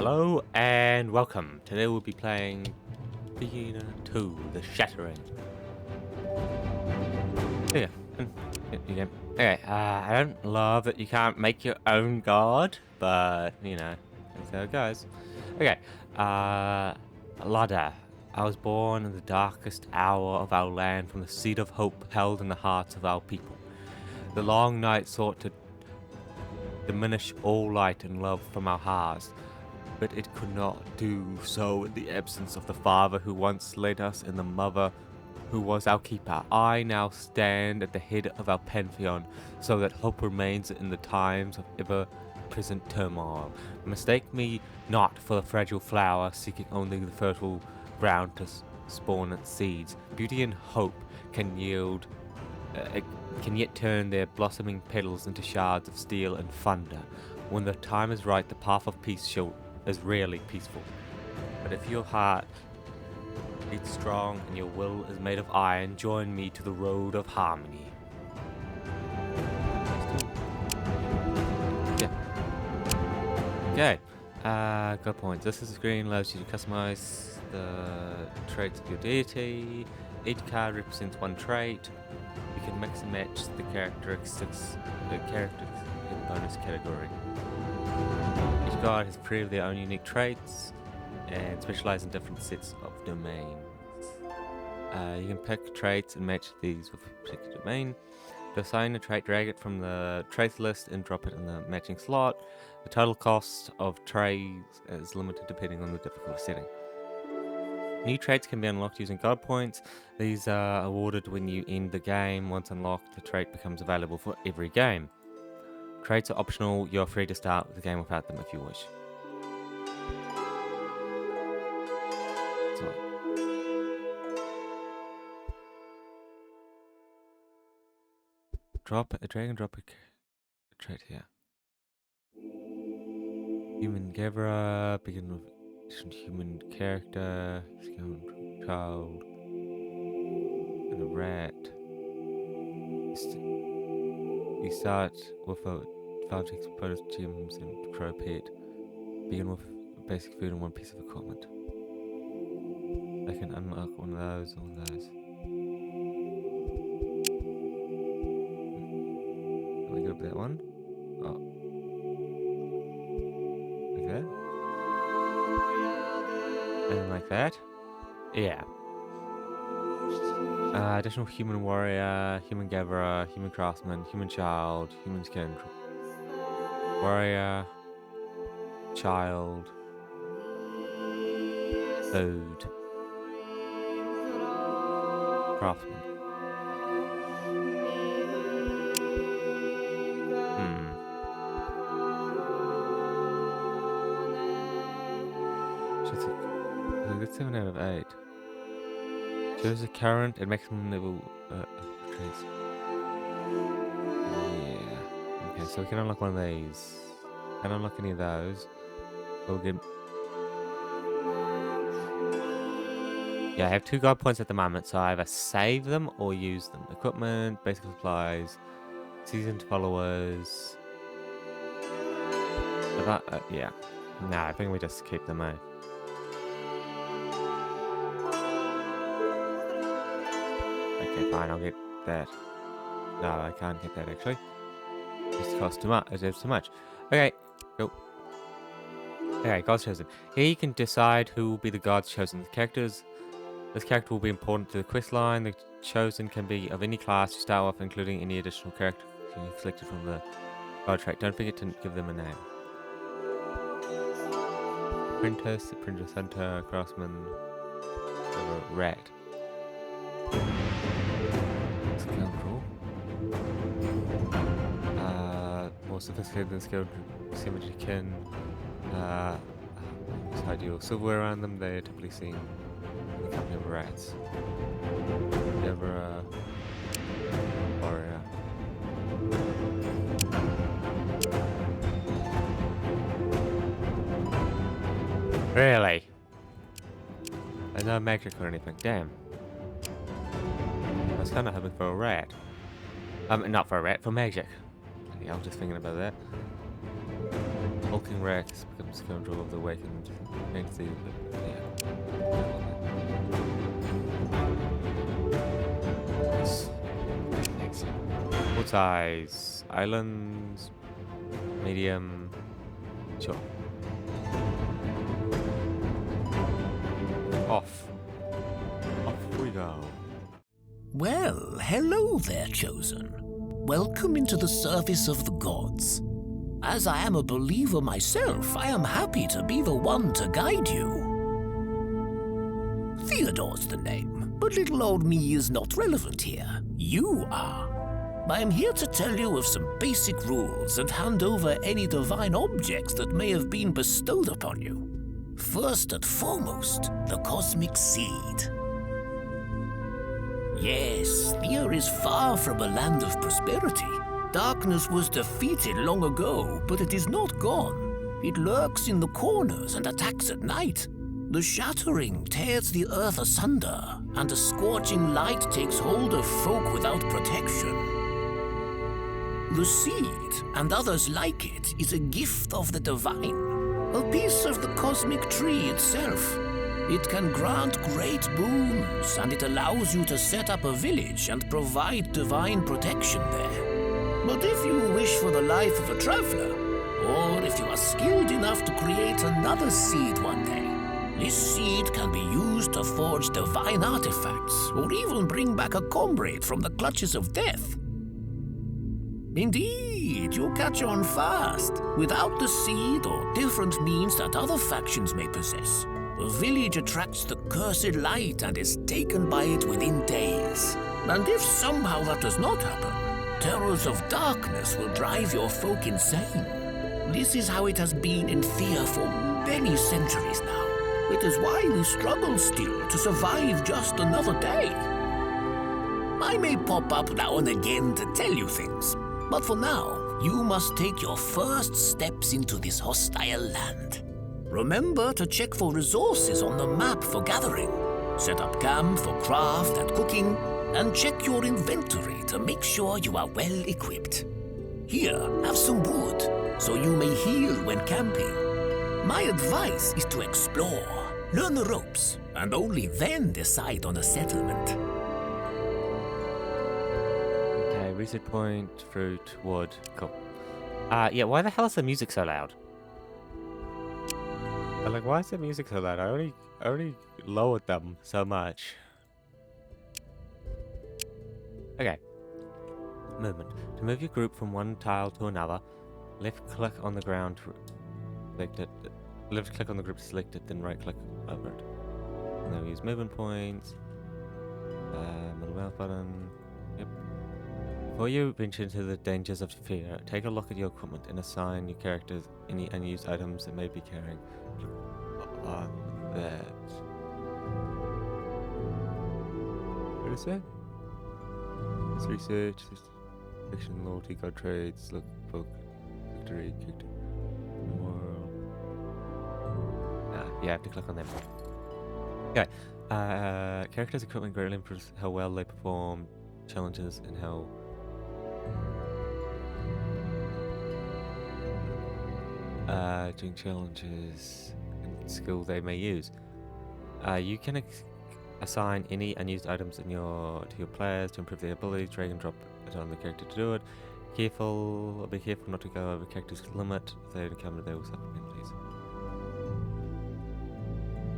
Hello and welcome. Today we'll be playing Thea 2, The Shattering. Yeah, again. Okay, I don't love that you can't make your own god, but you know, that's how it goes. Okay, Ladder. I was born in the darkest hour of our land from the seed of hope held in the hearts of our people. The long night sought to diminish all light and love from our hearts, but it could not do so in the absence of the father who once led us and the mother who was our keeper. I now stand at the head of our pantheon, so that hope remains in the times of ever-present turmoil. Mistake me not for the fragile flower, seeking only the fertile ground to spawn its seeds. Beauty and hope can yield, can yet turn their blossoming petals into shards of steel and thunder. When the time is right, the path of peace is rarely peaceful. But if your heart beats strong and your will is made of iron, join me to the road of harmony. Yeah. Okay. Good point. This is the screen allows you to customize the traits of your deity. Each card represents one trait. You can mix and match the characteristics in bonus category. Each god has 3 of their own unique traits and specialize in different sets of domains. You can pick traits and match these with a particular domain. To assign a trait, drag it from the traits list and drop it in the matching slot. The total cost of traits is limited depending on the difficulty setting. New traits can be unlocked using god points. These are awarded when you end the game. Once unlocked, the trait becomes available for every game. Traits are optional. You're free to start the game without them if you wish. So, drag and drop a trait here. Human gatherer, begin with human character, scoundrel, child, and a rat. You start with a 5 explosive gems and crow pet. Begin with basic food and 1 piece of equipment. I can unlock one of those or one of those. Let me go up that one. Oh. Like that. And like that. Yeah. Additional human warrior, human gatherer, human craftsman, human child, human skin, warrior, child, food, craftsman. That's 7 out of 8. Choose the current and maximum level traits. Yeah. Okay, so we can unlock one of these. Can't unlock any of those. We'll get. Yeah, I have 2 god points at the moment, so I either save them or use them. Equipment, basic supplies, seasoned followers. Yeah. No, I think we just keep them, eh? Okay, fine, I'll get that. No, I can't get that actually. It costs too much. It's too much. Okay, go. Okay, gods chosen. Here you can decide who will be the gods chosen. This character will be important to the quest line. The chosen can be of any class you start with, including any additional character you've selected from the god trait. Don't forget to give them a name. Apprentice, hunter, craftsman, rat. Scoundrel. More sophisticated than skilled symmetry kin. Ideal silverware around them. They are typically seen in the company of rats. Never warrior. Really? There's no magic or anything. Damn. I was kind of hoping for a rat. Not for a rat, for magic. Yeah, I was just thinking about that. Hulking Rex becomes control of the awakened. Makes the yes. Excellent. What size? Islands, medium. Sure. Off. Off we go. Well, hello there, Chosen. Welcome into the service of the gods. As I am a believer myself, I am happy to be the one to guide you. Theodore's the name, but little old me is not relevant here. You are. I am here to tell you of some basic rules and hand over any divine objects that may have been bestowed upon you. First and foremost, the cosmic seed. Yes, Thea is far from a land of prosperity. Darkness was defeated long ago, but it is not gone. It lurks in the corners and attacks at night. The Shattering tears the earth asunder, and a scorching light takes hold of folk without protection. The seed, and others like it, is a gift of the divine, a piece of the cosmic tree itself. It can grant great boons, and it allows you to set up a village and provide divine protection there. But if you wish for the life of a traveler, or if you are skilled enough to create another seed one day, this seed can be used to forge divine artifacts, or even bring back a comrade from the clutches of death. Indeed, you'll catch on fast. Without the seed or different means that other factions may possess, the village attracts the cursed light and is taken by it within days. And if somehow that does not happen, terrors of darkness will drive your folk insane. This is how it has been in Thea for many centuries now. It is why we struggle still to survive just another day. I may pop up now and again to tell you things, but for now, you must take your first steps into this hostile land. Remember to check for resources on the map for gathering, set up camp for craft and cooking, and check your inventory to make sure you are well equipped. Here, have some wood, so you may heal when camping. My advice is to explore, learn the ropes, and only then decide on a settlement. Okay, reset point, fruit, wood, cool. Yeah, why the hell is the music so loud? Like, why is the music so loud? I only lowered them so much. Okay. Movement. To move your group from one tile to another, left-click on the ground to select it. Left-click on the group to select it, then right-click over it. And then we use movement points. Middle mouse button. Yep. Before you venture into the dangers of fear, take a look at your equipment and assign your characters any unused items that may be carrying. On that. What is that? It's research, fiction, loyalty, god trades, look, book, victory, character, moral. Yeah, I have to click on them. Okay. Characters' equipment greatly improves how well they perform challenges and how doing challenges and skills they may use. You can assign any unused items to your players to improve their ability. Drag and drop it on the character to do it. Be careful not to go over character's limit. If they encounter, they will suffer penalties.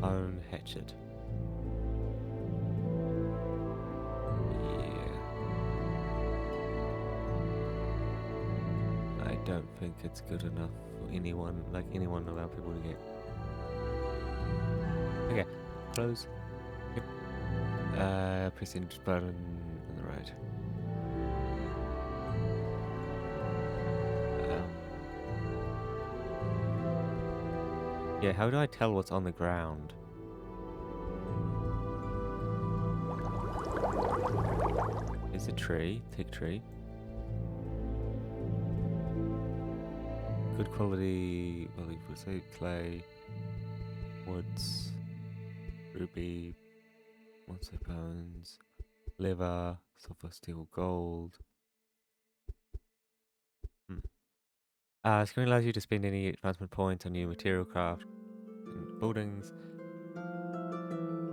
Own hatchet. Yeah. I don't think it's good enough for anyone of our people to get. Okay, close. Yep. Press the enter button on the right. Yeah, how do I tell what's on the ground? It's a tree, thick tree. Good quality, well, you would say clay, woods, ruby, monster bones, liver, silver, steel, gold. Screen allows you to spend any advancement points on new material craft and buildings.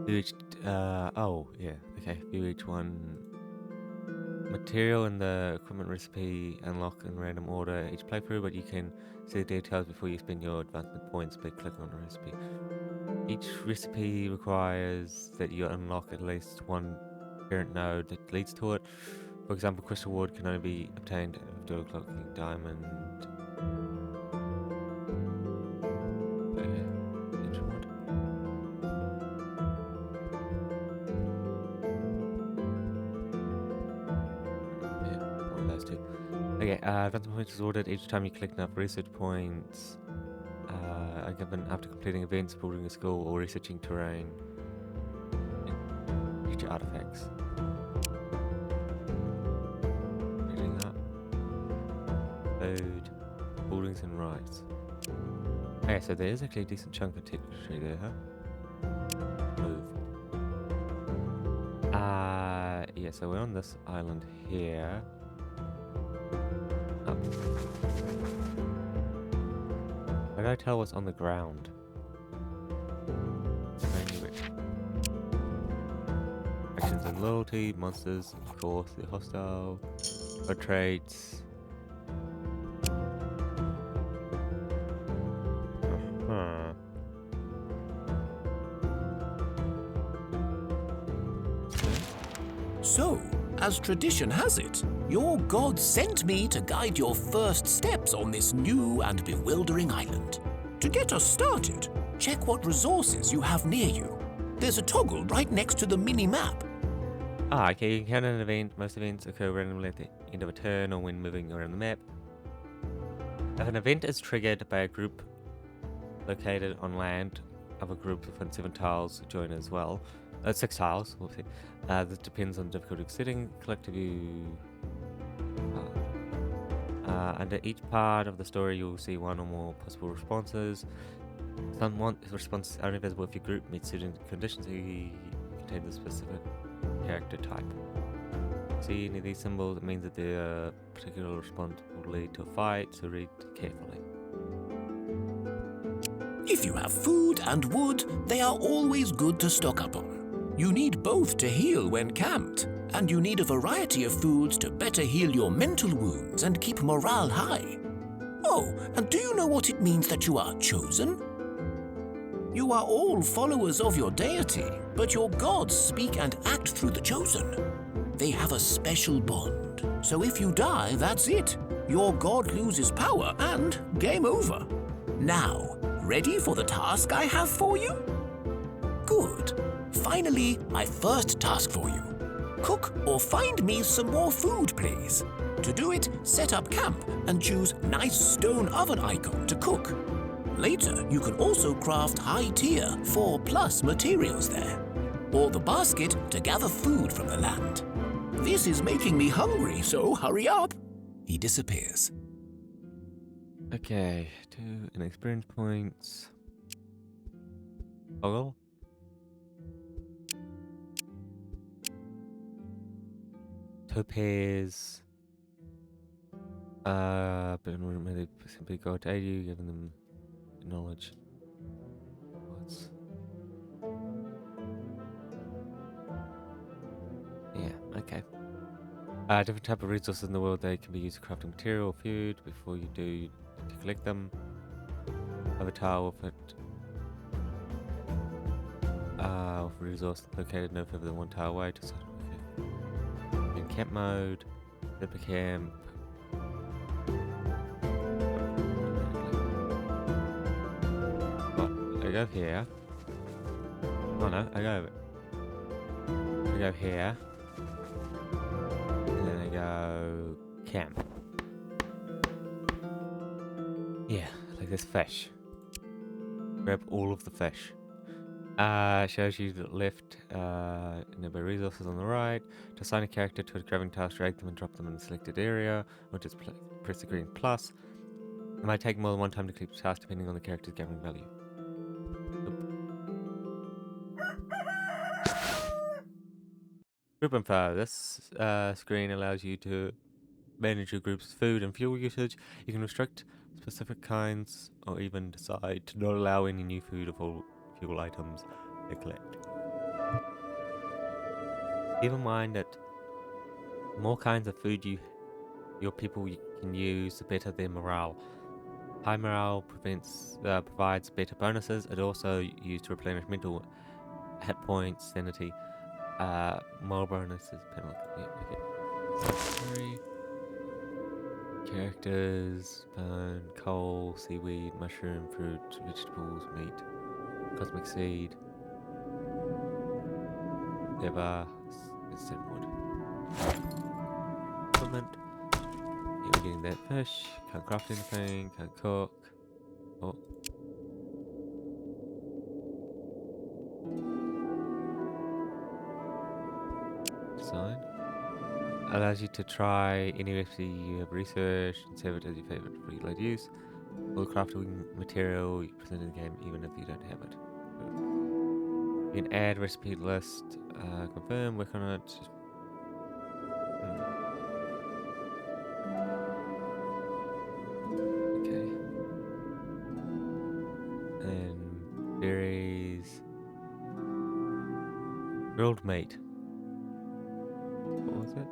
View each, oh, yeah, okay. View each one material in the equipment recipe unlock in random order each playthrough, but you can see the details before you spend your advancement points by clicking on the recipe. Each recipe requires that you unlock at least one parent node that leads to it. For example, crystal wood can only be obtained after unlocking diamond. Okay, ancient wood. Yeah, one of those two. Okay, advancement points is ordered each time you collect enough research points. Are given after completing events, building a school, or researching terrain and future artifacts. Reading that. Food, buildings, and rights. Okay, so there is actually a decent chunk of territory there, huh? Move. Yeah, so we're on this island here. Up. How do I tell what's on the ground? Actions and loyalty, monsters, of course, the hostile, or traits. Uh-huh. So, as tradition has it, your god sent me to guide your first steps on this new and bewildering island. To get us started, check what resources you have near you. There's a toggle right next to the mini-map. Okay, you can count an event. Most events occur randomly at the end of a turn or when moving around the map. If an event is triggered by a group located on land, other groups within 7 tiles join as well. 6 tiles, we'll see. This depends on difficulty setting. Collective view. Under each part of the story, you'll see one or more possible responses. Some responses are only visible if your group meets certain conditions. You contain the specific character type. See any of these symbols? It means that the particular response will lead to a fight, so read carefully. If you have food and wood, they are always good to stock up on. You need both to heal when camped, and you need a variety of foods to better heal your mental wounds and keep morale high. Oh, and do you know what it means that you are chosen? You are all followers of your deity, but your gods speak and act through the chosen. They have a special bond, so if you die, that's it. Your god loses power and game over. Now, ready for the task I have for you? Good. Finally, my first task for you. Cook or find me some more food, please. To do it, set up camp and choose nice stone oven icon to cook. Later, you can also craft high tier 4+ materials there. Or the basket to gather food from the land. This is making me hungry, so hurry up. He disappears. Okay, 2 and experience points. Toggle. Topaz. But really simply go to aid you, giving them knowledge. What's... Yeah, okay. Different type of resources in the world, they can be used for crafting material or food. Before you do, you need to collect them. Have a tile with it. With a resource located no further than 1 tile away. To in camp mode, zipper camp. I go here. Oh no, I go here. And then I go camp. Yeah, like this fish. Grab all of the fish. Shows you the left nearby resources on the right. To assign a character to a grabbing task, drag them and drop them in the selected area, or just press the green plus. It might take more than one time to complete the task depending on the character's gathering value. Group info. This screen allows you to manage your group's food and fuel usage. You can restrict specific kinds, or even decide to not allow any new food or fuel items they collect. Keep in mind that the more kinds of food your people can use, the better their morale. High morale provides better bonuses. It also used to replenish mental hit points, sanity, more bonuses, penalty. Yeah, okay. Characters: bone, coal, seaweed, mushroom, fruit, vegetables, meat, cosmic seed, liver, instant wood. Equipment. Yeah, we're getting that fish. Can't craft anything. Can't cook. Oh. Design. Allows you to try any recipe you have researched and save it as your favorite for regular use. All crafting material you present in the game, even if you don't have it. You can add recipe list, confirm, work on it. Okay. And berries. Grilled meat. What was it?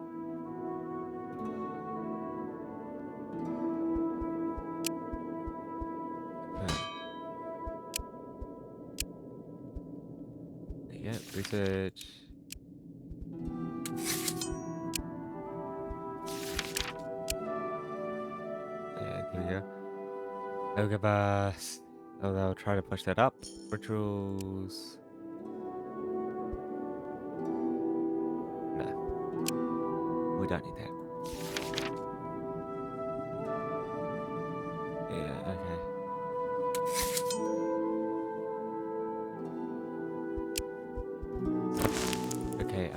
Yeah, research. Yeah, here we go. They'll give us. Oh, they'll try to push that up. Rituals. No. We don't need that. Yeah, okay. Okay,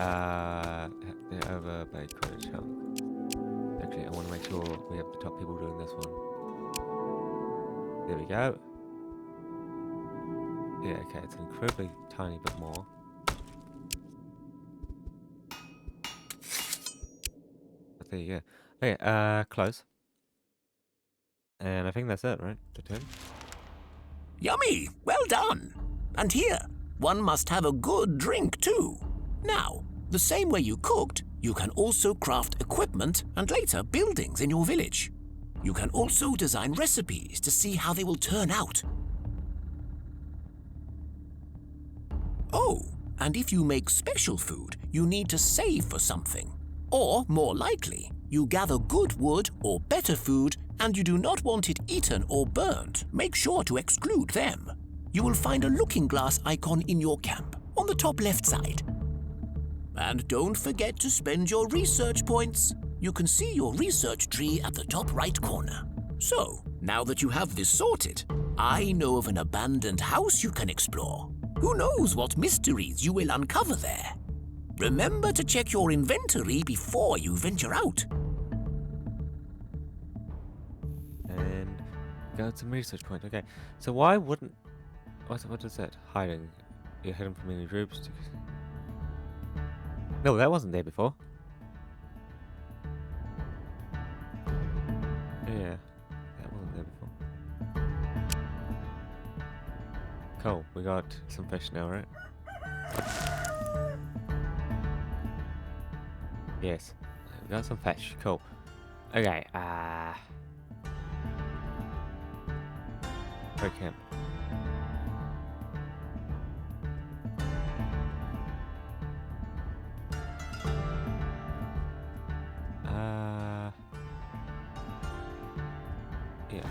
they're over by quite a chunk. Actually, I want to make sure we have the top people doing this one. There we go. Yeah, okay, it's an incredibly tiny bit more. But there you go. Okay, close. And I think that's it, right? The turn? Yummy! Well done! And here, one must have a good drink too. Now, the same way you cooked, you can also craft equipment and later buildings in your village. You can also design recipes to see how they will turn out. Oh, and if you make special food, you need to save for something. Or, more likely, you gather good wood or better food and you do not want it eaten or burnt. Make sure to exclude them. You will find a looking glass icon in your camp, on the top left side. And don't forget to spend your research points. You can see your research tree at the top right corner. So, now that you have this sorted, I know of an abandoned house you can explore. Who knows what mysteries you will uncover there? Remember to check your inventory before you venture out. And got some research points. Okay, so why wouldn't... What is that? Hiding. You're hidden from any groups. No, that wasn't there before. Yeah, that wasn't there before. Cool, we got some fish now, right? Yes, we got some fish. Cool. Okay, break camp. Yeah.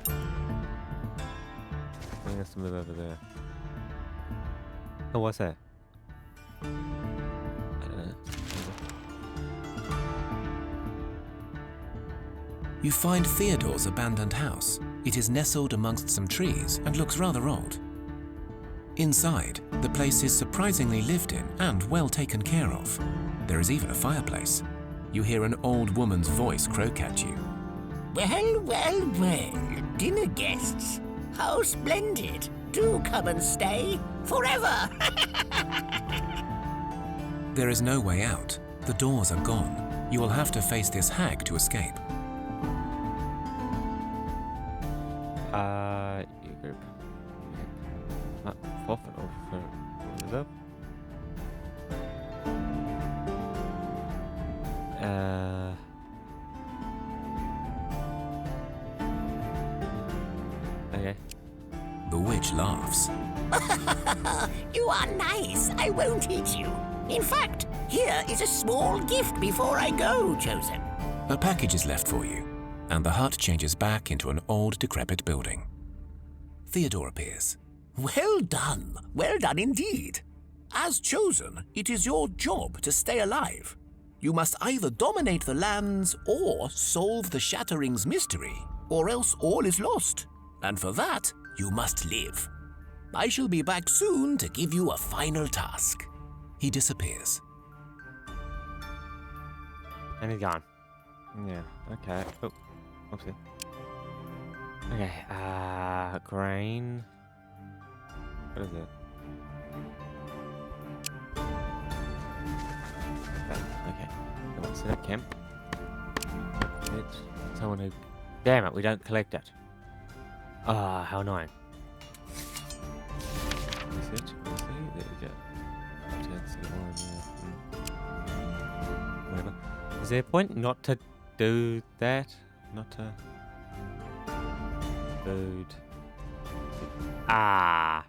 I think that's to move over there. Oh, what's that? I don't know. You find Theodore's abandoned house. It is nestled amongst some trees and looks rather old. Inside, the place is surprisingly lived in and well taken care of. There is even a fireplace. You hear an old woman's voice croak at you. Well, well, well, dinner guests. How splendid. Do come and stay forever. There is no way out. The doors are gone. You will have to face this hag to escape. Forfeit or for reserve? Okay. The witch laughs. You are nice. I won't hit you. In fact, here is a small gift before I go, Chosen. A package is left for you, and the hut changes back into an old, decrepit building. Theodore appears. Well done. Well done indeed. As Chosen, it is your job to stay alive. You must either dominate the lands or solve the Shattering's mystery, or else all is lost. And for that, you must live. I shall be back soon to give you a final task. He disappears. And he's gone. Yeah, okay. Oh, oopsie. Okay, grain. What is it? Okay. Let's set up camp. It's someone who... Damn it, we don't collect it. Ah, how annoying. Research, there we go. Chance to get one, yeah. Whatever. Is there a point not to do that? Not to... Food. Ah!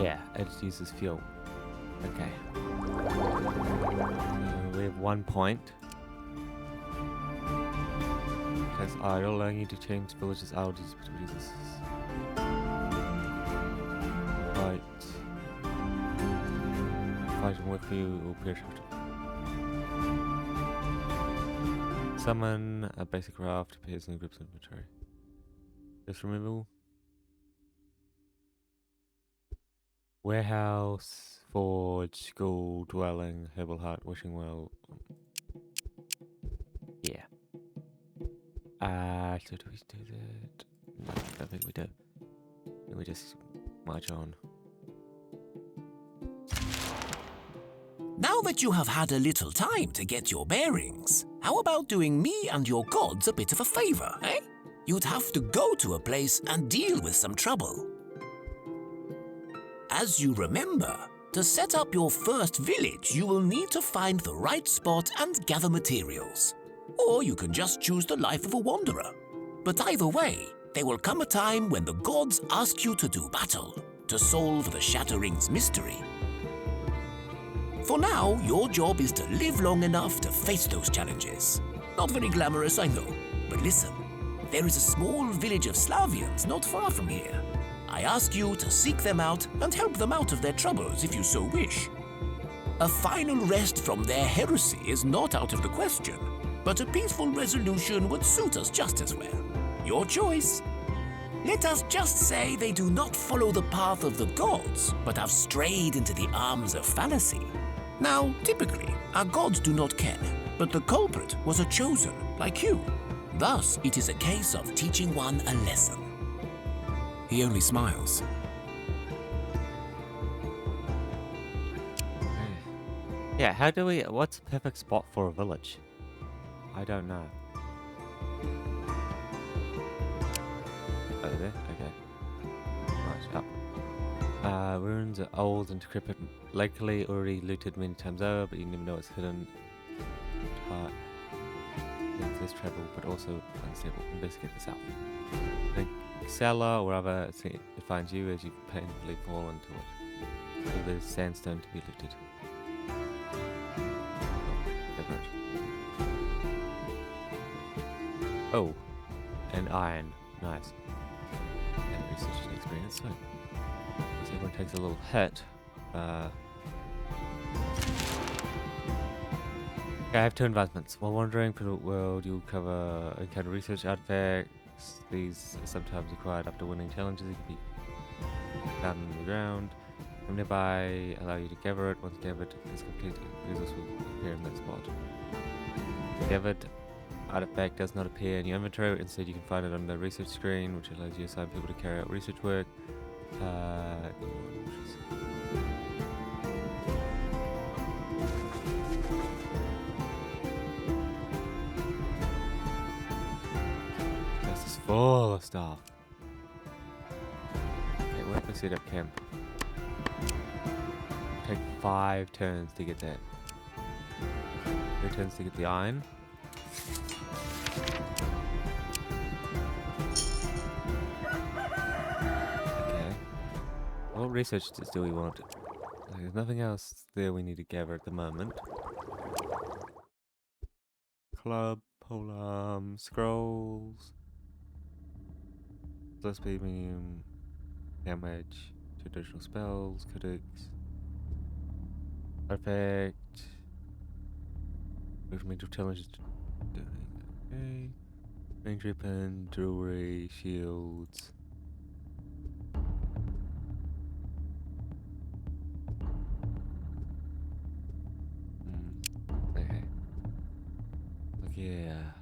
Yeah, it uses fuel. Okay. So we have 1 point. Because idle, allowing you to change villages out. This. Right. Fight and work for you or appear shot. Summon a basic raft appears in the group's inventory. Just removal. Warehouse, forge, school, dwelling, herbal hut, wishing well. Yeah. So do we do that? No, I don't think we do. Then we just march on. Now that you have had a little time to get your bearings, how about doing me and your gods a bit of a favor, eh? You'd have to go to a place and deal with some trouble. As you remember, to set up your first village, you will need to find the right spot and gather materials. Or you can just choose the life of a wanderer. But either way, there will come a time when the gods ask you to do battle, to solve the Shattering's mystery. For now, your job is to live long enough to face those challenges. Not very glamorous, I know, but listen, there is a small village of Slavians not far from here. I ask you to seek them out and help them out of their troubles if you so wish. A final rest from their heresy is not out of the question, but a peaceful resolution would suit us just as well. Your choice. Let us just say they do not follow the path of the gods, but have strayed into the arms of fallacy. Now, typically, our gods do not care, but the culprit was a chosen, like you. Thus, it is a case of teaching one a lesson. He only smiles. Yeah, how do we... What's the perfect spot for a village? I don't know. Over there? Okay. Right, up. Ruins are old and decrepit, likely already looted many times over, but you never know what's hidden. Hard. This travel, but also unstable. Investigate this out. The cellar or wherever it finds you as you painfully fall into it. So there's sandstone to be looted. Oh, and iron. Nice. And research and experience. So everyone takes a little hit. Okay, I have 2 advancements. While wandering through the world, you'll encounter research artifacts. These are sometimes required after winning challenges. They can be found on the ground. From nearby, allow you to gather it. Once gathered is complete, results will appear in that spot. Gathered artifact does not appear in your inventory. Instead, you can find it on the research screen, which allows you to assign people to carry out research work. This is full of stuff. where can I set up camp? Take 5 turns to get that. 3 turns to get the iron. Okay. What research do we want? There's nothing else there we need to gather at the moment. Club, polearm, scrolls. Plus medium damage, traditional spells, codex. Perfect. Mental challenges. Okay. Range weapon, jewelry, shields. Okay. Look, yeah.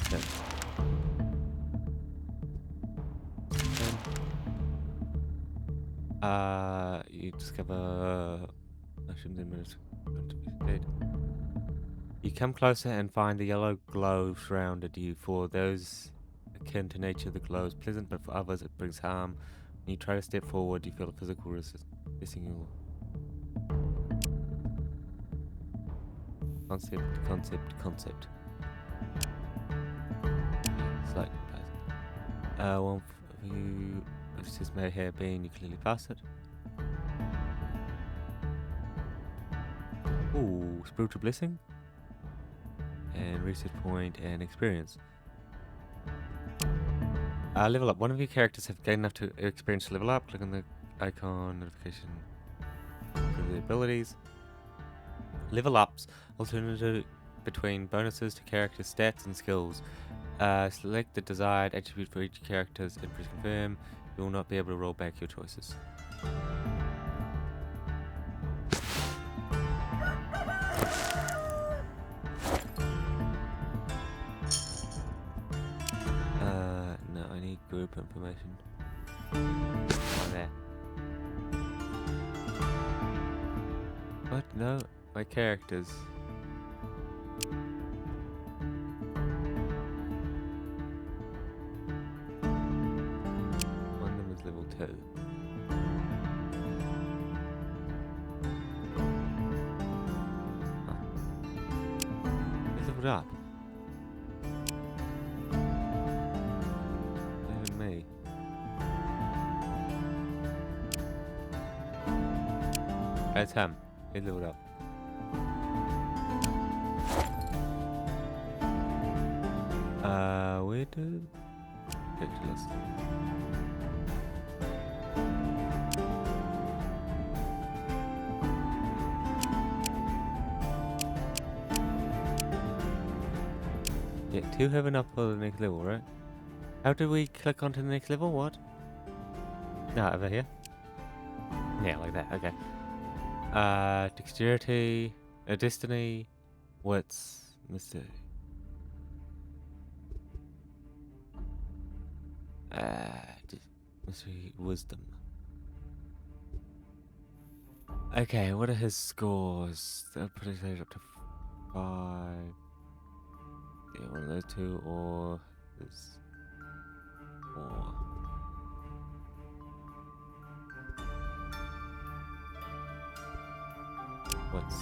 Okay. You discover. I shouldn't admit it. You come closer and find the yellow glow surrounded you. For those akin to nature, the glow is pleasant, but for others, it brings harm. When you try to step forward, you feel a physical resistance. Concept. Slight pass. One for you. If it says may have been, you clearly pass it. Ooh, spiritual blessing. And research point and experience. Level up. One of your characters have gained enough to experience to level up. Click on the icon notification for the abilities. Level ups. Alternative between bonuses to character stats and skills. Select the desired attribute for each character and press confirm. You will not be able to roll back your choices. No, I need group information. Oh, there. What? No, my characters. One of them is level 2. He's leveled up. Even me. That's him. He's leveled up. Where do... Ridiculous. Yeah, 2 have enough for the next level, right? How do we click onto the next level? What? No, over here. Yeah, like that. Okay. Dexterity, destiny, wits, mystery. Mystery, wisdom. Okay, what are his scores? They'll put his age up to 5. Yeah, one of those 2 or this 4. What's...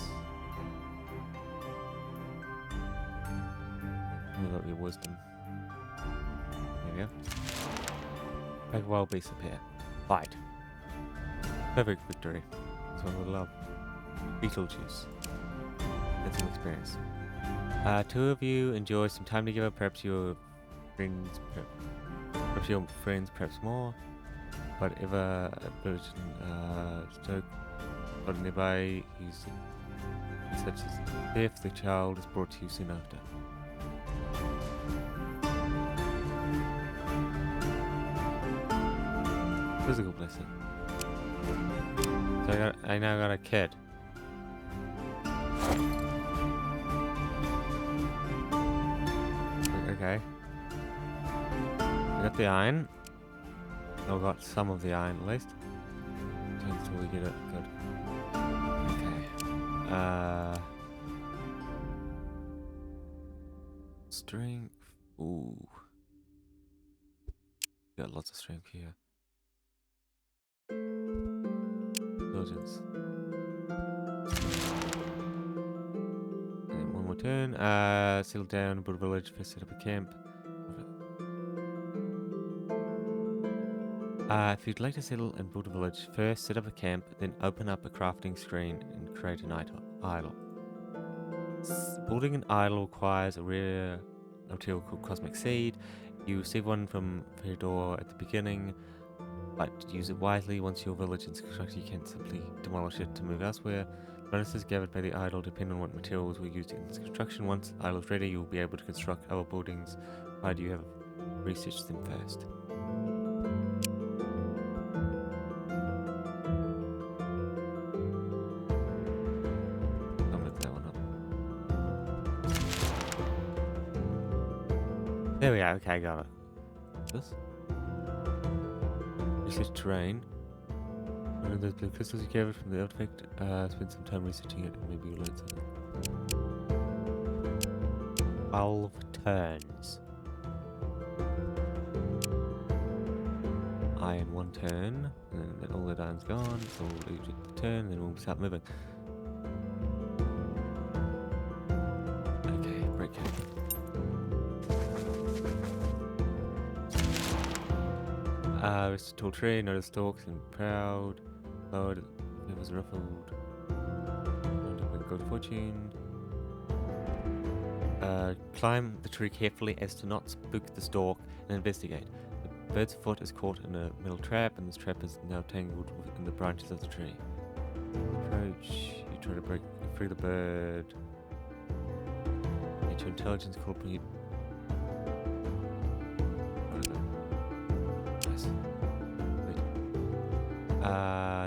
What about your wisdom? There we go. Make wild beasts appear. Fight. Perfect victory. That's what we love. Beetlejuice. That's an experience. 2 of you enjoy some time together. Perhaps your friends, perhaps more. Whatever stroke got nearby, such as death, the child is brought to you soon after. Physical blessing. So I now got a kid. Okay. I got the iron. I got some of the iron at least. Until we get it. Good. Okay. Strength. Ooh. got lots of strength here. Intelligence. And one more turn. Settle down, build a village, first set up a camp. If you'd like to settle and build a village, first set up a camp, then open up a crafting screen and create an idol. Building an idol requires a rare material called cosmic seed. You receive one from Feodor at the beginning, but use it wisely. Once your village is constructed, you can simply demolish it to move elsewhere. Bonuses gathered by the idol depend on what materials were used in its construction. Once the idol is ready, you'll be able to construct other buildings, provided you have researched them first. There we go, okay, got it. This? Research terrain. One of those blue crystals you gathered from the artifact. Spend some time researching it and maybe you'll learn something. 12 turns. Iron 1 turn, and then all the iron's gone, so we'll leave it the turn, and then we'll start moving. Okay, break camp. Rest a tall tree, notice stalks and proud. Lowered, it was ruffled. Good fortune. Climb the tree carefully as to not spook the stalk and investigate. The bird's foot is caught in a metal trap, and this trap is now tangled in the branches of the tree. Approach. You try to break free the bird. Get your intelligence call upon you.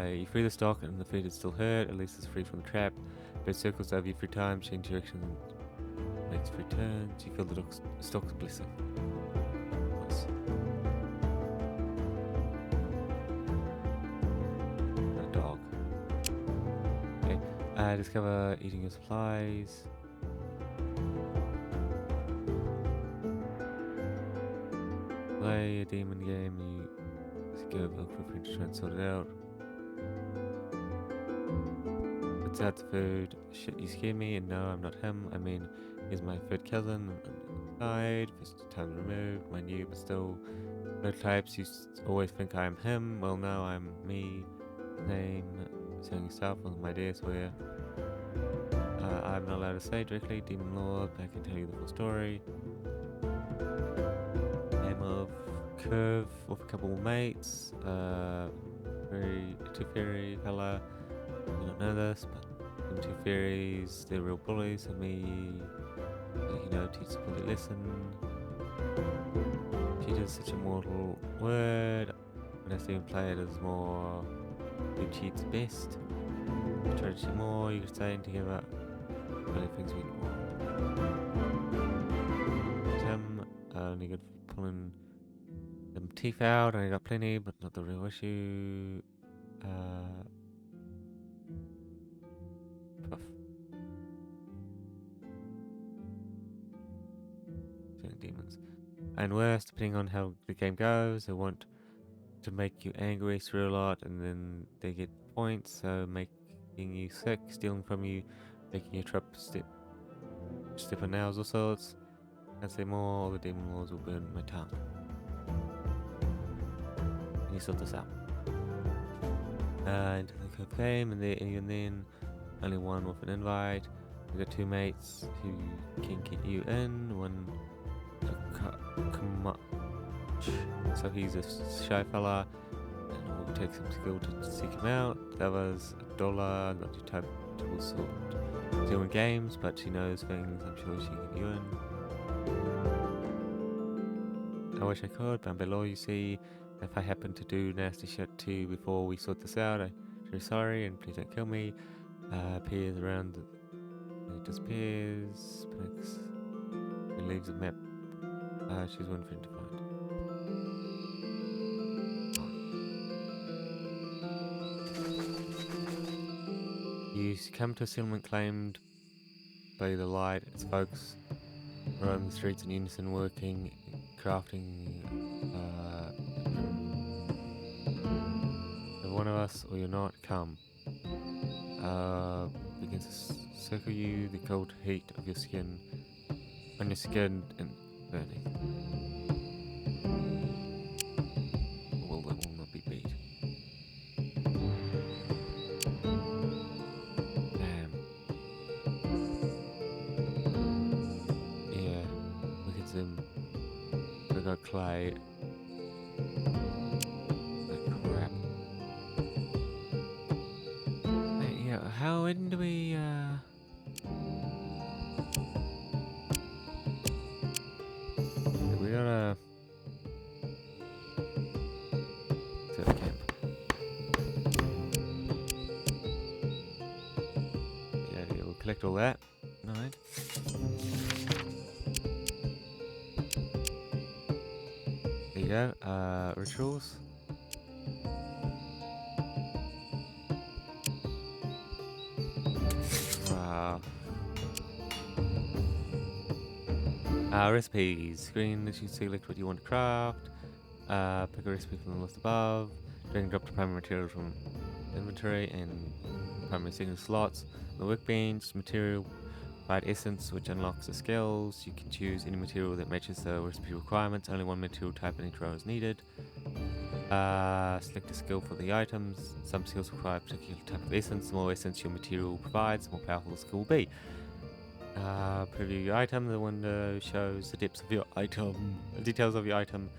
You free the stalk and the feet is still hurt, at least it's free from the trap. Bird circles over you 3 times, change direction, makes 3 turns. You feel the stalk's blessing. Nice. A dog. Okay. Discover eating your supplies. Play a demon game. You go look for a friend to try and sort it out. Puts out the food. Shit, you scare me, and no, I'm not him. I mean, he's my third cousin. Died. First time removed. My new, but still. Third types. You always think I'm him. Well, now I'm me. Name. Saying yourself on my day, swear. I'm not allowed to say directly. Demon Lord. But I can tell you the full story. Name of Curve with a couple of mates, two fairy fella. You don't know this, but them 2 fairies, they're real bullies, and me, teach the bully lesson. Cheat is such a mortal word. When I see him play it as more, who cheats best. You try to cheat more, you can stay and give up. Really things we want. Him, only good for pulling them teeth out. I got plenty, but not the real issue. Puff. Demons. And worse, depending on how the game goes, they want to make you angry through a lot, and then they get points, so making you sick, stealing from you, making you trip, step on nails or sorts. I'd say more, all the demon lords will burn my tongue. You sort this out. Into the club game, and then only one with an invite. You got 2 mates who can get you in. One, so he's a shy fella, and it will take some skill to seek him out. The other's a dollar, not your type to sort doing games, but she knows things. I'm sure she can get you in. I wish I could, but I'm below, you see. If I happen to do nasty shit to you before we sort this out, I'm very sorry, and please don't kill me. Appears around, he disappears, panics, he leaves a map. She's one friend to find. You come to a settlement claimed by the light. Its folks roam the streets in unison, working, crafting, one of us, or you're not. Come. Begins to circle you, the cold heat of your skin on your skin and burning. Well, that will not be beat. Damn. Yeah, look at them. We got clay. Crap. Hey, yeah, when do we, we gotta... set up camp. Yeah, we'll collect all that. Alright. There you go. Rituals. Wow. Recipes. Screen lets you select what you want to craft. Pick a recipe from the list above. Drag and drop the primary materials from inventory and primary single slots. The workbench material, provide essence, which unlocks the skills. You can choose any material that matches the recipe requirements. Only one material type in each row is needed. Select a skill for the items. Some skills require a particular type of essence. The more essence your material provides, the more powerful the skill will be. Preview your item. The window shows the depths of your item, the details of your item.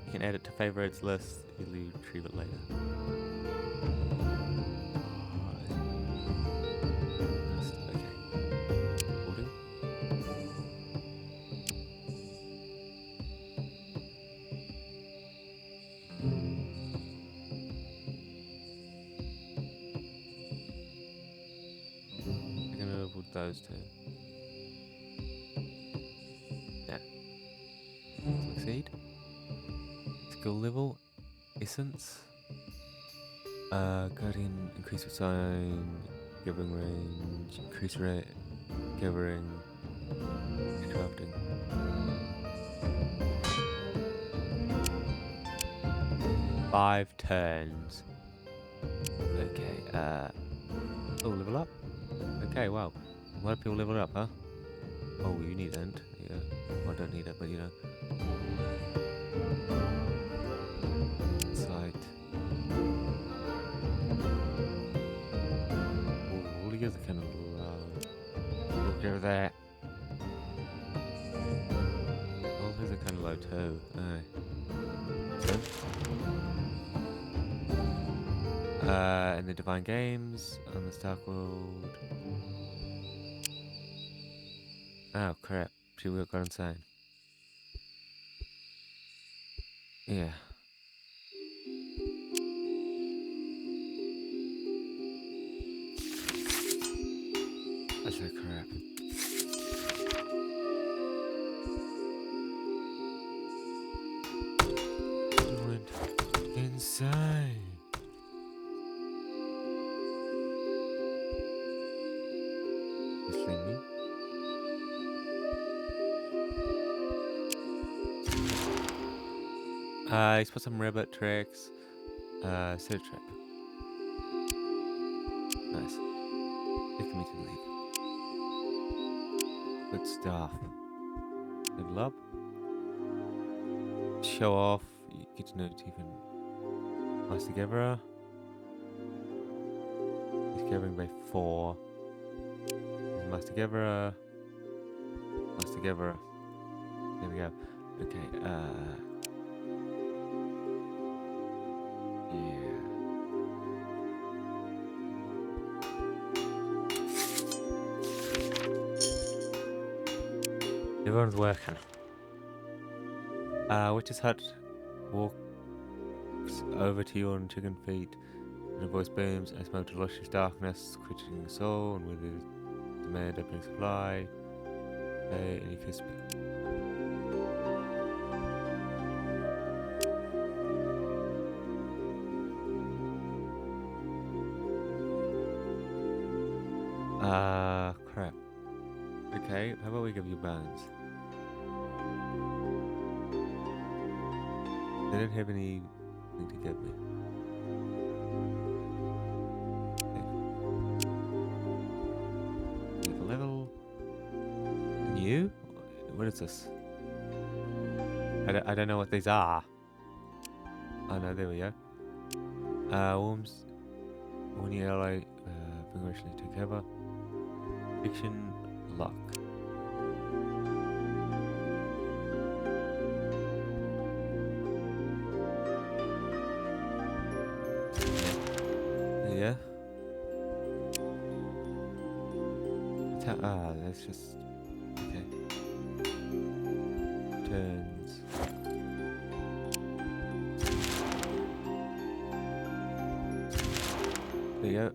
You can add it to favorites list. You'll retrieve it later. Okay. Holding. I'm gonna put those two. Yeah. Succeed. Skill level, essence, guardian, increase your sign, gathering range, increase rate, gathering, crafting. Five turns. Okay, oh, level up? Okay, wow. A lot of people level up, huh? Oh, you need that. Yeah. Well, I don't need it, but you know. Sight. Oh, all you guys are kind of low. Look at that. All these are kind of low too. In the Divine Games, on the Stark World. Oh crap, she will go insane. Yeah. That's like crap. She went insane. Me. He's put some rabbit tracks. Set a trap. Nice. Take me to leave. Good stuff. Level up. Show off. You get to know even Master Gatherer. He's gathering by 4. Master Gatherer. Master Gatherer. There we go. Okay, yeah. Everyone's working. Witch's Hut walks over to you on chicken feet. And a voice booms. I smell delicious darkness, quenching the soul, and with his demand opening supply. Okay, and he kissed me. Crap. Okay, how about we give you bones? They don't have anything to give me. is this? I don't know what these are. Oh no, there we go. Worms. One ally, vigorously take over. Fiction, luck. Yeah. That's just okay. Turns. There you go.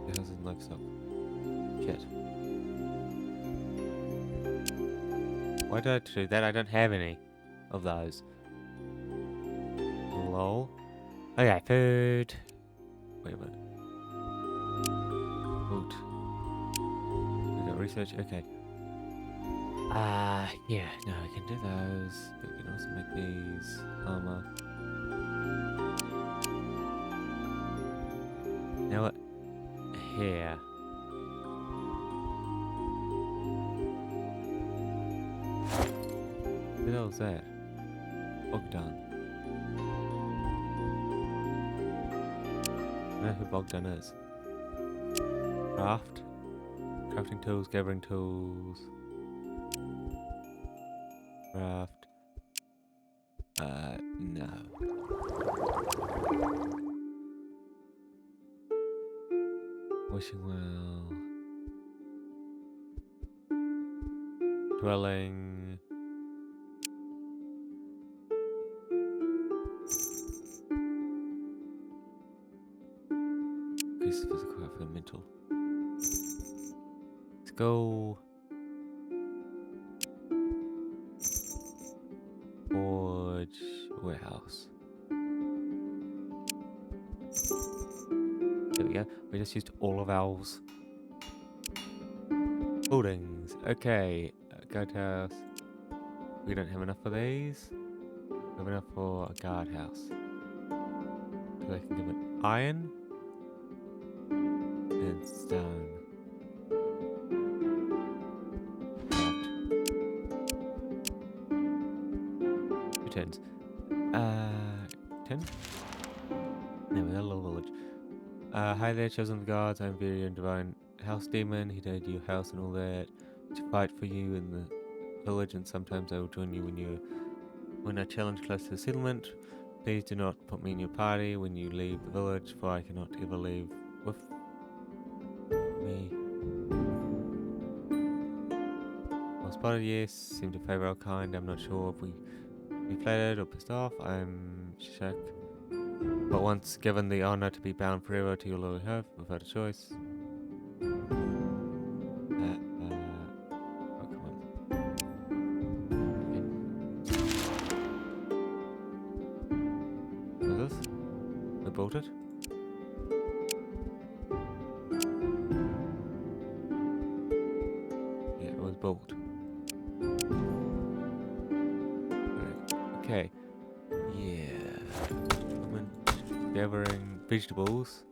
It has in livestock. Shit. Why did I do that? I don't have any of those. Lol. Okay, food. Wait a minute. Food. We got research. Okay. Yeah, no, I can do those. But we can also make these armor. Now what? Here. What the hell is that? Bogdan. I don't know who Bogdan is. Craft. Crafting tools, gathering tools. Craft. No. Wishing well. Dwelling. Increase the physical effort, mental. Let's go. Forge. Warehouse. There we go. We just used all of ours. Buildings. Okay. Guardhouse. We don't have enough of these. We have enough for a guardhouse. So they can give it iron and stone. Two tens. 10? No, we got a little village. Hi there, chosen of the gods. I'm Virion, divine house demon. He died your house and all that. To fight for you in the village, and sometimes I will join you when I challenge close to the settlement. Please do not put me in your party when you leave the village, for I cannot ever leave with me. Well spotted, yes. Seem to favour our kind. I'm not sure if we be flattered or pissed off. I'm shocked. But once given the honour to be bound forever to your loyal home, without a choice. Oh, come on. Okay. What is this? I bought it. Yeah, it was bought. Right. Okay. Yeah. Gathering vegetables.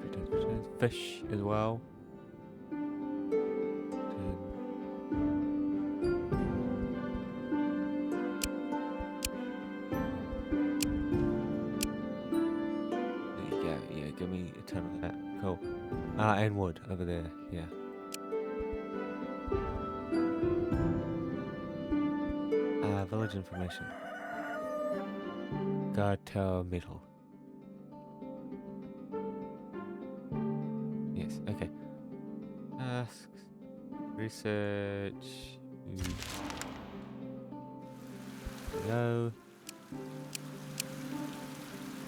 Returns. Fish as well. There you go. Yeah, give me a ton of that. Cool. And wood over there. Yeah. Village information. Guard tower metal. Yes, okay. Tasks. Research. Food. Go.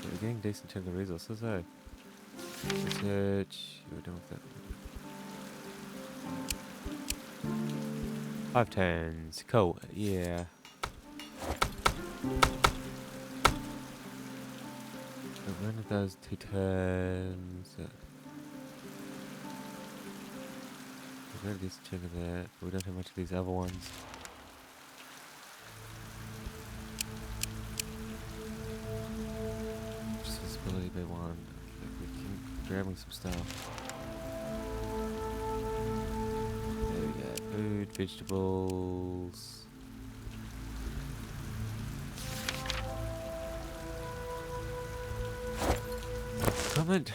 We're getting a decent chunk of resources, though. Research. We're done with that. 5 turns. Cool. Yeah. One of those 2 turns. We've got this chunk of that, but we don't have much of these other ones. Accessibility by 1. We can grabbing some stuff. There we go. Food, vegetables. Comment.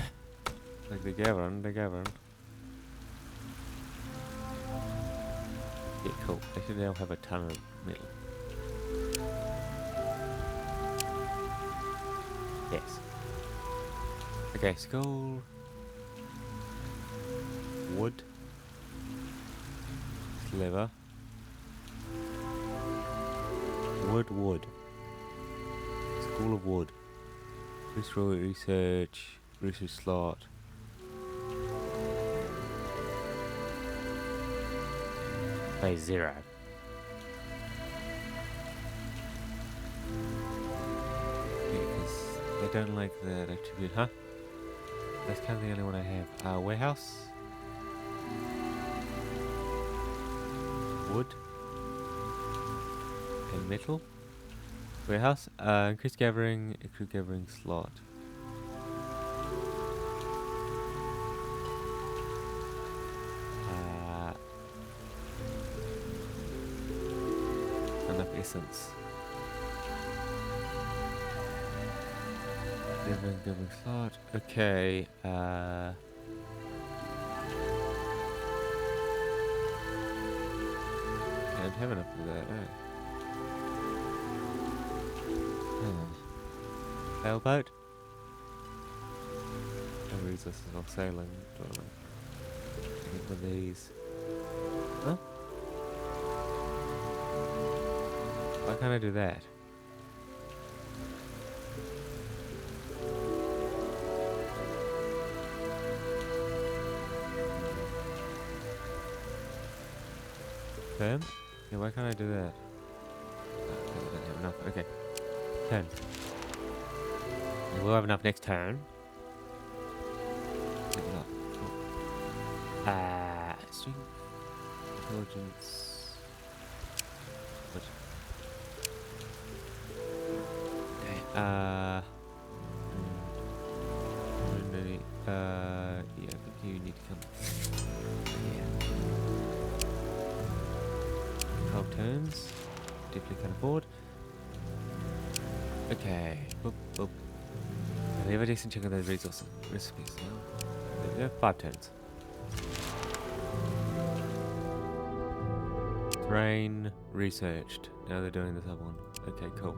Like the Gavin. Yeah, cool. They should now have a ton of metal. Yes. Okay, skull. Wood. Sliver. Wood. School of wood. Research slot. Phase 0. Because they don't like that attribute, huh? That's kind of the only one I have. Warehouse. Wood. And metal. Warehouse. Increased gathering slot. Enough essence. Gathering slot. Okay. I don't have enough of that. Sailboat? No resources or sailing. Get one of these. Huh? Why can't I do that? Turn? Yeah, why can't I do that? Because I don't have enough. Okay. Turn. We'll have enough next turn. Strength, intelligence. What? Okay. Yeah, I think you need to come. Yeah. 12 turns. Definitely can afford. Okay. Boop, boop. We have a decent chunk of those resources. Recipes now. There we go. 5 turns. Terrain researched. Now they're doing this other one. Okay, cool.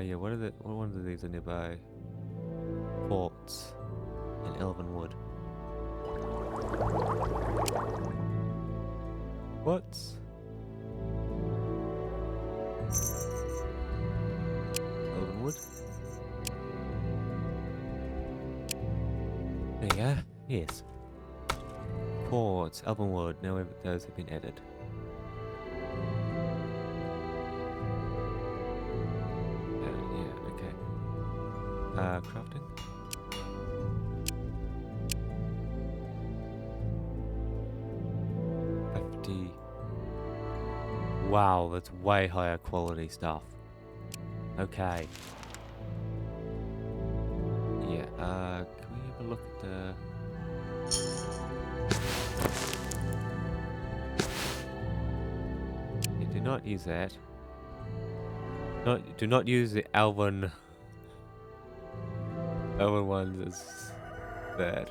Yeah, what ones of these are nearby? Ports and Elven Wood. What? Elven Wood? There you go. Yes. Ports, Elven Wood. Now those have been added. Yeah, okay. Crafting. Wow, that's way higher quality stuff. Okay. Yeah, can we have a look at the... Yeah, do not use that. Do not use the Elven ones as that.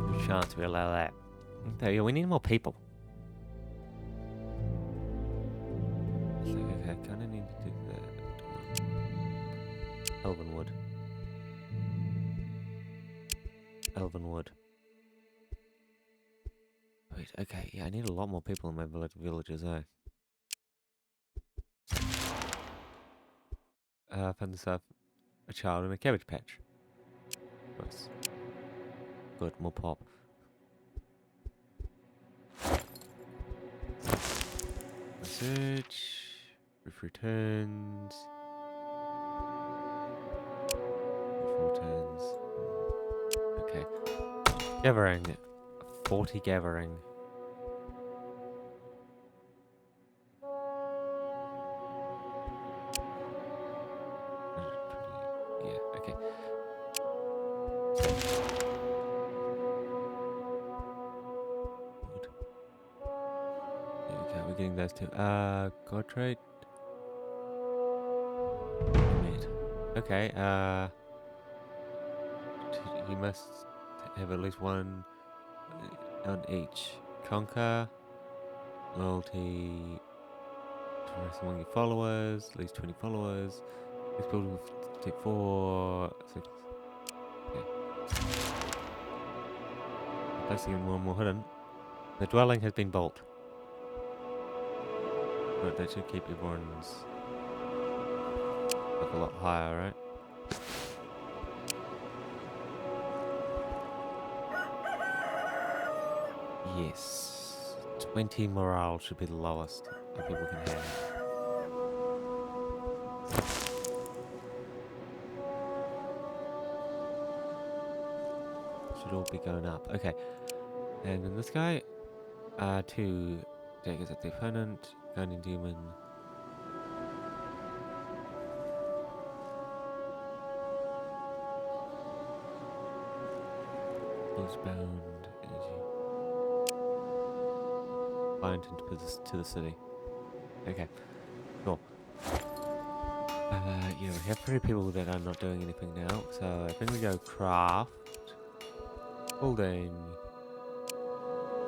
No chance we allow that. Okay, yeah, we need more people. Okay, I kinda need to do that. Elven Wood. Elven Wood. Wait, okay, yeah, I need a lot more people in my villages, eh? Found this a child in a cabbage patch. Nice. Good, more pop. Research. Roof returns. Roof returns. Okay. Gathering. 40 gathering. we're getting those two. God trait. Okay, you must have at least one on each. Conquer, loyalty, rest among your followers, at least 20 followers. This building will take 4, 6. Okay. Placing in one more hidden. The dwelling has been built. But that should keep everyone's up a lot higher, right? Yes. 20 morale should be the lowest that people can have. Should all be going up. Okay. And then this guy, 2 daggers at the opponent, Guardian Demon. Bound energy. Bind into to the city. Okay, cool. Yeah, we have 3 people that are not doing anything now, so I think we go craft. Building.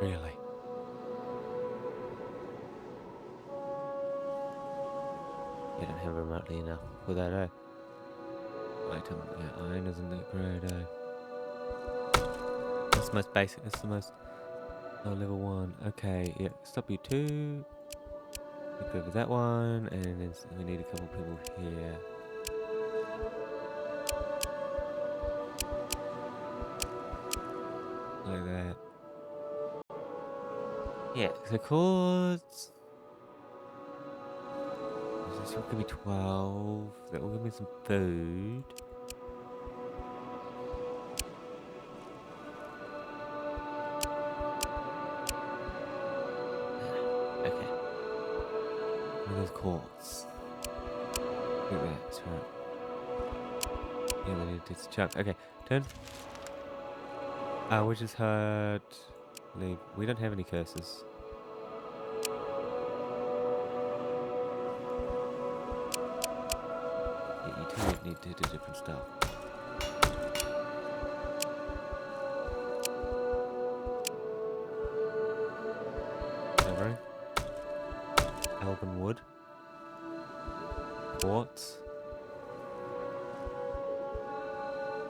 Really? You don't have remotely enough for that, eh? Item, yeah, iron isn't that great, eh? That's the most basic, that's the most level 1. Okay, yeah, stop you 2. Go over that one, and then we need a couple people here. Like that. Yeah, so chords. This will give me 12. That will give me some food. Okay. And those chords. Look at that, that's right. Yeah, we need to do this chunk. Okay, turn. We just heard. Leave. We don't have any curses. Yeah, you two need to do different stuff. Covering. Elven wood. Quartz.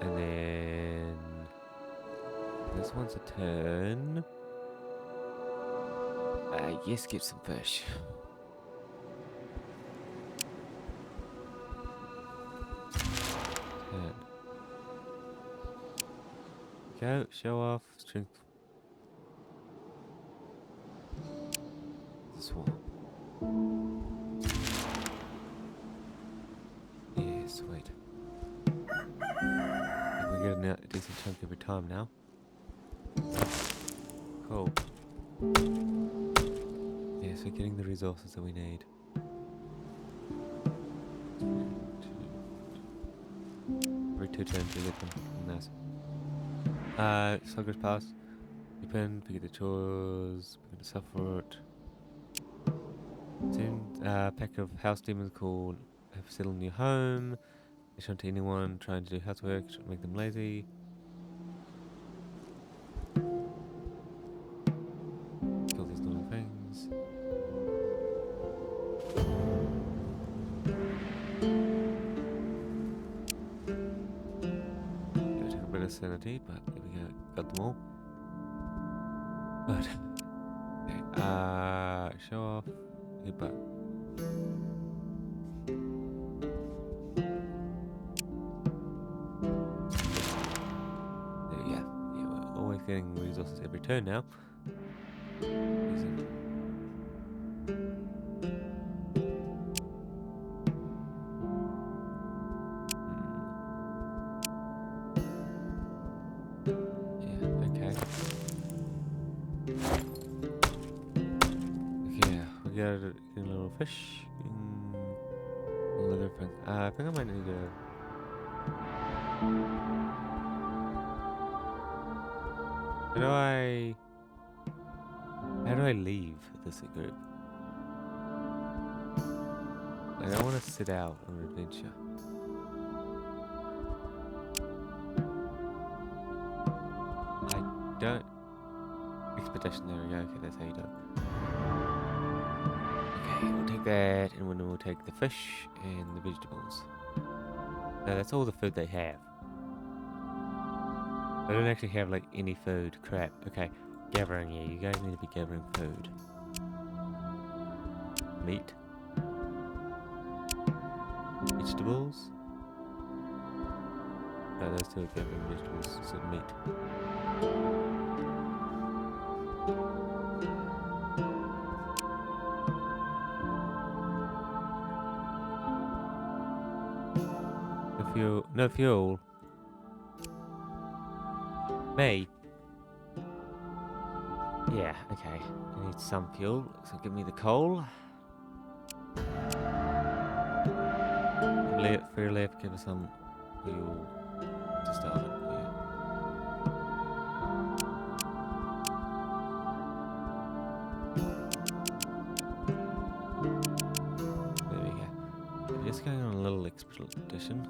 And then this one's a turn. Yes, get some fish. Turn. Go, show off, strength. This one. Yeah, sweet. We get a decent chunk every time now. Cool. Yeah, so getting the resources that we need. Every 2 turns we get them. Nice. Slugger's Pass. Depend, pick the chores, pick the suffer it. Soon, pack of house demons called have settled in your home. They shouldn't to anyone trying to do housework, should make them lazy. Kill these little things. Gotta take a bit of sanity, but there we go, got them all. But okay, show off. But there we go. Yeah, we're always getting resources every turn now. Yeah, okay. Yeah, we got a little fish. Leather thing. I think I might need to. How do I leave this group? I don't want to sit out on an adventure. I don't. Expedition, there we go. Okay, that's how you do it. Okay, we'll take that, and then we'll take the fish and the vegetables. No, that's all the food they have. I don't actually have, like, any food. Crap. Okay, gathering here. You guys need to be gathering food. Meat. Vegetables. No, those two are gathering vegetables. So meat. No fuel. Me? Yeah, okay. I need some fuel, so give me the coal. Fair left, give us some fuel to start it. Yeah. There we go. We're just going on a little expedition.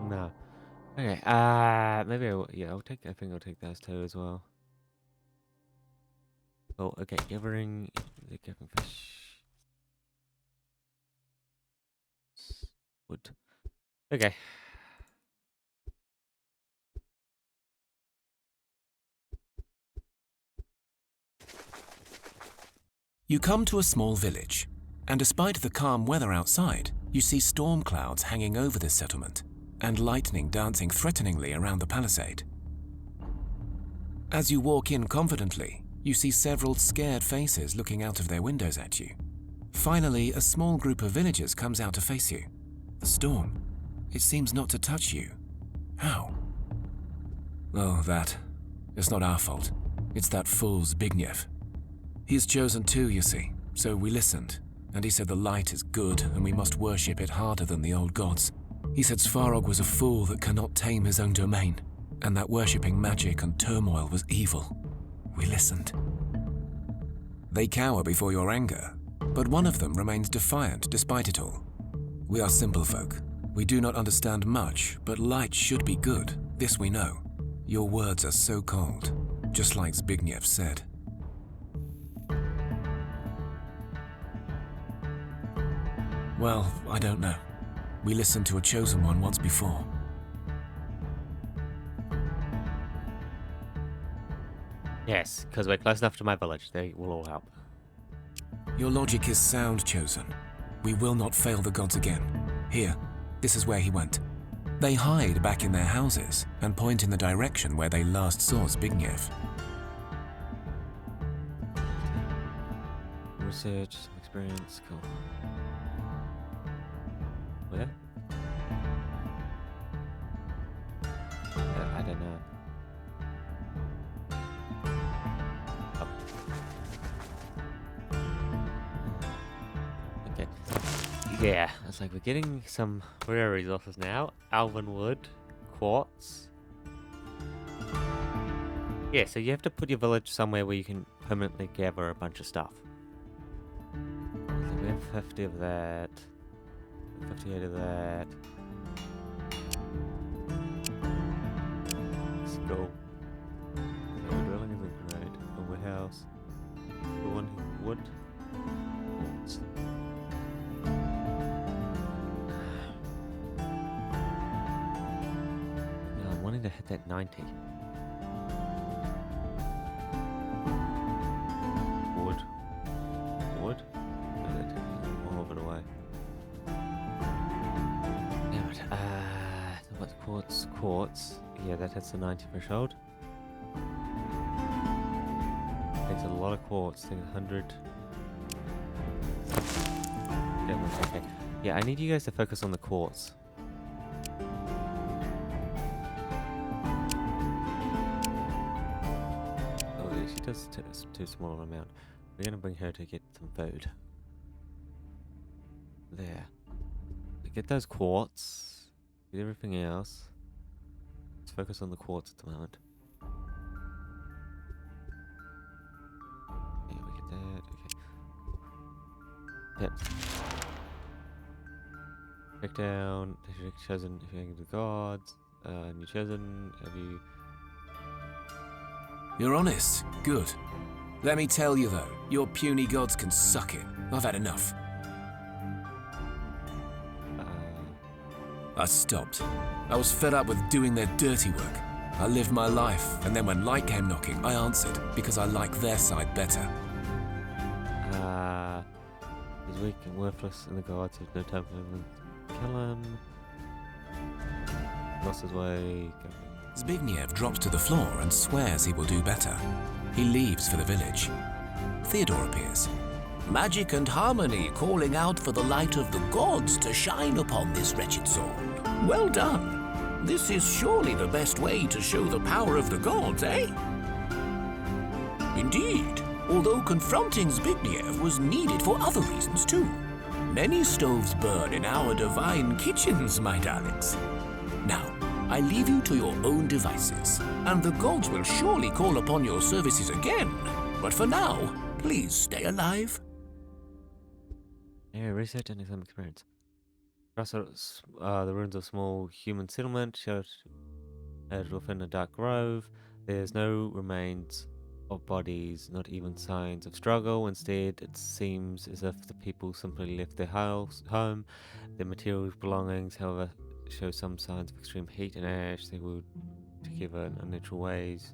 No. Okay, maybe I'll take, I think I'll take those two as well. Oh, okay, gathering fish. Wood. Okay. You come to a small village, and despite the calm weather outside, you see storm clouds hanging over this settlement, and lightning dancing threateningly around the palisade. As you walk in confidently, you see several scared faces looking out of their windows at you. Finally, a small group of villagers comes out to face you. The storm, it seems not to touch you. How? Oh, that. It's not our fault. It's that fool's Zbigniew. He's chosen too, you see, so we listened, and he said the light is good and we must worship it harder than the old gods. He said Svarog was a fool that cannot tame his own domain, and that worshipping magic and turmoil was evil. We listened. They cower before your anger, but one of them remains defiant despite it all. We are simple folk. We do not understand much, but light should be good, this we know. Your words are so cold, just like Zbigniew said. Well, I don't know. We listened to a chosen one once before. Yes, because we're close enough to my village. They will all help. Your logic is sound, Chosen. We will not fail the gods again. Here, this is where he went. They hide back in their houses and point in the direction where they last saw Zbigniew. Research, some experience, cool. Where? I don't know. Oh. Okay. Yeah, it's like we're getting some rare resources now. Alvin wood, quartz. Yeah, so you have to put your village somewhere where you can permanently gather a bunch of stuff. So we have 50 of that. 58 of that. Let's go. Okay, drilling isn't great. A warehouse. We want wood. Quartz. No, I'm wanting to hit that 90. Wood. Wood? No, they're taking all of it away. What's quartz? Quartz. Yeah, that hits the 90 threshold. Takes a lot of quartz. Takes 100. Okay. Yeah, I need you guys to focus on the quartz. Oh, yeah, she does too small an amount. We're gonna bring her to get some food. There. Get those quartz. Get everything else. Let's focus on the quartz at the moment. Okay. Check down. Chosen. If you're the gods. And you're chosen. Have you? You're honest. Good. Let me tell you though, your puny gods can suck it. I've had enough. I stopped. I was fed up with doing their dirty work. I lived my life, and then when light came knocking, I answered, because I like their side better. He's weak and worthless, and the gods have no time for him. Kill him. Lost his way. Zbigniew drops to the floor and swears he will do better. He leaves for the village. Theodore appears. Magic and harmony calling out for the light of the gods to shine upon this wretched soul. Well done. This is surely the best way to show the power of the gods, eh? Indeed, although confronting Zbigniew was needed for other reasons too. Many stoves burn in our divine kitchens, my darlings. Now, I leave you to your own devices, and the gods will surely call upon your services again. But for now, please stay alive. Yeah, research and some experience. Across the ruins of a small human settlement, sheltered within a dark grove, there's no remains of bodies, not even signs of struggle. Instead, it seems as if the people simply left their home. Their material belongings, however, show some signs of extreme heat and ash. They were together in unnatural ways.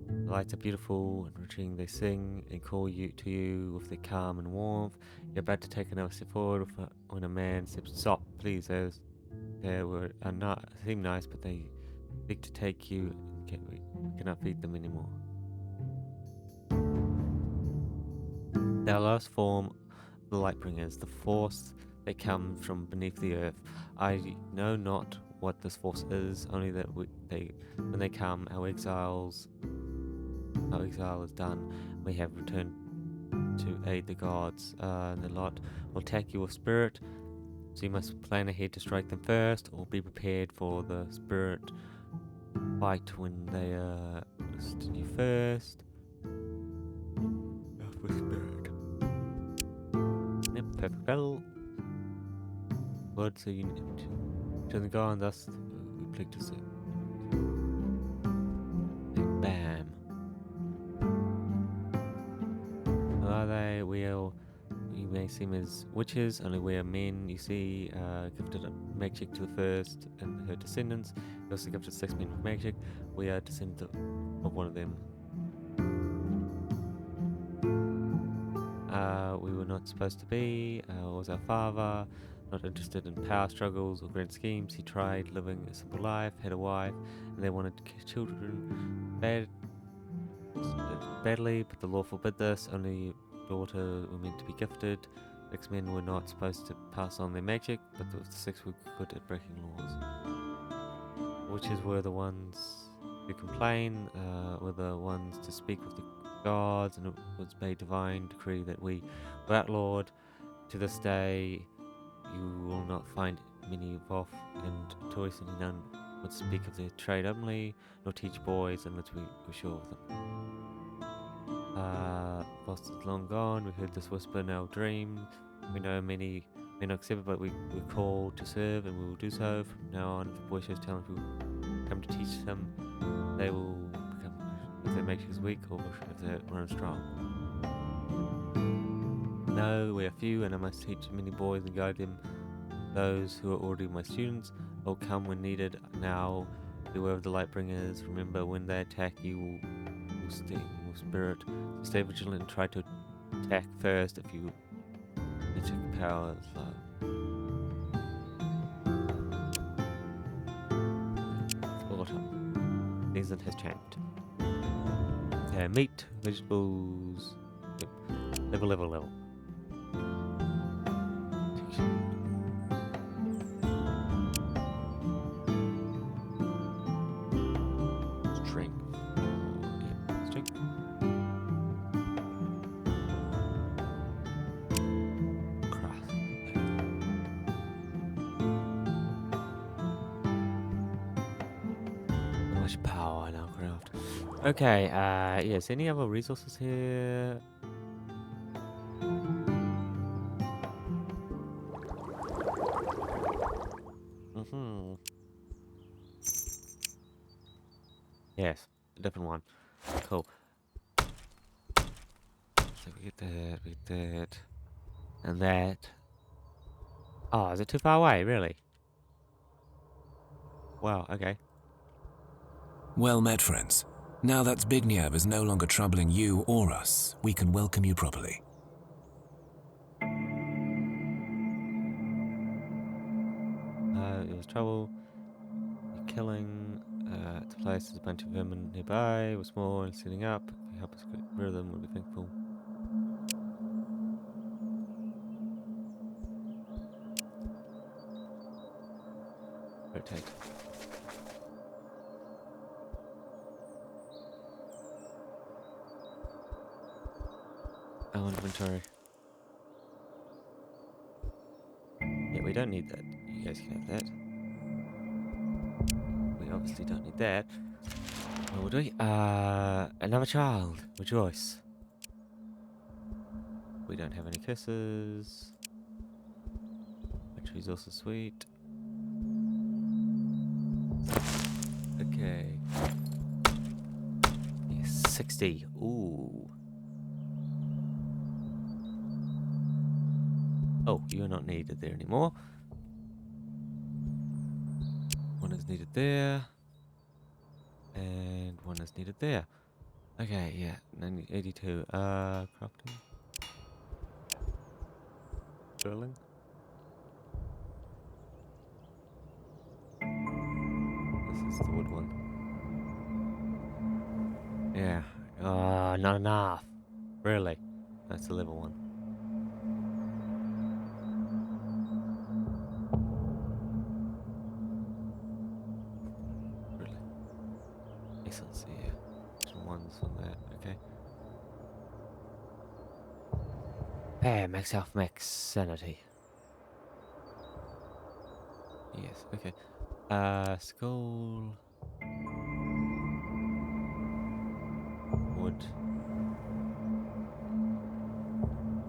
The lights are beautiful, enriching. They sing and call to you with their calm and warmth. You're about to take another step forward when a man steps. Stop, please. They seem nice, but they seek to take you. We cannot feed them anymore. Their last form, the Lightbringers, the force that comes from beneath the earth. I know not what this force is, only that when they come, our exile is done. We have returned to aid the gods. The lot will attack you with spirit, so you must plan ahead to strike them first, or be prepared for the spirit fight when they you first. With spirit. Yep, perfect battle. Words so you to the god, and thus we click to see. Bam. Are they? You may seem as witches, only we are men. You see, gifted a magic to the first and her descendants. We also gifted 6 men with magic. We are descendants of one of them. We were not supposed to be. Was our father not interested in power struggles or grand schemes? He tried living a simple life, had a wife, and they wanted children badly, but the law forbid this. Only daughter were meant to be gifted. 6 men were not supposed to pass on their magic, but the 6 were good at breaking laws. Witches were the ones who complain, were the ones to speak with the gods, and it was by divine decree that we were outlawed. To this day, you will not find many of off and toys, and none would speak of their trade only, nor teach boys unless we were sure of them. Whilst it's long gone, we heard this whisper in our dream. We know many may not accept it, but we're called to serve, and we will do so. From now on, if the boy shows talent, we will come to teach them. They will become, if their magic is weak, or if they're grown strong. No, we are few, and I must teach many boys and guide them. Those who are already my students will come when needed. Now, beware of the Lightbringers. Remember, when they attack, you will sting with spirit. So stay vigilant and try to attack first if you magic power is low. Autumn. Season has changed. Meat, vegetables. Yep. Level. Power now, craft. Okay, yes, any other resources here? Yes, a different one. Cool. So we get that, and that. Oh, is it too far away, really? Wow, okay. Well met, friends. Now that Zbigniew is no longer troubling you or us, we can welcome you properly. It was trouble. You're killing. It's a place, there's a bunch of vermin nearby. We're small and setting up. If you help us get rid of them, we'll be thankful. Rotate. Oh, inventory. Yeah, we don't need that. You guys can have that. We obviously don't need that. What would we? Another child. Rejoice. We don't have any kisses. Which is also sweet. Okay. Yeah, 60. Ooh. Oh, you're not needed there anymore. One is needed there. And one is needed there. Okay, yeah. 82. Crafting. Drilling. This is the wood one. Yeah. Not enough. Really? That's the level one. Really? Excellent. So yeah. Some ones on that. Okay. Hey, max health, max sanity. Yes. Okay. Skull. Wood.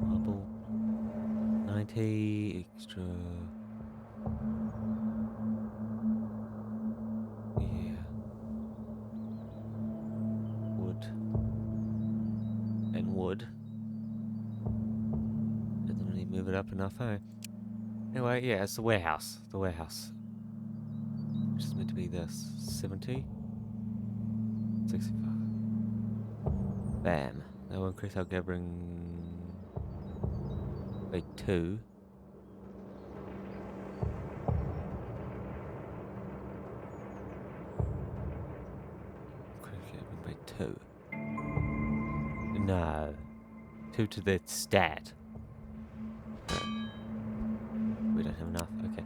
Marble. 90 extra. Yeah. Wood. And wood. Doesn't really move it up enough, eh? Anyway, yeah, it's the warehouse. The warehouse. Which is meant to be this. 70. 65. Bam. That will increase our gathering by 2. Increase gathering by 2. No. 2 to the stat. No. We don't have enough. Okay.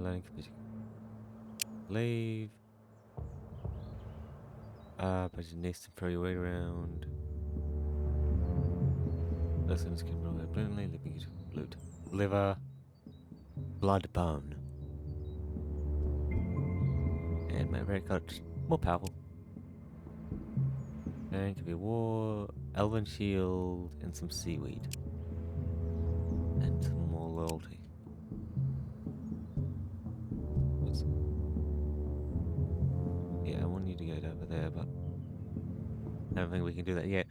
Learning computer. Leave. But you need to throw your weight around. Listen, skin roll brilliantly, leaving you to loot. Liver. Blood bone. And my red card's more powerful. And it could be war, elven shield, and some seaweed. And some more loyalty. What's... Yeah, I want you to go over there, but I don't think we can do that yet.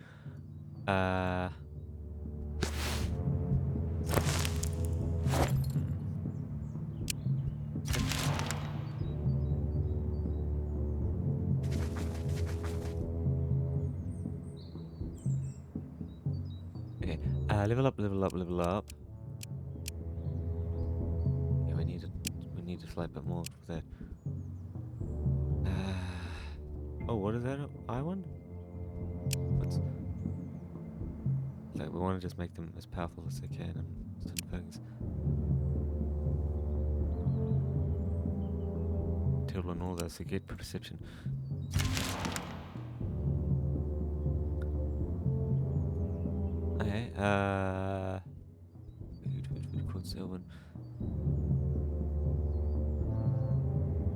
Okay, level up, level up, level up. Yeah, we need a slight bit more for that. Oh, what is that? Island? What's... Like, we want to just make them as powerful as they can and certain things. Total and all those, so get perception. Okay,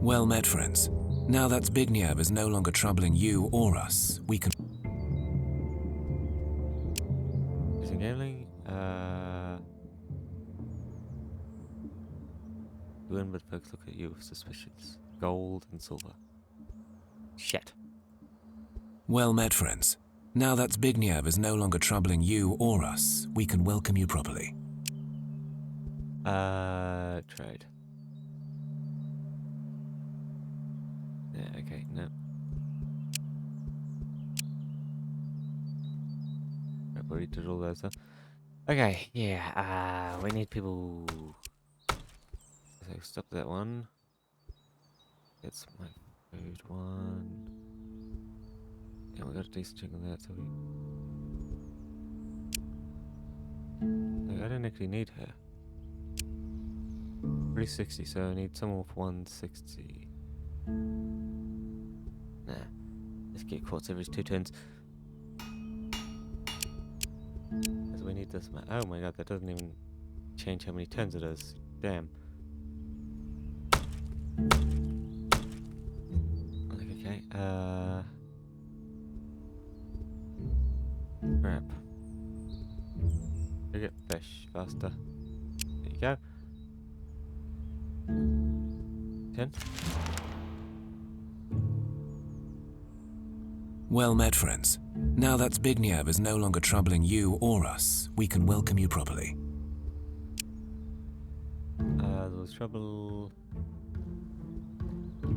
Well met, friends. Now that Zbigniew is no longer troubling you or us, we can... Gambling. You win, but folks look at you with suspicions. Gold and silver. Shit. Well met, friends. Now that Zbigniew is no longer troubling you or us, we can welcome you properly. Trade. Yeah, okay, no. I've already did all those stuff. Okay, yeah, we need people. So stop that one. It's my food one. Yeah, we got a decent chunk of that, so I don't actually need her. 360, so I need someone with 160. Nah. Let's get quartz every 2 turns. Because we need this. Oh my god, that doesn't even change how many turns it is. Damn. Okay, crap. Go get fish faster. There you go. 10. Well met, friends. Now that Zbigniew is no longer troubling you or us, we can welcome you properly. There was trouble. You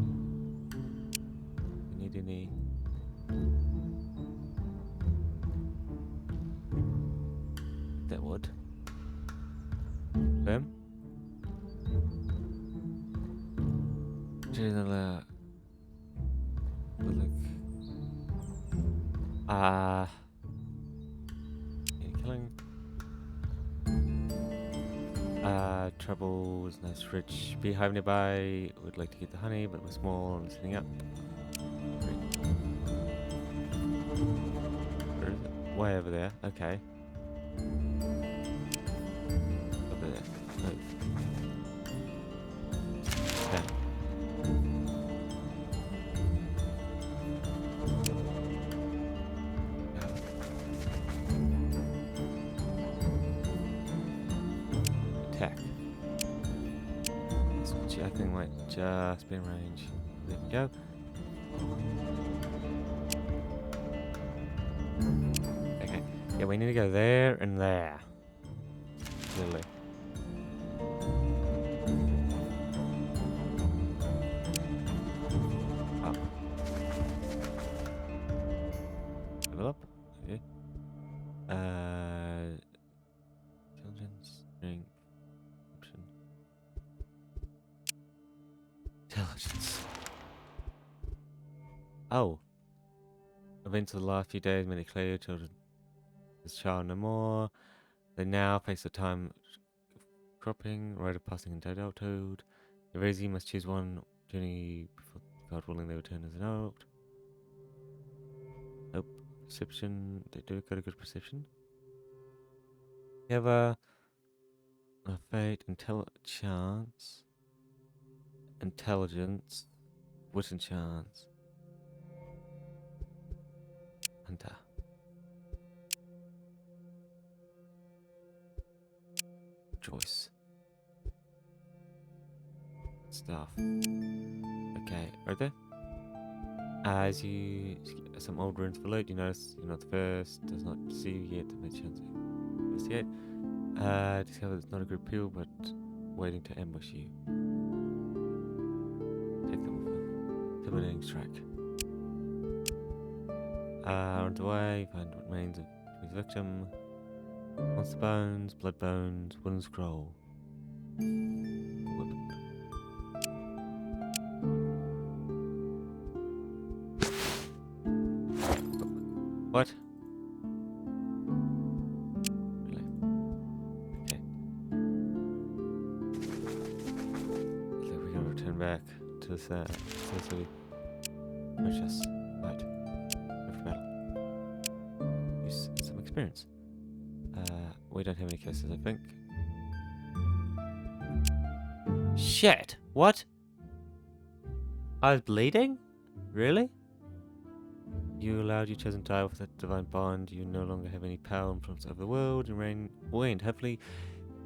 need any? That would. Boom. Like. Killing. Trouble was nice. Rich beehive nearby. Would like to get the honey, but we're small and sitting up. Where is it? Way over there. Okay. Over there. Move. Okay. Attack. I think might just be in range. There we go. Okay. Yeah, we need to go there and there. Clearly. Up. Level up. Okay. Intelligence, strength, option. Intelligence. Oh. Events of the last few days made it clear children. This child no more. They now face the time of cropping, right of passing into adulthood. The raisee must choose one journey before God willing they return as an adult. Nope. Perception. They do got a good perception. You have a fate, chance, intelligence, wit and chance. Hunter. Choice. Stuff. Okay, right there. As you some old runes for loot, you notice you're not the first, does not see you yet, the chance investigate. Discover it's not a group kill, but waiting to ambush you. Take them with a intimidating strike. Runs away, find what remains of his victim. Monster bones, blood bones, wooden scroll. Weapon. What? Really? Okay. So we're gonna return back to the city. Purchase. Right. After battle. Use some experience. We don't have any cases, I think. Shit! What? I was bleeding? Really? You allowed your chosen die with that divine bond. You no longer have any power and influence over the world and reign. Hopefully,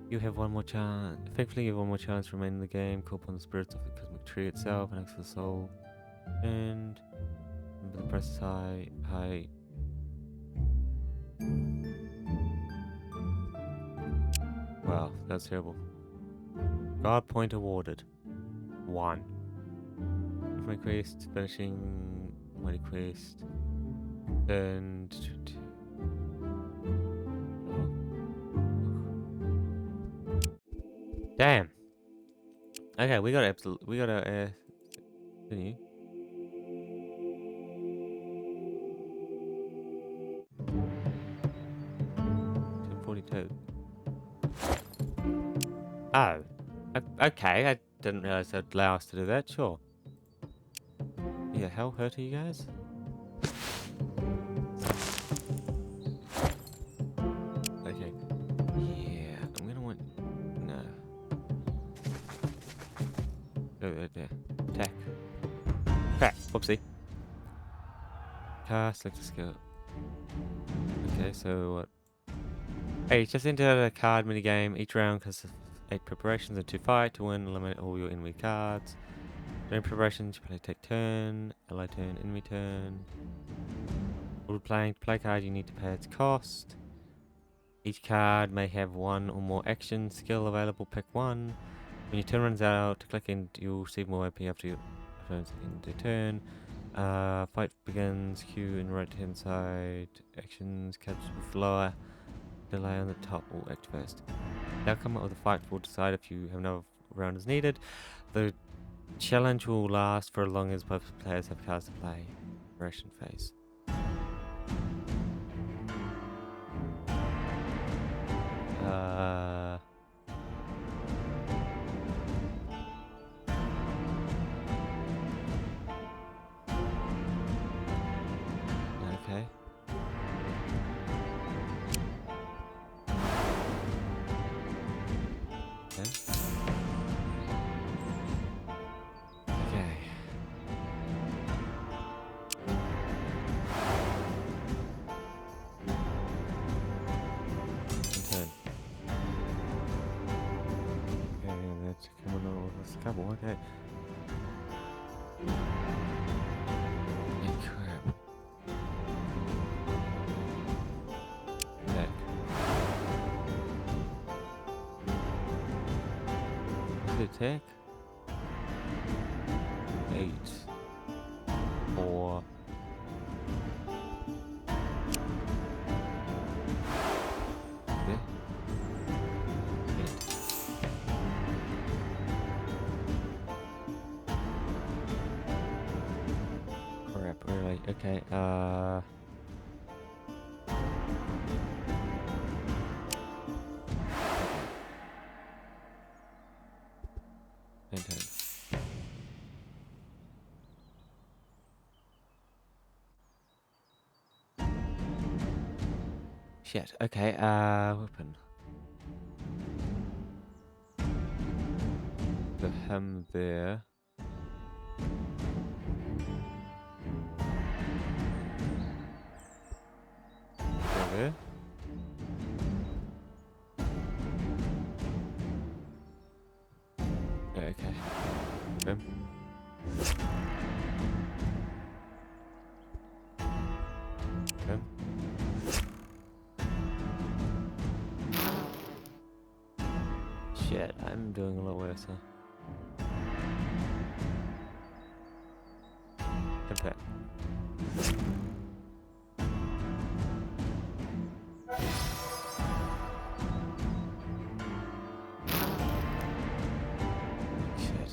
you have one more chance. Thankfully, you have one more chance to remain in the game. Call upon the spirits of the cosmic tree itself and ask for the soul. And remember the process high. Wow, that's terrible. God point awarded. 1. My quest, finishing my quest. And damn. Okay, we gotta continue. 242. Oh. Okay, I didn't realize that'd allow us to do that. Sure. Yeah, how hurt are you guys? Okay. Yeah, I'm gonna want... No. Go there. Attack. Crap. Whoopsie. Cast, select a skill. Okay, so what? Hey, just enter a card minigame. Each round consists of 8 preparations and 2 fight. To win, eliminate all your enemy cards. During preparations, you play take turn, ally turn, enemy turn. While playing to play card, you need to pay its cost. Each card may have 1 or more action skill available. Pick 1. When your turn runs out, to click in, you'll receive more AP after your opponent's end of turn. Fight begins. Q in right hand side. Actions catch with lower. Delay on the top will act first. The outcome of the fight will decide if you have another round is needed. The challenge will last for as long as both players have cards to play. Preparation phase. Okay. Okay. Turn. Okay, that's coming over this couple. Okay. Yeah, crap. Attack. Attack. 8. 4. Okay. 8. Crap, really? Okay, Maintain. Shit, okay, weapon. The hem there. There. Yeah, okay. Boom. Boom. Shit, I'm doing a lot worse, huh? Impact. Shit.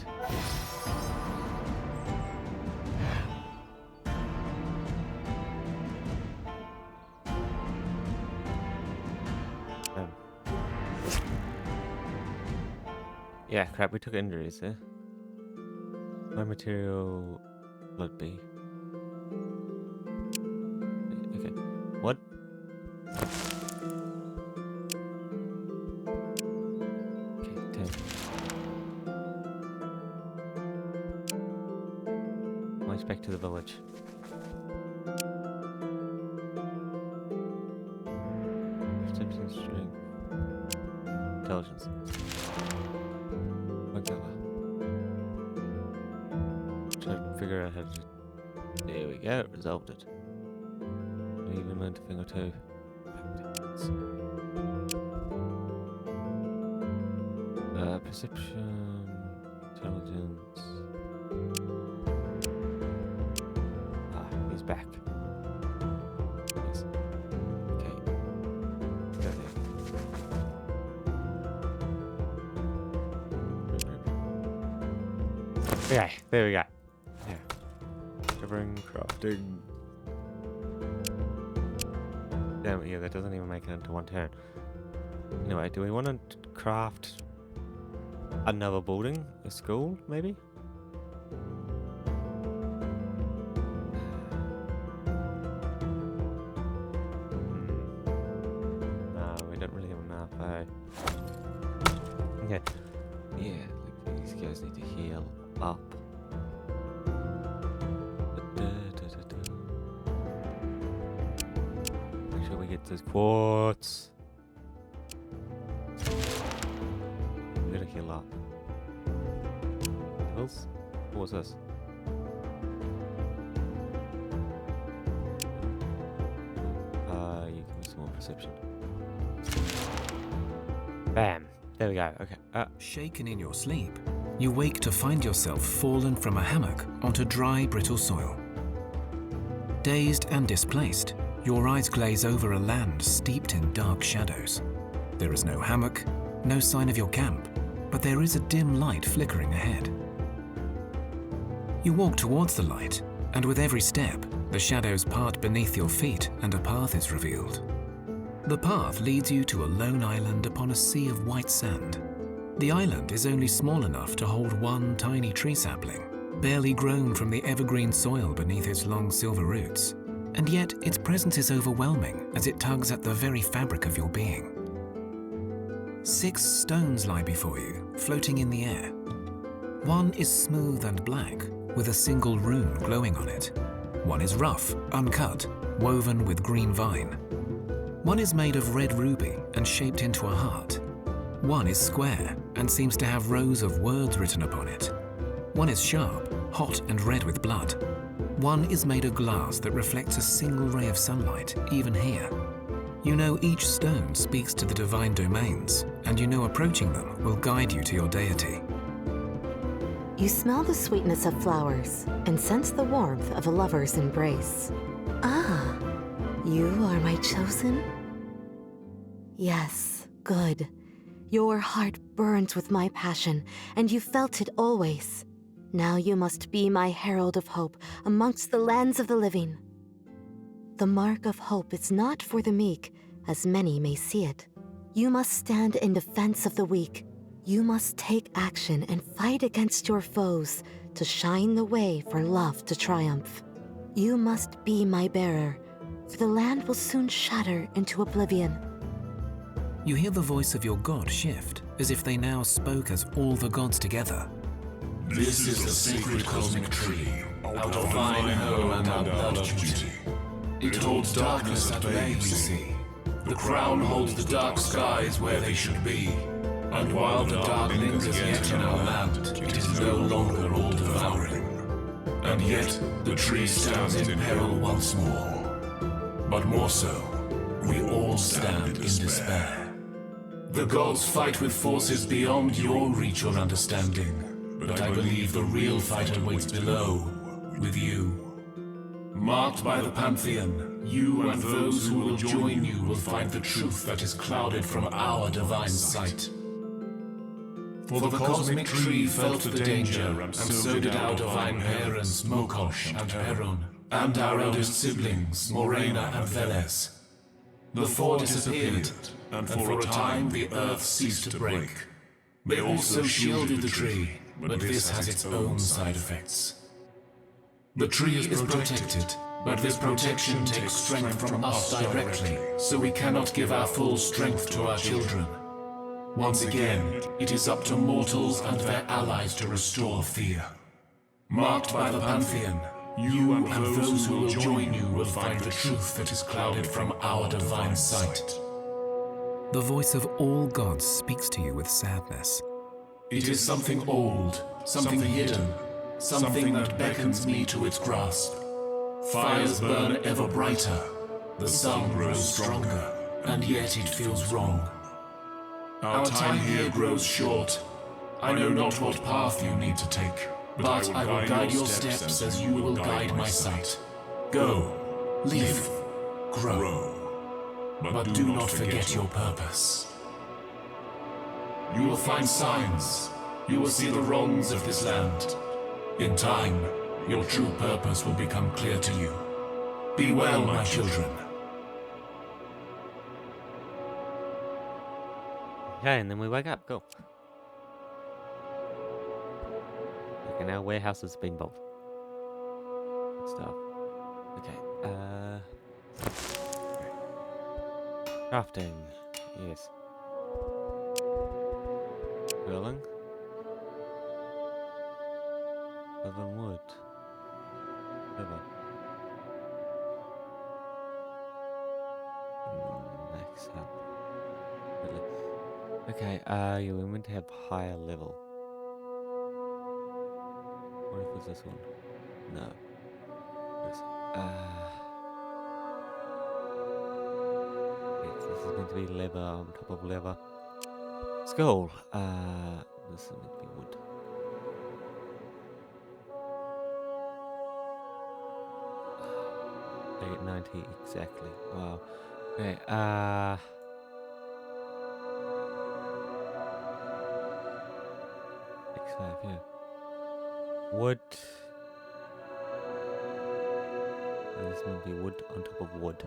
Yeah, crap, we took injuries there. My material blood B. Okay. What? Okay, 10. March back to the village. intelligence. Okay. Try to figure out how to. There we go. Resolved it. I even learned a thing or two. Perception, intelligence. Ah, he's back. Yes. Okay. Go there. Okay, there we go. Yeah. Shattering, crafting. Damn it, yeah, that doesn't even make it into one turn. Anyway, do we want to craft another building? A school, maybe? No, we don't really have enough, Okay. Yeah, like these guys need to heal up. Make sure we get those quartz. We gotta heal up. What else? What was this? You give me some more perception. Bam! There we go. Okay. Shaken in your sleep, you wake to find yourself fallen from a hammock onto dry, brittle soil. Dazed and displaced, your eyes glaze over a land steeped in dark shadows. There is no hammock, no sign of your camp, but there is a dim light flickering ahead. You walk towards the light, and with every step, the shadows part beneath your feet and a path is revealed. The path leads you to a lone island upon a sea of white sand. The island is only small enough to hold one tiny tree sapling, barely grown from the evergreen soil beneath its long silver roots, and yet its presence is overwhelming as it tugs at the very fabric of your being. 6 stones lie before you, floating in the air. One is smooth and black, with a single rune glowing on it. One is rough, uncut, woven with green vine. One is made of red ruby and shaped into a heart. One is square and seems to have rows of words written upon it. One is sharp, hot and red with blood. One is made of glass that reflects a single ray of sunlight, even here. You know each stone speaks to the divine domains, and you know approaching them will guide you to your deity. You smell the sweetness of flowers and sense the warmth of a lover's embrace. Ah, you are my chosen? Yes, good. Your heart burns with my passion, and you felt it always. Now you must be my herald of hope amongst the lands of the living. The mark of hope is not for the meek, as many may see it. You must stand in defense of the weak. You must take action and fight against your foes to shine the way for love to triumph. You must be my bearer, for the land will soon shatter into oblivion. You hear the voice of your god shift, as if they now spoke as all the gods together. This is the sacred cosmic tree, our divine home and our blood duty. It holds darkness at bay, we see. The crown holds the dark skies where they should be. And while the dark lingers yet in our land, it is no longer all-devouring. And yet, the tree stands in peril once more. But more so, we all stand in despair. The gods fight with forces beyond your reach or understanding. But I believe the real fight awaits below, with you. Marked by the Pantheon, you and those who will join you will find the truth that is clouded from our divine sight. For the cosmic tree felt the danger, and so did our divine parents, Mokosh and Perun, and our eldest siblings, Morena and Veles. The four disappeared, and for a time the earth ceased to break. They also shielded the tree, but this has its own side effects. The tree is protected, but this protection takes strength from us directly, so we cannot give our full strength to our children. Once again, it is up to mortals and their allies to restore Thea. Marked by the Pantheon, you and those who will join you will find the truth that is clouded from our divine sight. The voice of all gods speaks to you with sadness. It is something old, something hidden, something that beckons me to its grasp. Fires burn ever brighter, the sun grows stronger, and yet it feels wrong. Our time here grows short. I know not what path you need to take, but I will guide your steps as you will guide my sight. Go, live, grow, but do not forget your purpose. You will find signs. You will see the wrongs of this land. In time, your true purpose will become clear to you. Be well, my children. Okay, and then we wake up. Cool. Okay, now warehouse has been built. Good stuff. Okay, crafting. Yes. Drilling. Oven wood. River. Max up. Okay, you were meant to have higher level. What if it's this one? No. Yes, yes, this is meant to be leather on top of leather. Skull. This is meant to be wood. I get 90 exactly. Wow. Okay, X5, yeah. Wood. This is meant to be wood on top of wood.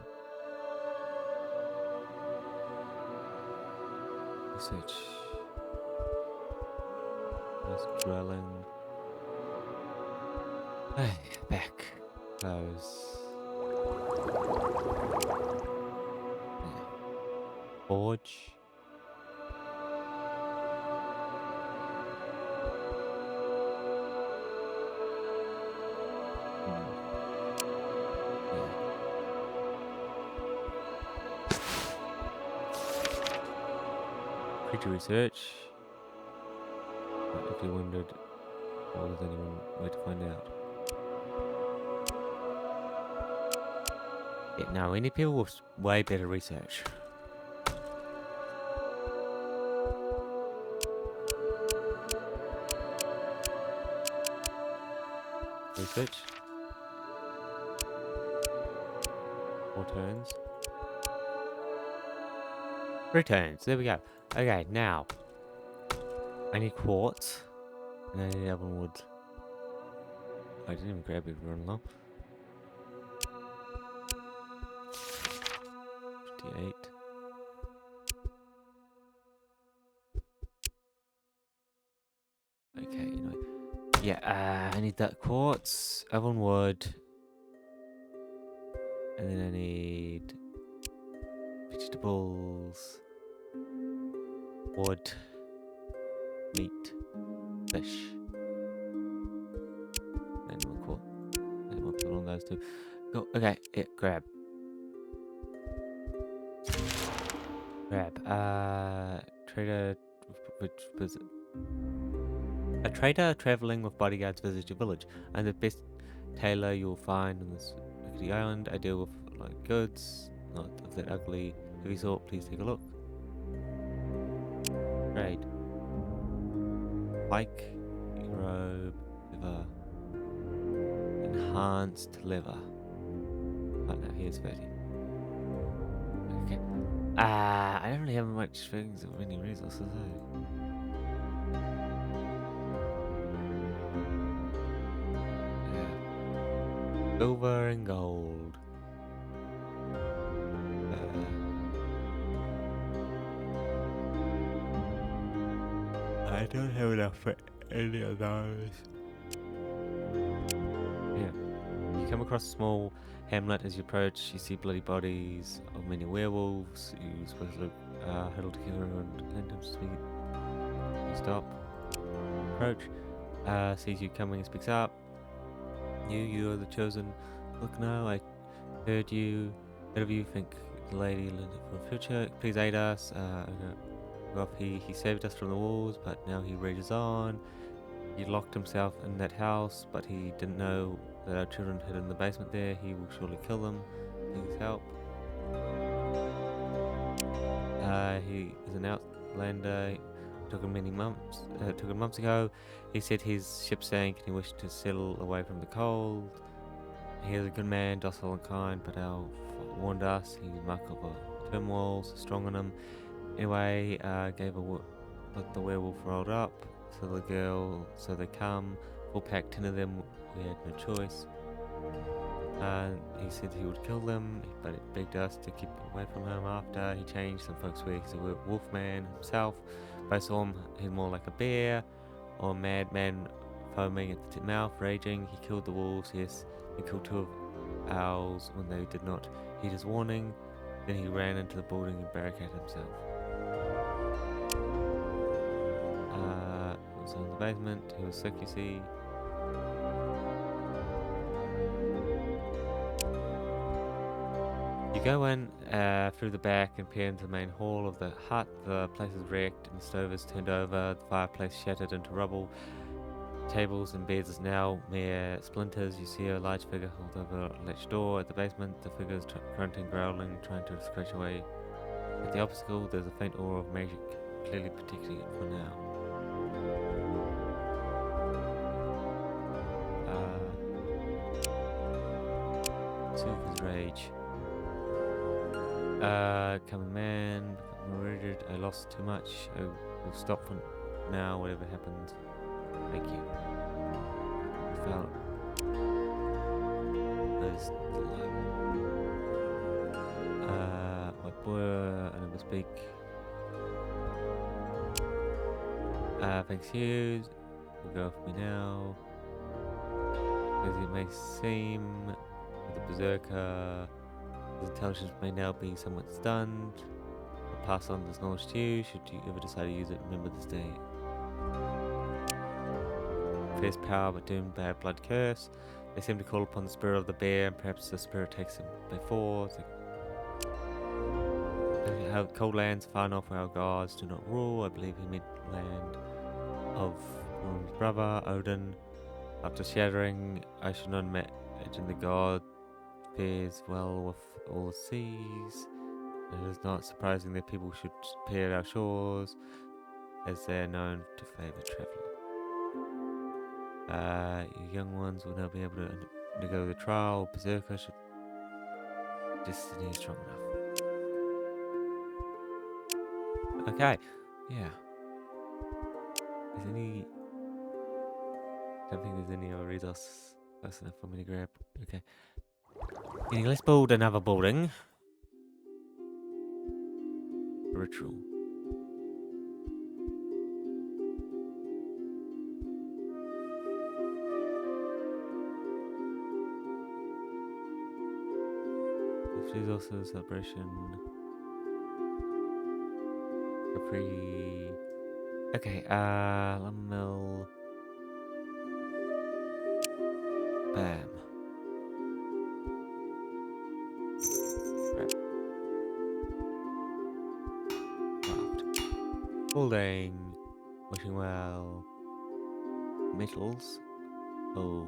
Research. There's drilling. Hey, back. Close. Yeah. Forge. Creature research. If you wondered, or was anyone where to find out? Yeah, no, we need people with way better research. Research. 4 turns. 3 turns. There we go. Okay, now I need quartz, and I need oven wood. I didn't even grab it run low. 58. Okay, you know. Yeah, I need that quartz, oven wood, and then I need vegetables, wood, meat, fish, and more quartz. And we'll put on those two. Go. Okay, yeah, grab. Trader. Which visit? A trader traveling with bodyguards visits your village. I'm the best tailor you'll find on this rickety island. I deal with like goods, not of that ugly heavy sort. Please take a look. Trade. Pike, robe, liver, enhanced liver. Oh no, here's 30. Okay. I don't really have much things of any resources, silver and gold. I don't have enough for any of those. Yeah. You come across a small hamlet as you approach. You see bloody bodies of many werewolves. You supposed to look huddled together and lanterns speed. You stop. Approach. Sees you coming and speaks up. You are the chosen. Look now, I heard of you think the lady for the future. Please aid us. He saved us from the wolves, but now he rages on. He locked himself in that house, but he didn't know that our children hid in the basement there. He will surely kill them. Please help. He is an outlander. Took him months ago. He said his ship sank and he wished to settle away from the cold. He is a good man, docile and kind, but Al warned us. He's mark of a turmoil, so strong on him. Anyway, let the werewolf rolled up. So they come. Full pack, 10 of them. We had no choice. He said he would kill them, but it begged us to keep away from him after. He changed. Some folks swear he's a wolfman himself. But I saw him, he's more like a bear or a madman foaming at the mouth, raging. He killed the wolves, yes. He killed 2 of owls when they did not heed his warning. Then he ran into the building and barricaded himself. So in the basement, he was sick, you see. You go in through the back and peer into the main hall of the hut. The place is wrecked and the stove is turned over. The fireplace shattered into rubble. Tables and beds is now mere splinters. You see a large figure hold over a latched door at the basement. The figure is grunting, growling, trying to scratch away at the obstacle. There's a faint aura of magic, clearly protecting it for now. Soothe his rage. Coming man, become murdered. I lost too much. I will stop for now, whatever happens. Thank you. Felt this what boy, I never speak. Thanks you. Will go for me now. As it may seem, the berserker. His intelligence may now be somewhat stunned. I'll pass on this knowledge to you. Should you ever decide to use it, remember this day. Fierce power but doomed by a blood curse. They seem to call upon the spirit of the bear, and perhaps the spirit takes him before. How cold lands far north where our gods do not rule. I believe he meant land of Orm's brother, Odin. After Shattering, I should not imagine the god fares well with all the seas. It is not surprising that people should appear at our shores, as they are known to favour travelling. You young ones will now be able to undergo the trial. Berserker should destiny is strong enough. Okay, yeah. I don't think there's any other resource close enough for me to grab. Okay. Anyway, let's build another building. Ritual. This is also a celebration. Capri. Okay, Mill. Bam. Building, wishing well, metals, oh,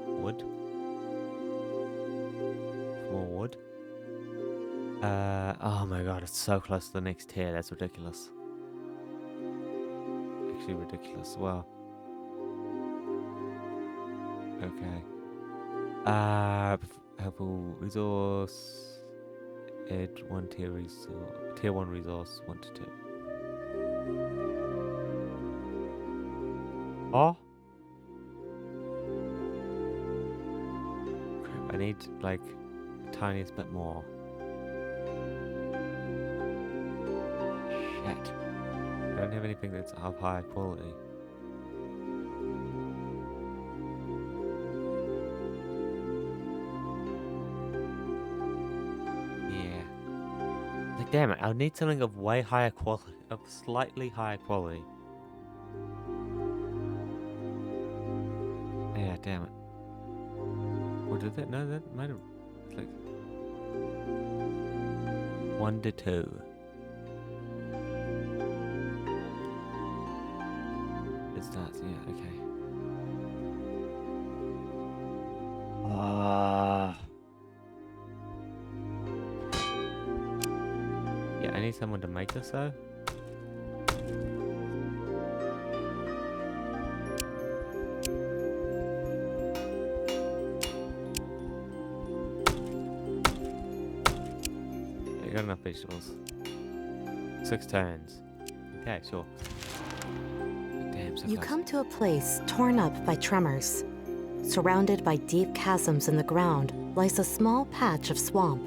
wood, more wood, oh my god, it's so close to the next tier, that's ridiculous, actually ridiculous, wow, okay. Helpful resource. Add 1 tier resource. Tier 1 resource 1 to 2. Oh. Crap! I need like the tiniest bit more. Shit! I don't have anything that's of high quality. Damn it, I need something of way higher quality, of slightly higher quality. Yeah, damn it. Or did that? No, that might have. It's like 1 to 2. It starts. Yeah. Okay. Yeah, I need someone to make this though. Yeah, got enough vegetables. 6 turns. Okay, sure. Damn, so You close. come to a place torn up by tremors. Surrounded by deep chasms in the ground lies a small patch of swamp.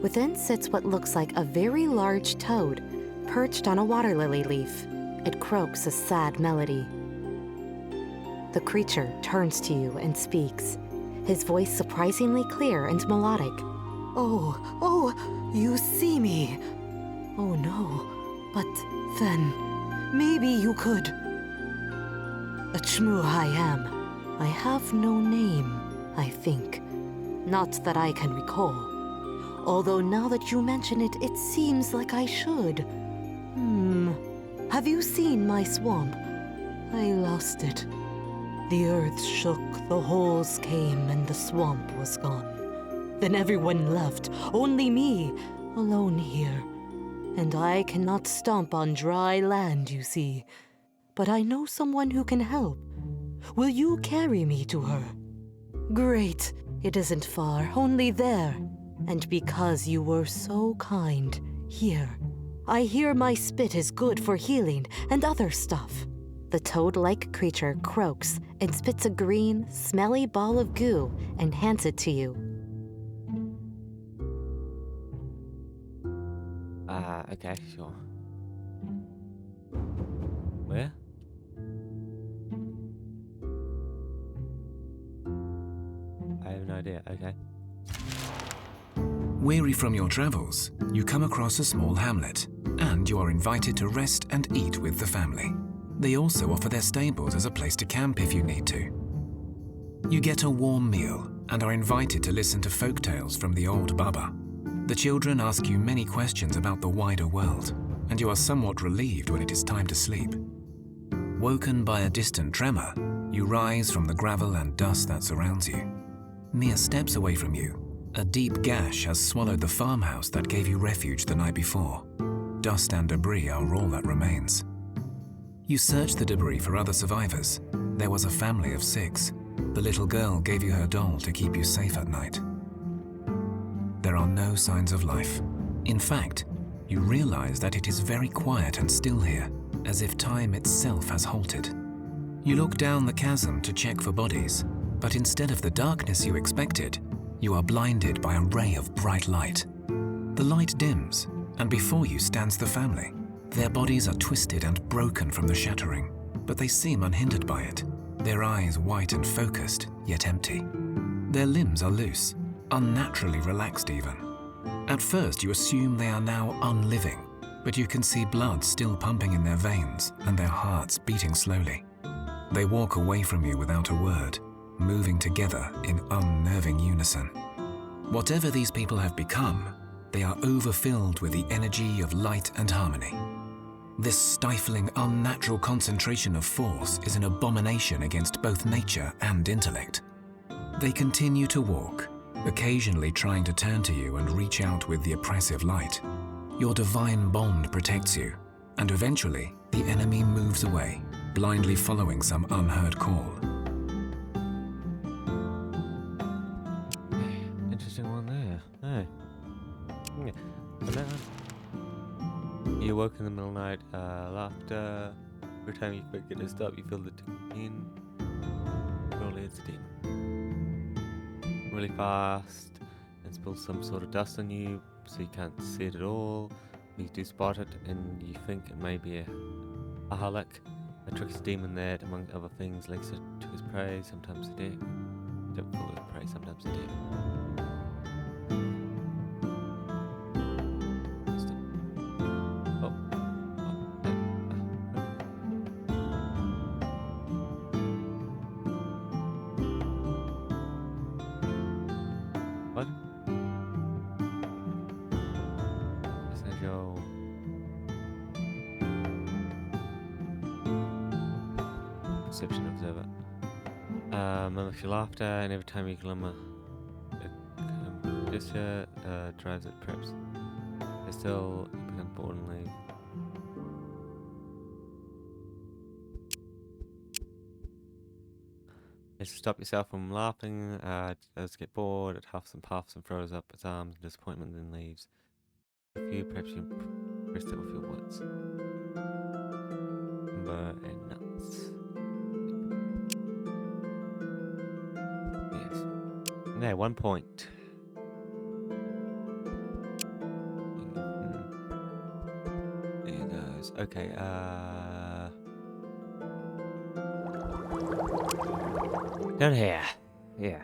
Within sits what looks like a very large toad, perched on a water lily leaf. It croaks a sad melody. The creature turns to you and speaks, his voice surprisingly clear and melodic. Oh, you see me. Oh no, but then maybe you could. A Chmu I am. I have no name, I think. Not that I can recall. Although now that you mention it, it seems like I should. Have you seen my swamp? I lost it. The earth shook, the holes came, and the swamp was gone. Then everyone left, only me, alone here. And I cannot stomp on dry land, you see. But I know someone who can help. Will you carry me to her? Great. It isn't far, only there. And because you were so kind, here. I hear my spit is good for healing and other stuff. The toad-like creature croaks and spits a green, smelly ball of goo and hands it to you. Okay, sure. Where? I have no idea. Okay. Weary from your travels, you come across a small hamlet, and you are invited to rest and eat with the family. They also offer their stables as a place to camp if you need to. You get a warm meal and are invited to listen to folk tales from the old Baba. The children ask you many questions about the wider world, and you are somewhat relieved when it is time to sleep. Woken by a distant tremor, you rise from the gravel and dust that surrounds you. Mere steps away from you, a deep gash has swallowed the farmhouse that gave you refuge the night before. Dust and debris are all that remains. You search the debris for other survivors. There was a family of 6. The little girl gave you her doll to keep you safe at night. There are no signs of life. In fact, you realize that it is very quiet and still here, as if time itself has halted. You look down the chasm to check for bodies, but instead of the darkness you expected, you are blinded by a ray of bright light. The light dims, and before you stands the family. Their bodies are twisted and broken from the shattering, but they seem unhindered by it, their eyes white and focused, yet empty. Their limbs are loose, unnaturally relaxed even. At first you assume they are now unliving, but you can see blood still pumping in their veins and their hearts beating slowly. They walk away from you without a word, moving together in unnerving unison. Whatever these people have become, they are overfilled with the energy of light and harmony. This stifling, unnatural concentration of force is an abomination against both nature and intellect. They continue to walk, occasionally trying to turn to you and reach out with the oppressive light. Your divine bond protects you, and eventually the enemy moves away, blindly following some unheard call. Interesting one there. Oh. Yeah. But now, you woke in the middle of the night, laughter. Every time you quick get to stop, you feel the in. Surely it's a demon. Really fast, and spills some sort of dust on you, so you can't see it at all. You do spot it, and you think it may be a Halak, a trickster demon that, among other things, likes to his prey. Sometimes they do. Don't follow the prey, sometimes they do. Perception observer. Mimics your laughter, and every time you glimmer, gesture drives it preps. They still become bored and leave. Just to stop yourself from laughing, it does get bored, it huffs and puffs and throws up its arms in disappointment and then leaves. If you perhaps you rest it with your words. Umber and nuts. Yes. There, 1 point. There goes. Okay, down here. Yeah.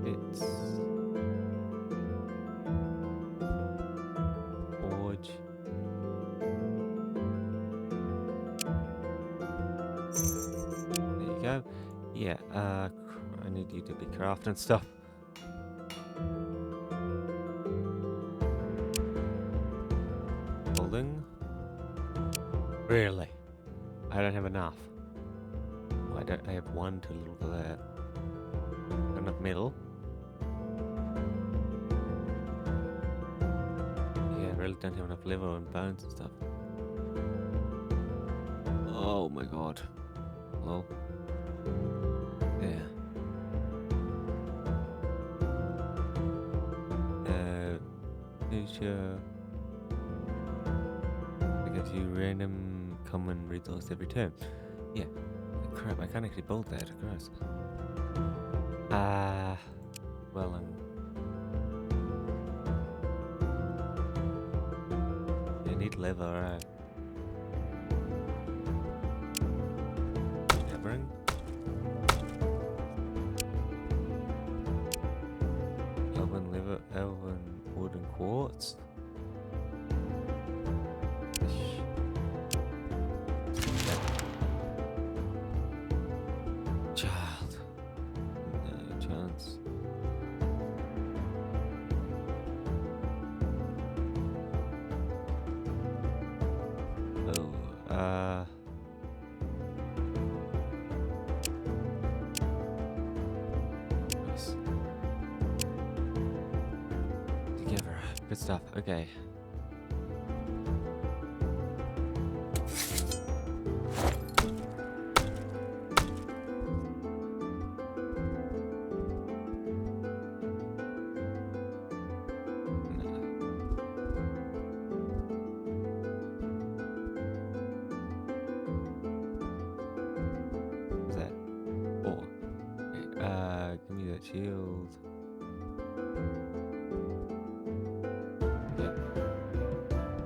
It's forge. There you go. Yeah, I need you to be crafting stuff. Building. Really? I don't have enough. Well, I have one too little for that. Not enough metal. Yeah, I really don't have enough liver and bones and stuff. Oh my god. Hello? Yeah. Future. It gives you random common resource every turn. Yeah. Crap, I can't actually build that. Gross. Well, you need leather, Shattering. Elven leather, elven wood and quartz. Child. No chance. Oh, nice. Together. Good stuff. Okay. What's that? Oh. Okay, give me that shield. Yep.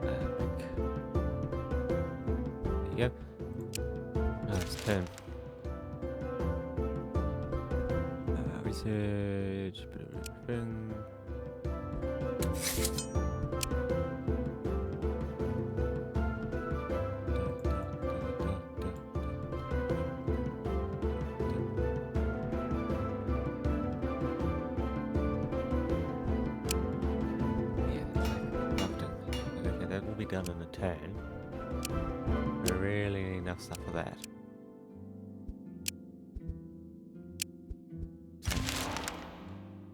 There you go. That's 10. Research, bit of everything. Okay, that will be done in a turn. We really need enough stuff for that.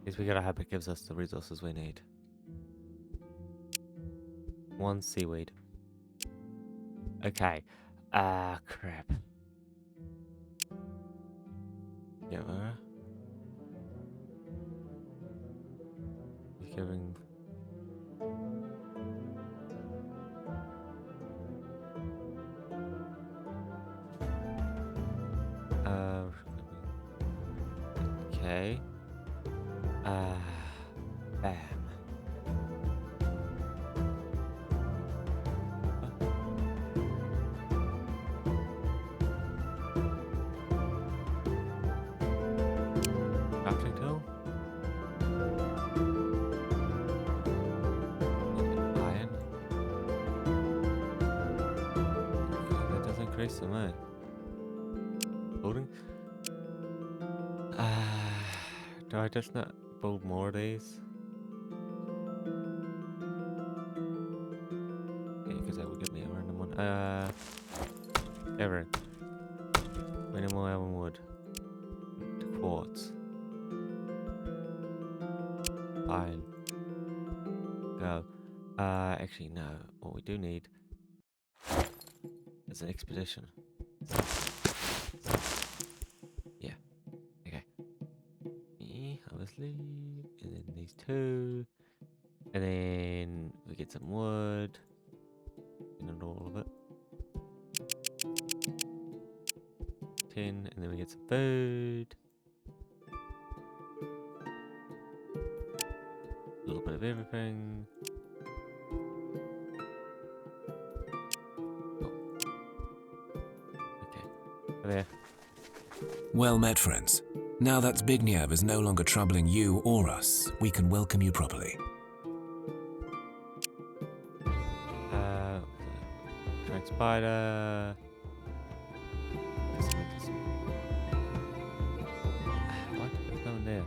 Is we gotta hope it gives us the resources we need. 1 seaweed. Okay. Crap. Together. Giving. Okay. Bam. Crafting tool. Iron. Okay, that does increase the amount. Building. Do I just not build more of these? Yeah, because that would give me a random one. Shattering. Minimal elven wood. Quartz. Iron. Go. Actually, no. What we do need is an expedition. Yeah. Okay. Me, obviously. And then these two. And then we get some wood. And not all of it. 10. And then we get some food. A little bit of everything. There. Well met, friends. Now that Zbigniew is no longer troubling you or us, we can welcome you properly. Giant spider. What? What's going there?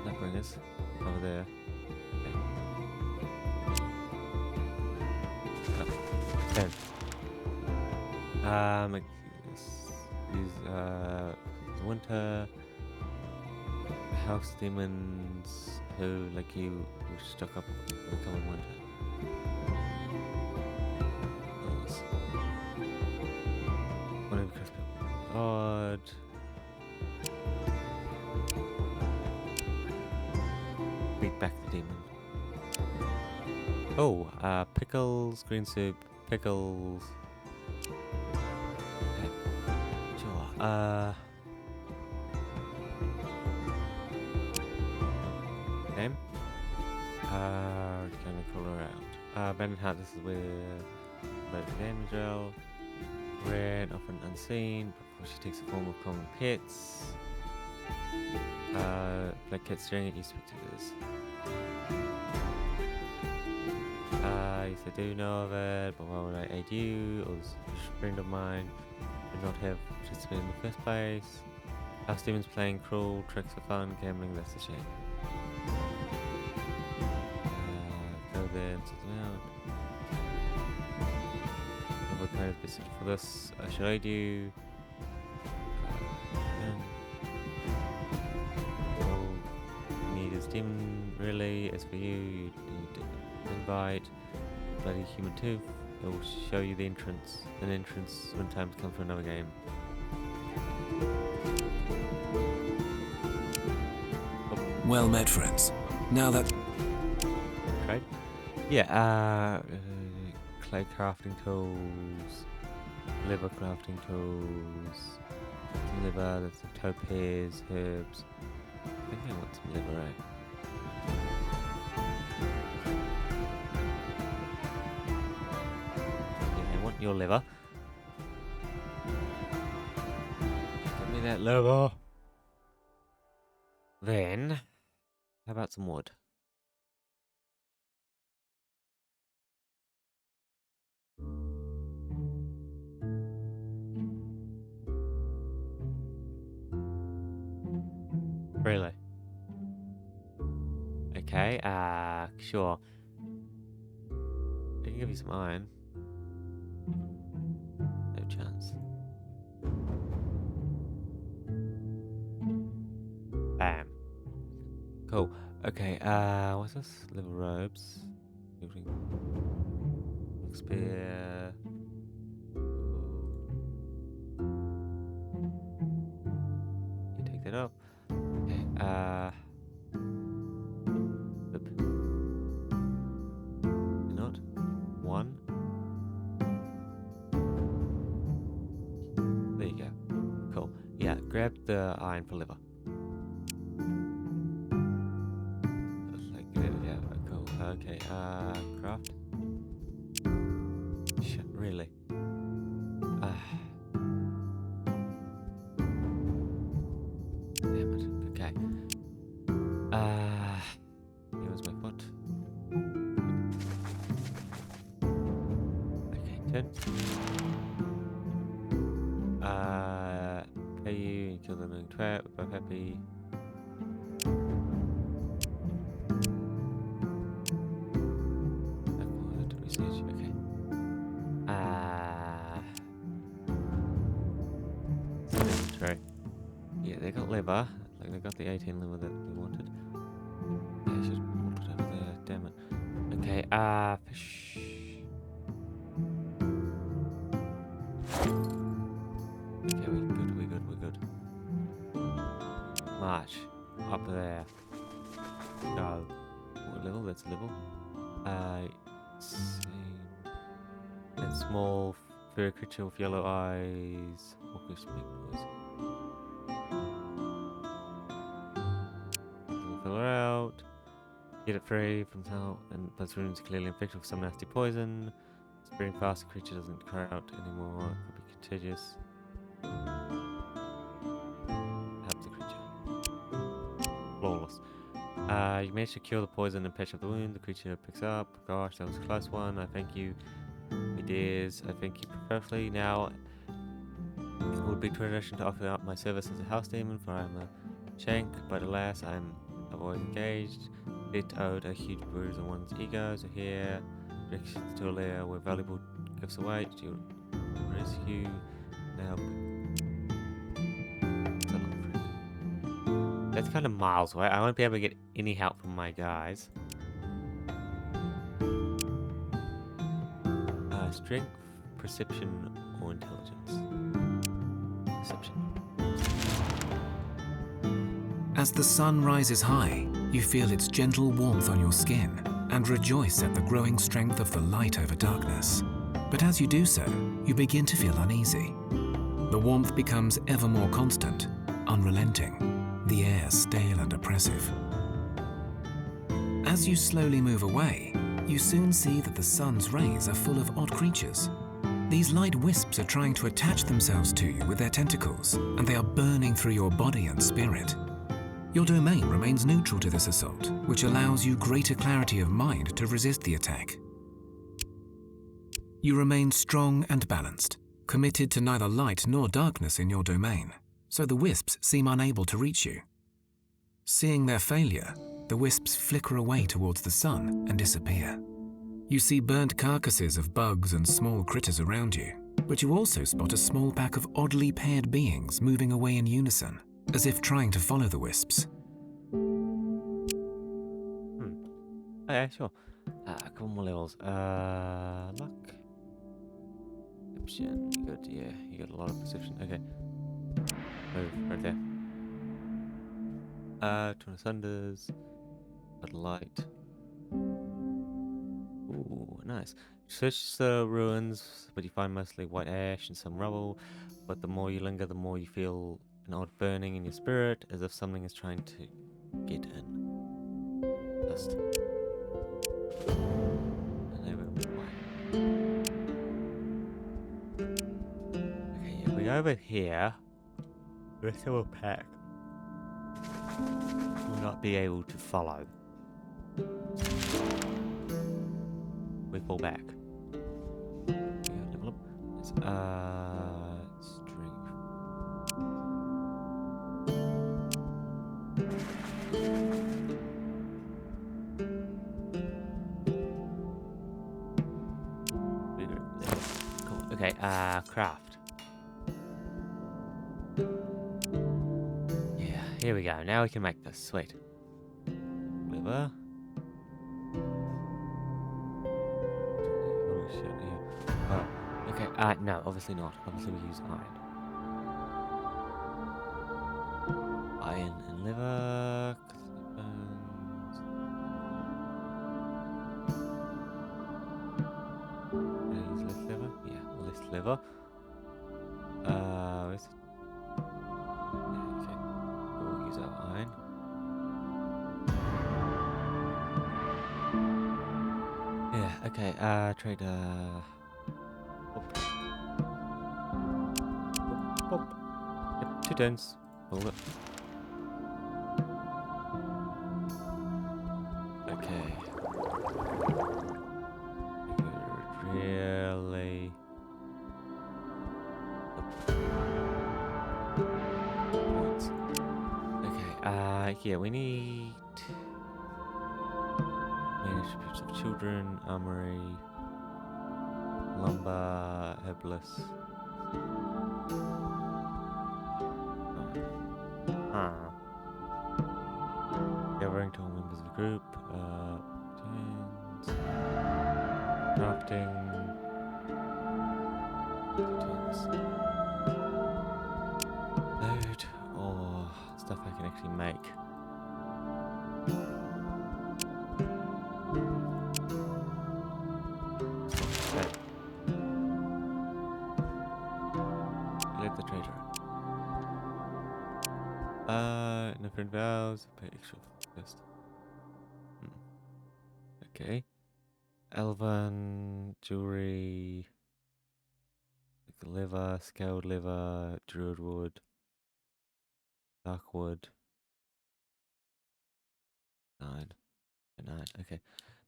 That bring us over there. Okay. 10. Winter house demons who, like you, were stuck up will come in winter. One of the crispy odd. Beat back the demon. Oh, pickles, green soup, pickles. Okay. Sure. Name? Gonna call her out. Abandoned Heart, this is where the damage drill. Red, often unseen, before she takes the form of common pets. Black cat staring at you, speak to this. Yes, I do know of it, but why would I aid you? Or this friend of mine would not have participated in the first place. House demons playing cruel tricks for fun, gambling, that's a shame. Go there and sort them out. What kind of business for this? I should aid you. All you need is demon, really. As for you, you need invite. Bloody human tooth. It will show you the entrance. An entrance when time comes for another game. Well met, friends. Now that... Right? Yeah, clay crafting tools, liver crafting tools, some liver, that's the topaz, herbs. I think I want some liver, right? Yeah, I want your liver. Give me that liver. Then, how about some wood? Really? Okay, sure. I can give you some iron. No chance. Bam. Cool. Okay, what's this? Liver robes. Spear. You take that off. Okay, Oop. You're not? One. There you go. Cool. Yeah, grab the iron for liver. Yeah, cool. Okay, craft. Shit, really? Damn it. Okay. Here was my foot. Okay, 10. Pay you, kill the annoying twat, we're both happy. liver. Like, I got the 18 liver that we wanted. Yeah, I should put it over there. Damn it. Okay, fish. Okay, we're good. March. Up there. Go. What level? That's level. Same. And small furry creature with yellow eyes. Hawkish make noise. Fill her out. Get it free from hell, and plus wounds clearly infected with some nasty poison. Spraying fast, the creature doesn't cry out anymore. It could be contagious. Help the creature. Flawless. You managed to cure the poison and patch up the wound. The creature picks up. Gosh, that was a close one. I thank you. It is. I thank you profusely. Now, it would be tradition to offer up my service as a house demon, for I am a shank, but alas, I've always engaged. It owed a huge bruise on one's ego, so here, directions to a lair where valuable gifts await. To rescue. Now, that's kind of miles away. I won't be able to get any help from my guys. Strength, perception, or intelligence? Perception. As the sun rises high, you feel its gentle warmth on your skin and rejoice at the growing strength of the light over darkness. But as you do so, you begin to feel uneasy. The warmth becomes ever more constant, unrelenting, the air stale and oppressive. As you slowly move away, you soon see that the sun's rays are full of odd creatures. These light wisps are trying to attach themselves to you with their tentacles, and they are burning through your body and spirit. Your domain remains neutral to this assault, which allows you greater clarity of mind to resist the attack. You remain strong and balanced, committed to neither light nor darkness in your domain, so the wisps seem unable to reach you. Seeing their failure, the wisps flicker away towards the sun and disappear. You see burnt carcasses of bugs and small critters around you, but you also spot a small pack of oddly paired beings moving away in unison, as if trying to follow the wisps. Okay, sure. A couple more levels. Luck. Perception. You got, yeah, you got a lot of perception. Okay. Move right there. Turn thunders. But light. Ooh, nice. Search the ruins, but you find mostly white ash and some rubble. But the more you linger, the more you feel an odd burning in your spirit, as if something is trying to get in. Dust. And they went white. Okay, if we go over here, the rest of our pack will not be able to follow. We fall back. Yeah, level up. It's, strength. Cool. Okay, craft. Yeah, here we go. Now we can make this. Sweet. Liver. Okay, no, obviously not. Obviously we use iron. Iron and liver, 'cause it burns. Did I use less liver? Yeah, less liver. Where's it? Yeah, okay. We'll use our iron. Yeah, okay, trade, Yep, 2 turns. Hold it. Okay. Really. Points. Okay. Yeah, we need main attributes of children, armory, lumber, herbalist. Huh. Gathering to all members of the group. Tunes. Crafting. Tunes. Load or stuff I can actually make. Okay. Let the trader. Different vows. Pay extra first. Okay. Elven jewelry. The liver, scaled liver, druid wood, dark wood. 9. 9. Okay.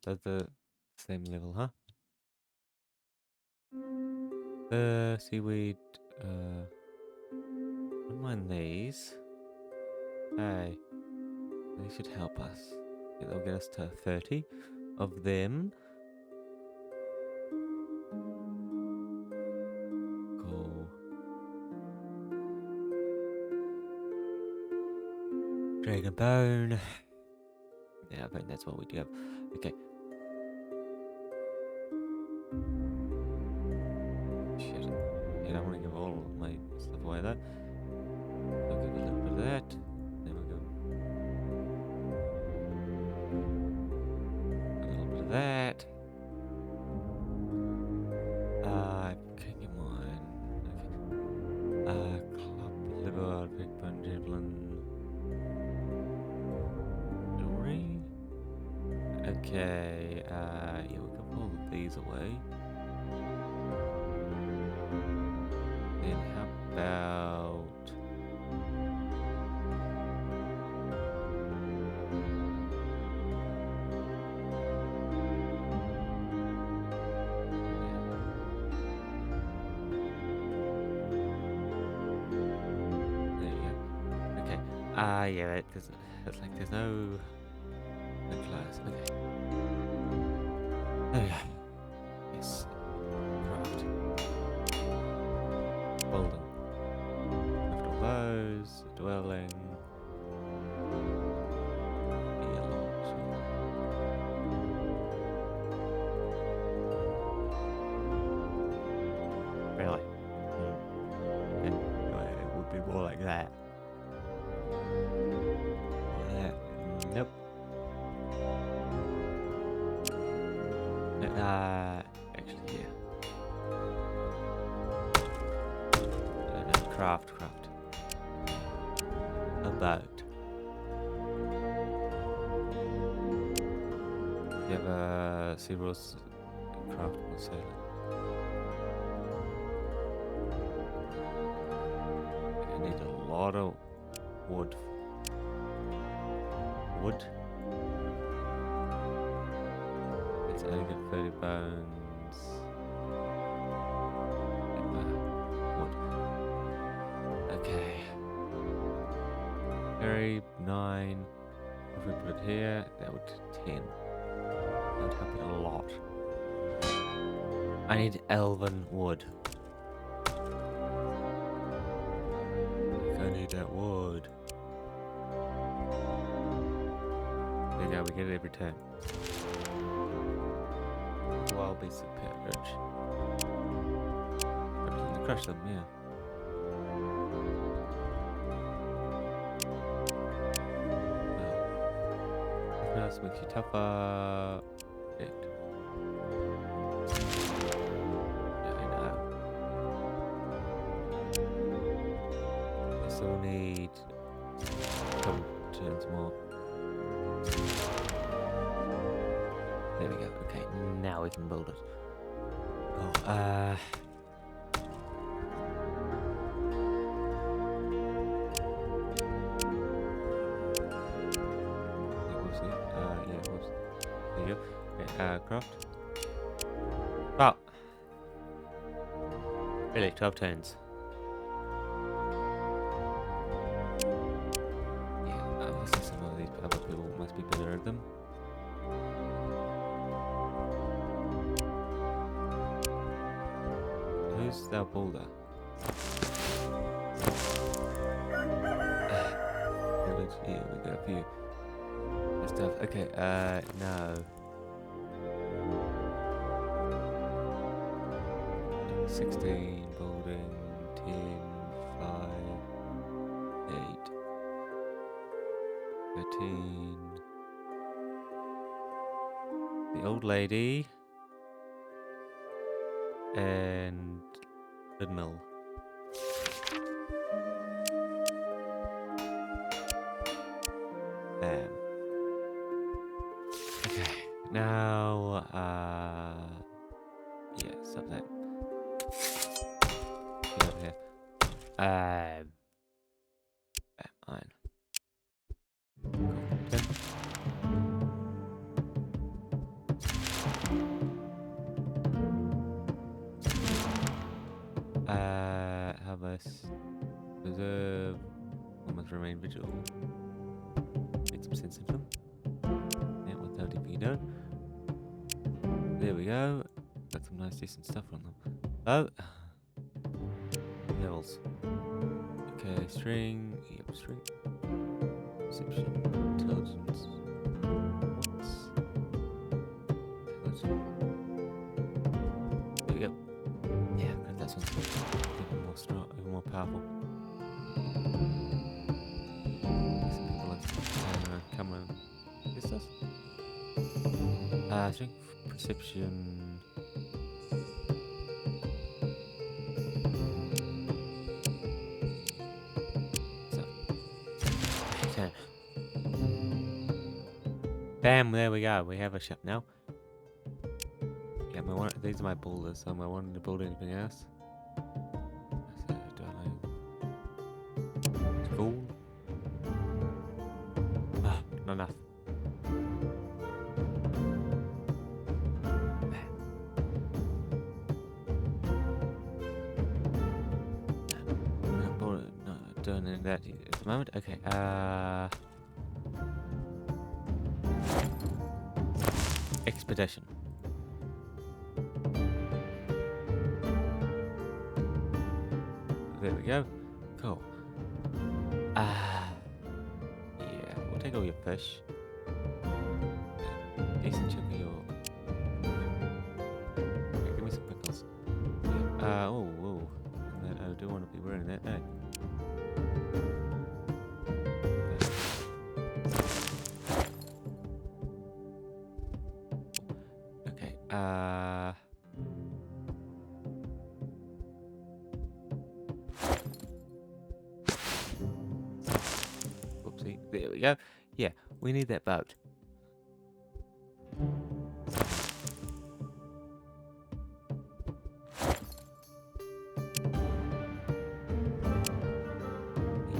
That's the same level, huh? The seaweed. Don't mind these. Hey, they should help us. Yeah, they'll get us to 30 of them. Cool. Dragon bone. Yeah, I think that's what we do have. Okay. Shit. I don't want to give all my stuff away there. I'll give a little bit of that. There we go. A little bit of that. Can you mine? Okay. Club, liver, big bone, javelin. Jewelry. Okay. Yeah, we can pull these away. Then how about there you go. Okay. Yeah, it's like there's no class. Okay. There we go. Yes. Craft. Golden. Lift all those. Dwelling. Really? It would be more like that. Nope. Actually, yeah. Craft. About. You have a Seaworld's craftable sailor. I need a lot of wood. It's only got 30 bones. Wood. Okay. 9. If we put it here, that would 10. That would help it a lot. I need elven wood. I need that wood. There you go, we get it every turn. Wild beasts of purge. Crush them, yeah. This makes you tougher. Yeah, I know. I still need a couple turns more. There we go. Okay, now we can build it. Oh, there you go. Okay, craft. Oh! Really, 12 turns. Yeah, obviously some of these other people must be better at them. Who's that boulder? Yeah, we got a few stuff. Okay, no. 16, building, 10, 5, 8, 13. The old lady. And the mill. Bam. Okay, now, yeah, stop that. Get over here. Iron. Cool. 10. Harvest. Preserve. Almost remain vigilant. Get some sense into them. Yeah, 130 if you don't. There we go. Got some nice decent stuff on them. Oh. Levels. Okay, string. Yep, string. Perception. Intelligence. What's intelligence? There we go. Yeah, good. That one's even more strong, even more powerful. Come on. Is this? Strength, perception. So, okay. Bam! There we go. We have a ship now. Yeah, these are my boulders. So am I wanting to build anything else? Cool. Ah, not enough. Not doing that at the moment. Okay. Expedition. There we go. Cool. Yeah, we'll take all your fish. Decent chunk of your. Okay, give me some pickles. Yeah. Oh. I do want to be wearing that. No. Okay. Whoopsie. There we go. Yeah, we need that boat.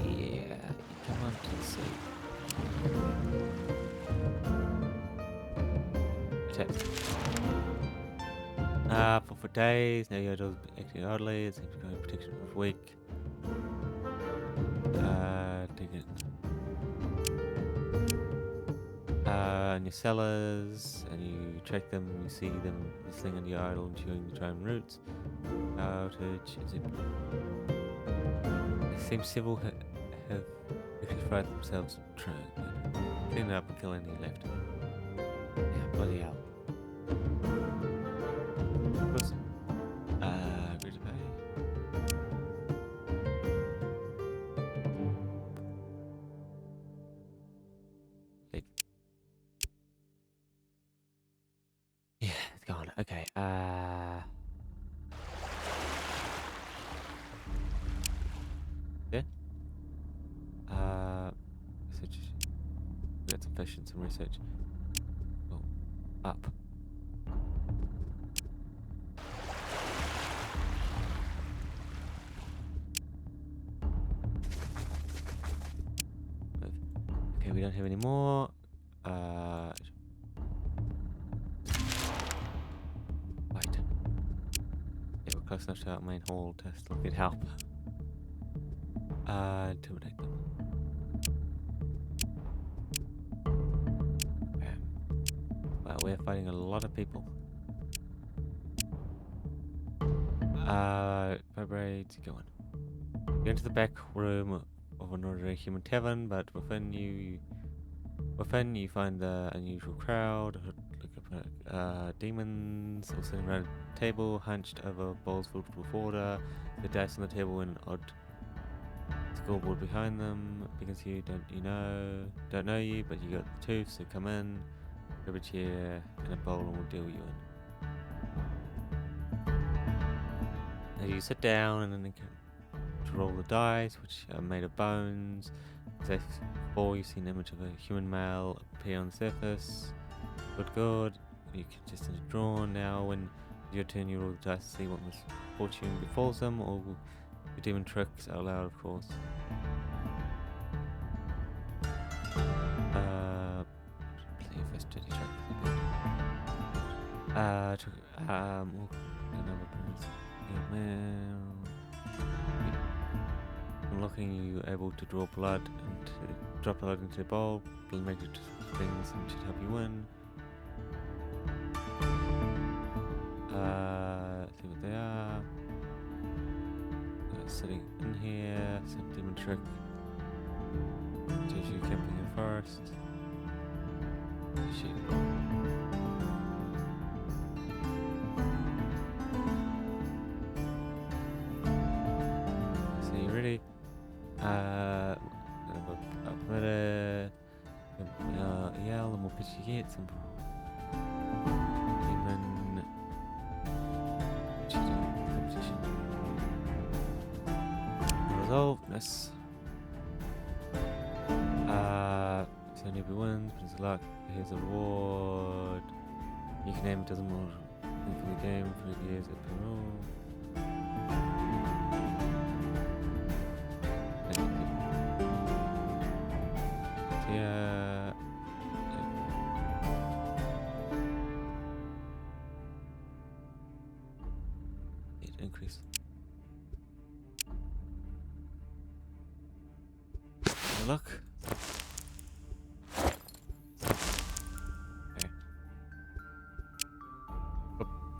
Yeah, come on to the sea. Attack. For days, now you're just acting oddly, it seems to go protection of weak. Take it. And your sellers, and you track them, you see them listening on your idol and chewing the drum roots. Outage, is it? It seems several have electrified themselves trying to clean it up and kill any left. Yeah, bloody hell. Agree to pay. Yeah, it's gone. Okay. Yeah. Research. We got some fish and some research. Oh, up. Okay, we don't have any more. Wait. Yeah, we're close enough to our main hall to still get help. Intimidate them. Wow, we're fighting a lot of people. Vibrate, go on. Go into the back room of an ordinary human tavern, but within you find the unusual crowd. Demons all sitting around a table, hunched over bowls filled with water. The dice on the table and an odd scoreboard behind them. Because you don't know you, but you got the tooth, so come in, grab a chair and a bowl, and we'll deal you in. As you sit down, and then you can roll the dice, which are made of bones. As before, you see an image of a human male appear on the surface. Good. You can just draw. Now, when it's your turn, you roll the dice to see what misfortune befalls them, or your demon tricks out loud, of course. First dirty trick. Unlocking, you able to draw blood and drop blood into the bowl. Blood magic things and should help you win. See what they are. Sitting in here, some demon trick. Shows you camping in forest. Shit. So you ready? Yeah, the more pitch you get, some demon competition. Resolvedness. So newbie wins, but it's luck. Here's a reward. You can name it, doesn't matter. For the game, for the years, it can roll. Thea. It increase. Luck.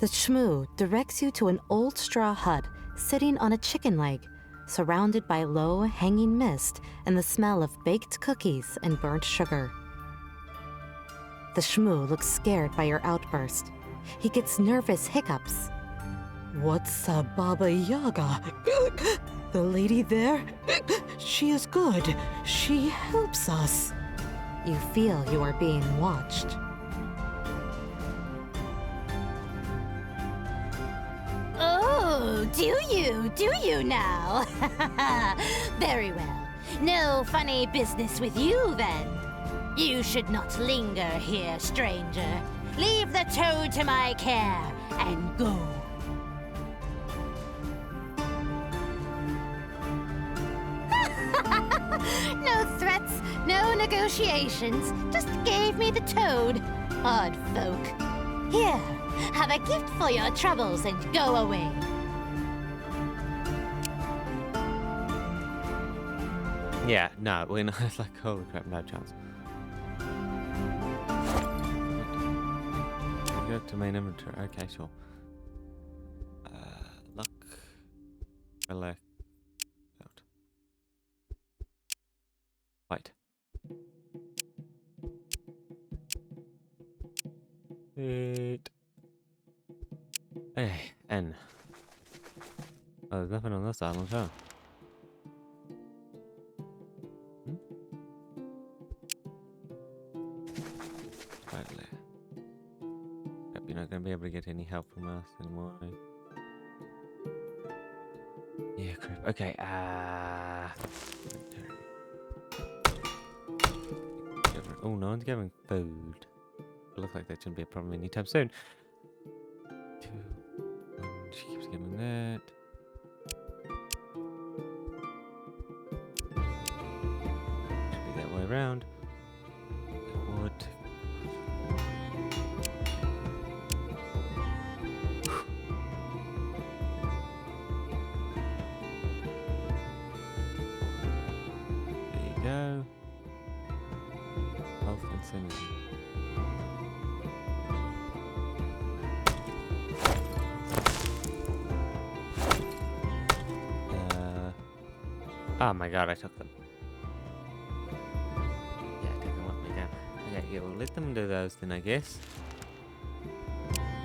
The Shmoo directs you to an old straw hut sitting on a chicken leg, surrounded by low hanging mist and the smell of baked cookies and burnt sugar. The Shmoo looks scared by your outburst. He gets nervous hiccups. What's a Baba Yaga? The lady there? She is good. She helps us. You feel you are being watched. Oh, do you now? Very well. No funny business with you, then. You should not linger here, stranger. Leave the toad to my care and go. No threats, no negotiations. Just gave me the toad. Odd folk. Here, have a gift for your troubles and go away. Yeah, no, we're not. It's like, holy crap, no chance. Go to main inventory. Okay, sure. Luck. Elect. Out. Fight. Wait. Hey, N. Oh, there's nothing on this island, huh? Right. Yep, you're not gonna be able to get any help from us anymore. Yeah, crap. Okay, oh, no one's giving food. It looks like that shouldn't be a problem anytime soon. 2, 1, she keeps giving that. Should be that way around. That would. There you go. Health and sanity. Oh my god, I took them. Okay, yeah, we'll let them do those then, I guess.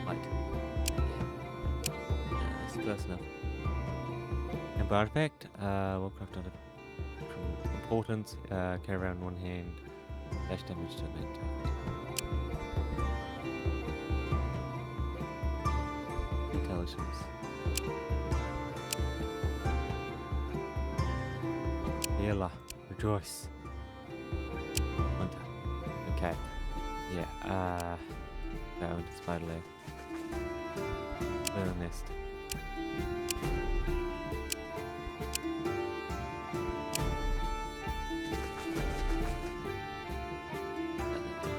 Right. That's close enough. And by artifact, Warcraft under importance, carry around in one hand, dash damage to the main target. Intelligence. Yella, rejoice. Hunter. Okay. Yeah, go into spider leg. Little nest.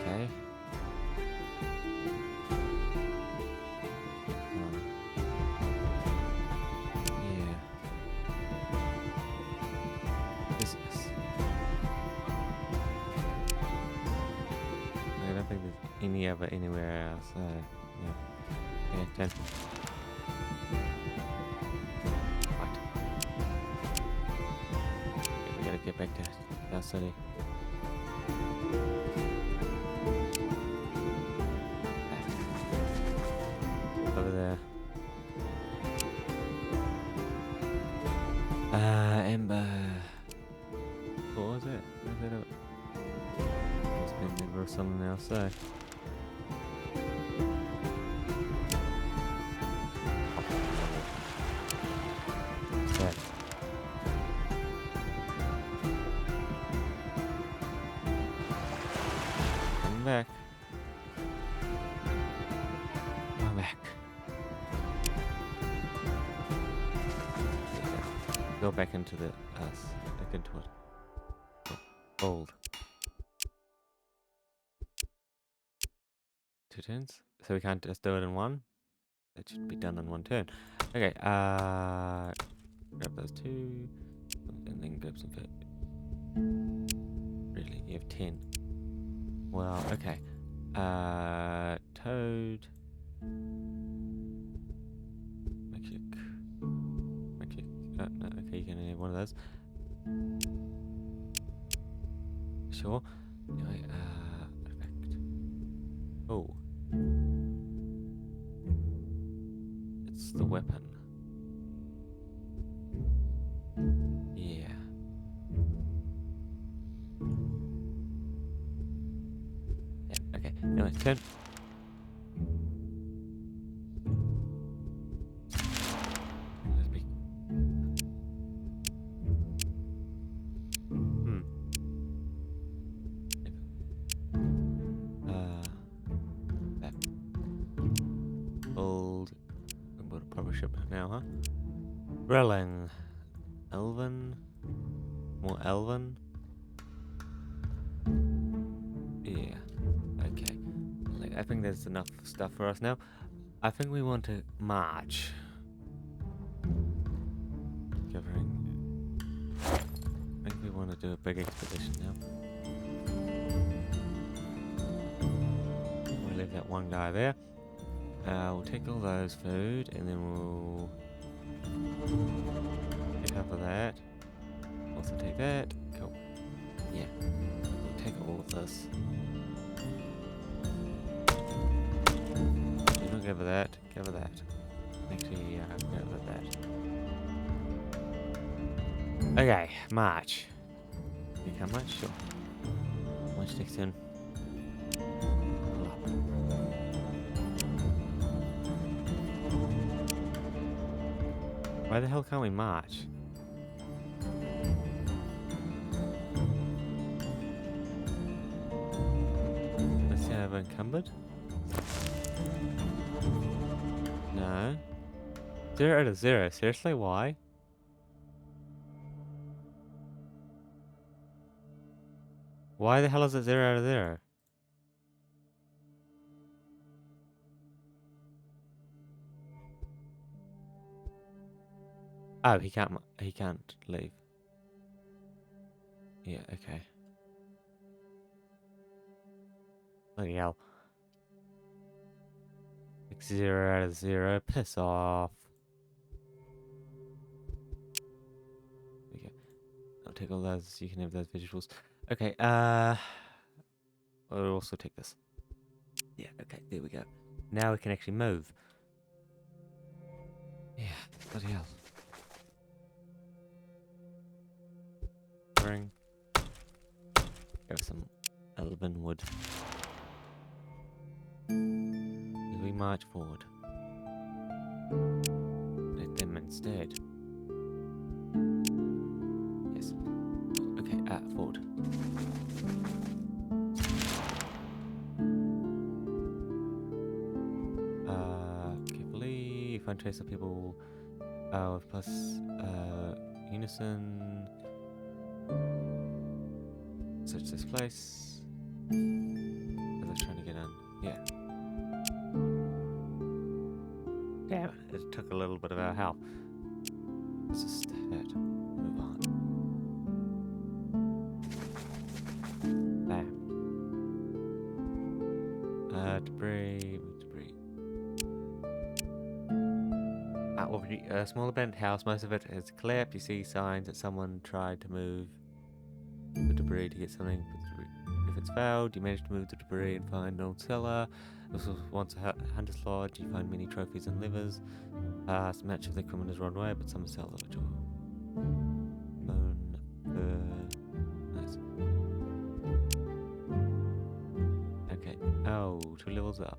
Okay. Yeah. Business. I don't think there's anywhere else. Yeah. Yeah, 10. Right. Okay, we gotta get back to our city. Over there. Ember. What was it? Was it must be an Ember or something else, so. Okay. Come back. Come back. Go back into the back into it. Old. 2 turns? So we can't just do it in one? That should be done in 1 turn. Okay, grab those 2 and then grab some food. Really, you have 10. Well, okay. Toad. Magic. Magic. No, okay, you can only have one of those. Sure. Anyway, effect. Oh. It's the weapon. Yeah. Yeah, okay. Anyway, turn. Let's be. That. Old. I'm going to publish it now, huh? Relling. Elven. More Elven. Yeah. Okay. Like, I think there's enough stuff for us now. I think we want to march. Covering. I think we want to do a big expedition now. We'll leave that one guy there. We'll take all those food and then we'll pick up of that. Also take that. Cool. Yeah. We'll take all of this. You don't give her that. Give her that. Actually, give her that. Okay, march. You can march? Sure. March next turn. Why the hell can't we march? Let's see, I've encumbered. No. 0 out of 0. Seriously, why? Why the hell is it 0 out of 0? Oh, he can't leave. Yeah, okay. Bloody hell. Like 0 out of 0. Piss off. Okay. I'll take all those. You can have those vegetables. Okay, I'll also take this. Yeah, okay, there we go. Now we can actually move. Yeah, bloody hell. Bring. Go some elven wood. As we march forward. Let them instead. Yes. Okay, forward. Carefully. Find trace of people. Plus, unison. Search this place. I was trying to get in. Yeah. Damn it. It took a little bit of our help. Let's just move on. Bam. Debris. A small abandoned house. Most of it is clipped. You see signs that someone tried to move the debris to get something. If it's failed, you manage to move the debris and find an old cellar. This was once a hunter's lodge. You find many trophies and livers. Much of the equipment is run away, but some are salvageable. Bone, nice. Okay. Oh, 2 levels up.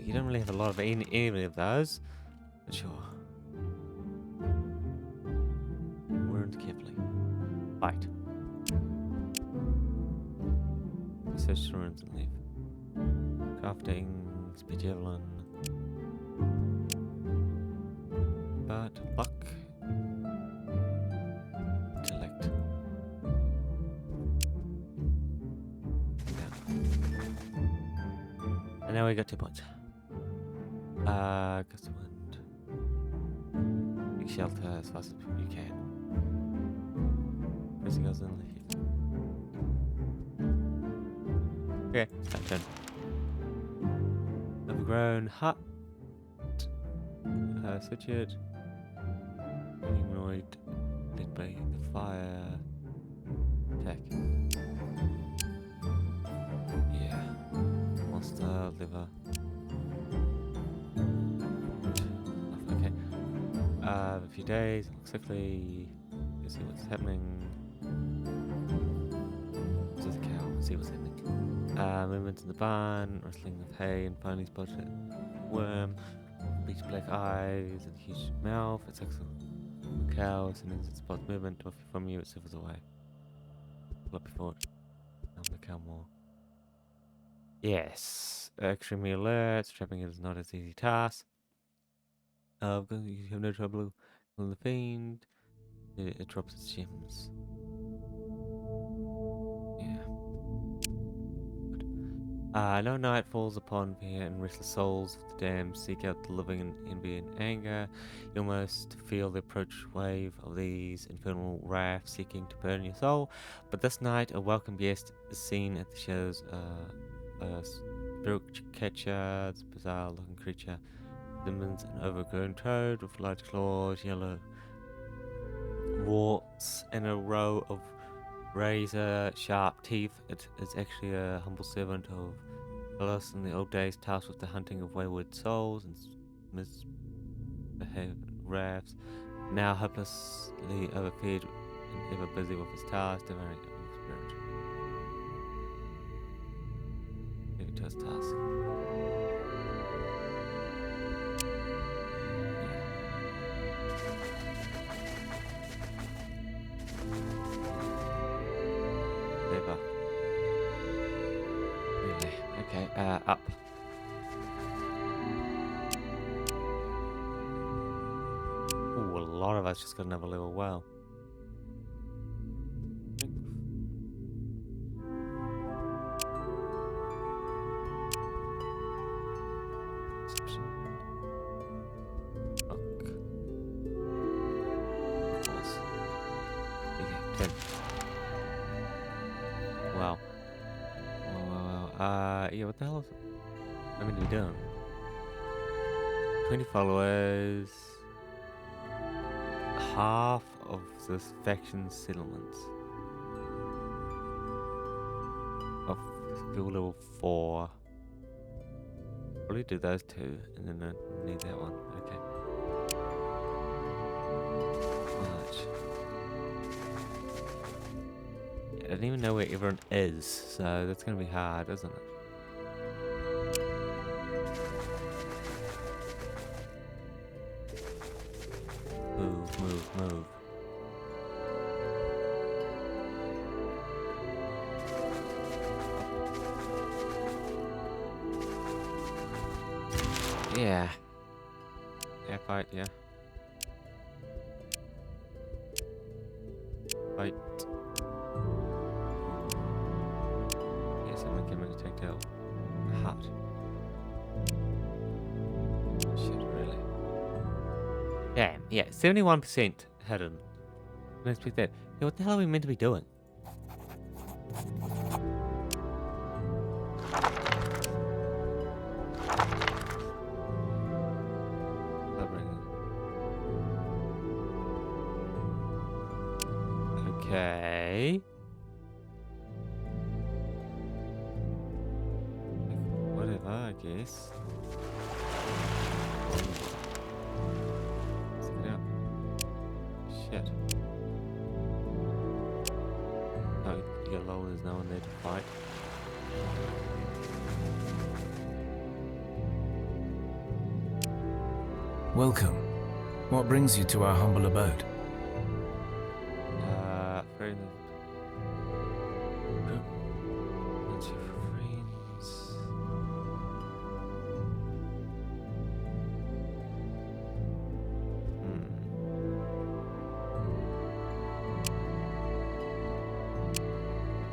You don't really have a lot of any of those, but sure. Wound carefully. Fight. Search the ruins and leave. Crafting, speed javelin. But luck. Intellect. And now we got 2 points. Gust of wind. Big shelter as fast as you can. Pressing goes in the heat. Okay, it's my turn. Overgrown hut. Situate. Humanoid lit by the fire. Attack. Yeah. Monster, liver. A few days, looks sickly. You see what's happening. This is a cow, see what's happening. Movements in the barn, rustling of hay, and finally spotted a worm. Bleached black eyes and huge mouth. It's like a cow, as soon as it spots movement from you, it slips away. Pull up before it. The cow more. Yes. Extremely alert, trapping it is not as easy task. Because you have no trouble killing the fiend. It drops its gems. Yeah. Good. No night falls upon fear and restless souls of the damned seek out the living in envy and anger. You almost feel the approach wave of these infernal wraths seeking to burn your soul. But this night, a welcome guest is seen at the shadows. Spirit catcher, this bizarre-looking creature. An overgrown toad with large claws, yellow warts, and a row of razor-sharp teeth. It is actually a humble servant of Phyllis in the old days, tasked with the hunting of wayward souls and misbehaved wraths. Now hopelessly overfed and ever busy with his task, devouring every spirit. Leave it to his task. Liver. Really? Okay, up. Ooh, a lot of us just got another level. Wow. Wow. Yeah, what the hell is I mean to be doing? 20 followers. half of this faction's settlements. Of skill level 4. Probably do those two, and then I need that one. Okay. Much. I don't even know where everyone is, so that's gonna be hard, isn't it? Move, move, move. Yeah. Yeah, fight, yeah. Fight. Yeah, someone came in to take out the hut. Shit, really? Damn, yeah, 71% hidden. Didn't expect that. Yeah, what the hell are we meant to be doing? Okay. Whatever, I guess. Let's get out. Shit. Oh, you got low, there's no one there to fight. Welcome. What brings you to our humble abode? Friends. Bunch of friends.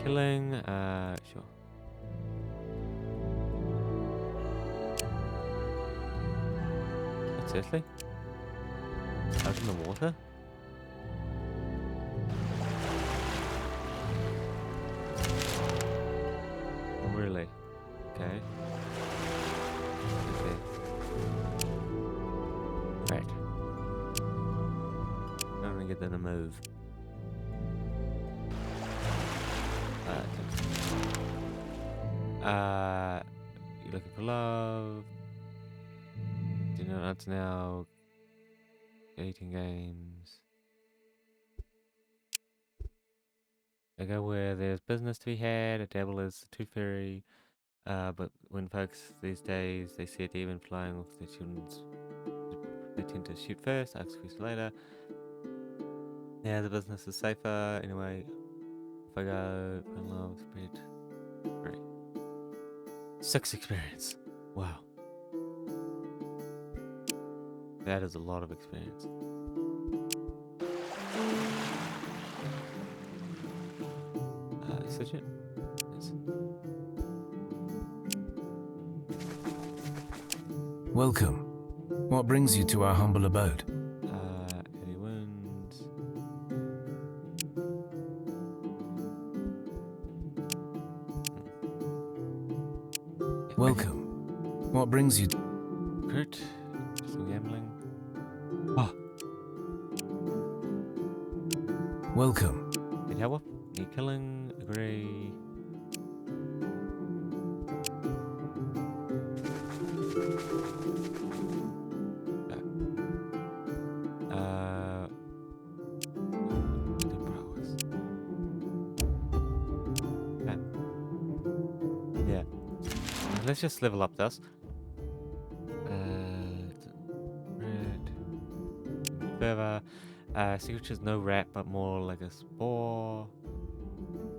Killing, sure. What, seriously? Out in the water? Oh, really? Okay. Okay. Right. I'm gonna get them to move. You're looking for love. Do you know that's now? Eating games. I go where there's business to be had. A devil is a tooth fairy. But when folks these days they see a demon flying off their children's, they tend to shoot first, ask questions later. Yeah, the business is safer. Anyway, if I go, find love, spread. Great. 6 experience. Wow. That is a lot of experience. Is that it? Yes. Welcome. What brings you to our humble abode? Eddie Wounds. Welcome. What brings you? Kurt. Some gambling. Oh. Welcome. Need help? Need killing. Agree. Yeah. Let's just level up this. Red. Further. Signature's no rat, but more like a spore.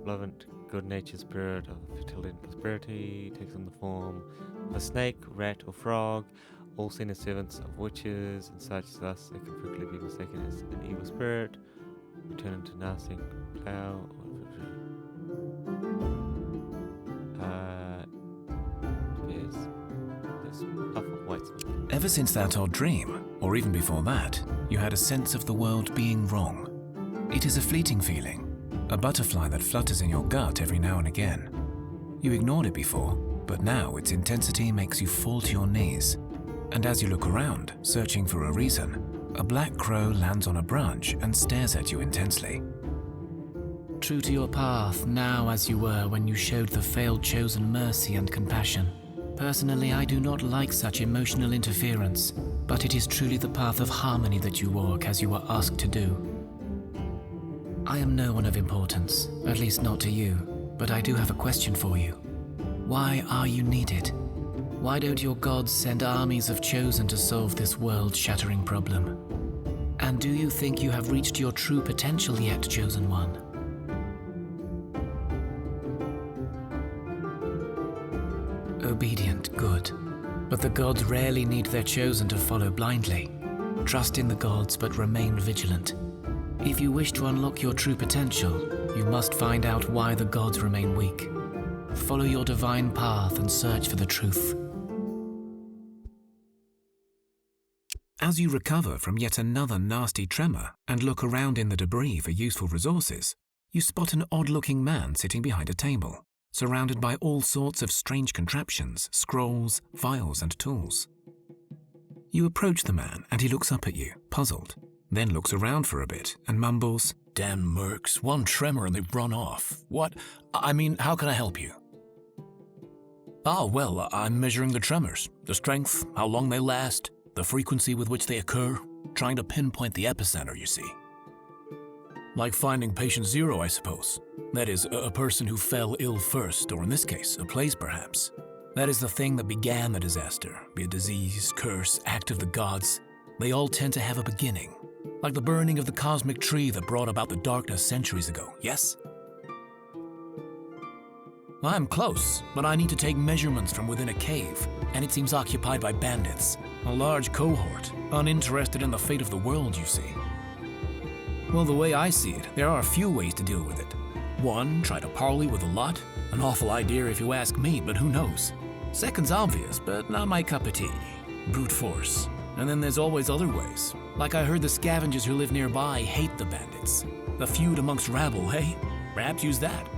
Benevolent, good-natured spirit of fertility and prosperity takes on the form of a snake, rat, or frog. All seen as servants of witches and such, thus they can frequently be mistaken as an evil spirit. Return into nasty plow. Yes, this puff of white smoke. Ever since that odd dream, or even before that, you had a sense of the world being wrong. It is a fleeting feeling, a butterfly that flutters in your gut every now and again. You ignored it before, but now its intensity makes you fall to your knees. And as you look around, searching for a reason, a black crow lands on a branch and stares at you intensely. True to your path, now as you were when you showed the failed chosen mercy and compassion. Personally, I do not like such emotional interference, but it is truly the path of harmony that you walk as you were asked to do. I am no one of importance, at least not to you, but I do have a question for you. Why are you needed? Why don't your gods send armies of chosen to solve this world-shattering problem? And do you think you have reached your true potential yet, Chosen One? Obedient, good. But the gods rarely need their chosen to follow blindly. Trust in the gods, but remain vigilant. If you wish to unlock your true potential, you must find out why the gods remain weak. Follow your divine path and search for the truth. As you recover from yet another nasty tremor and look around in the debris for useful resources, you spot an odd-looking man sitting behind a table, surrounded by all sorts of strange contraptions, scrolls, vials, and tools. You approach the man and he looks up at you, puzzled, then looks around for a bit and mumbles, Damn mercs, one tremor and they run off. What? I mean, how can I help you? Oh, well, I'm measuring the tremors, the strength, how long they last, the frequency with which they occur, trying to pinpoint the epicenter, you see. Like finding patient zero, I suppose. That is, a person who fell ill first, or in this case, a place perhaps. That is the thing that began the disaster, be it disease, curse, act of the gods. They all tend to have a beginning, like the burning of the cosmic tree that brought about the darkness centuries ago, yes? I'm close, but I need to take measurements from within a cave, and it seems occupied by bandits. A large cohort, uninterested in the fate of the world, you see. Well, the way I see it, there are a few ways to deal with it. One, try to parley with the lot. An awful idea if you ask me, but who knows? Second's obvious, but not my cup of tea. Brute force. And then there's always other ways. Like I heard the scavengers who live nearby hate the bandits. The feud amongst rabble, hey? Perhaps use that.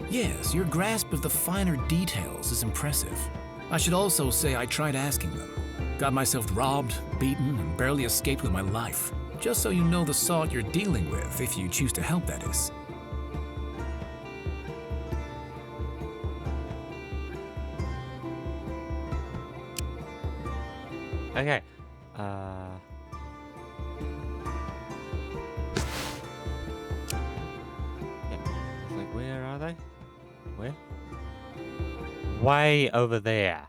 Yes, your grasp of the finer details is impressive. I should also say I tried asking them. Got myself robbed, beaten, and barely escaped with my life. Just so you know the sort you're dealing with, if you choose to help, that is. Okay. Yeah. It's like, where are they? Where? Way over there.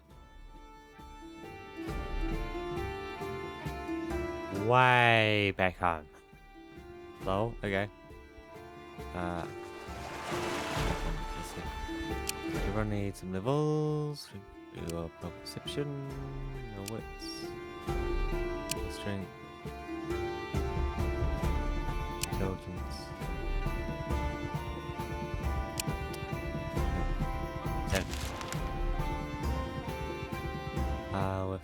Way back home. So, okay. Let's see. Everyone needs some levels. Do a perception. No wits. Strength. Intelligence. Ten. With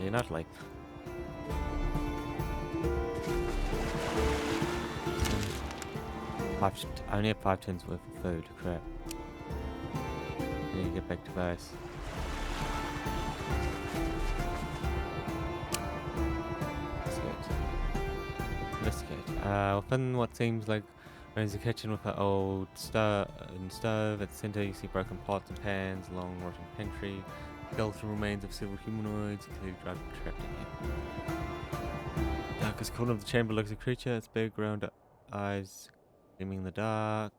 not like I only have 5 tins worth of food. Crap. I need to get back to base. Investigate. Within what seems like there's a kitchen with an old stove. At the center you see broken pots and pans, long rotten pantry. Skeletal remains of several humanoids, clearly trapped in here. Darkest corner of the chamber looks a creature. Its big round eyes gleaming in the dark.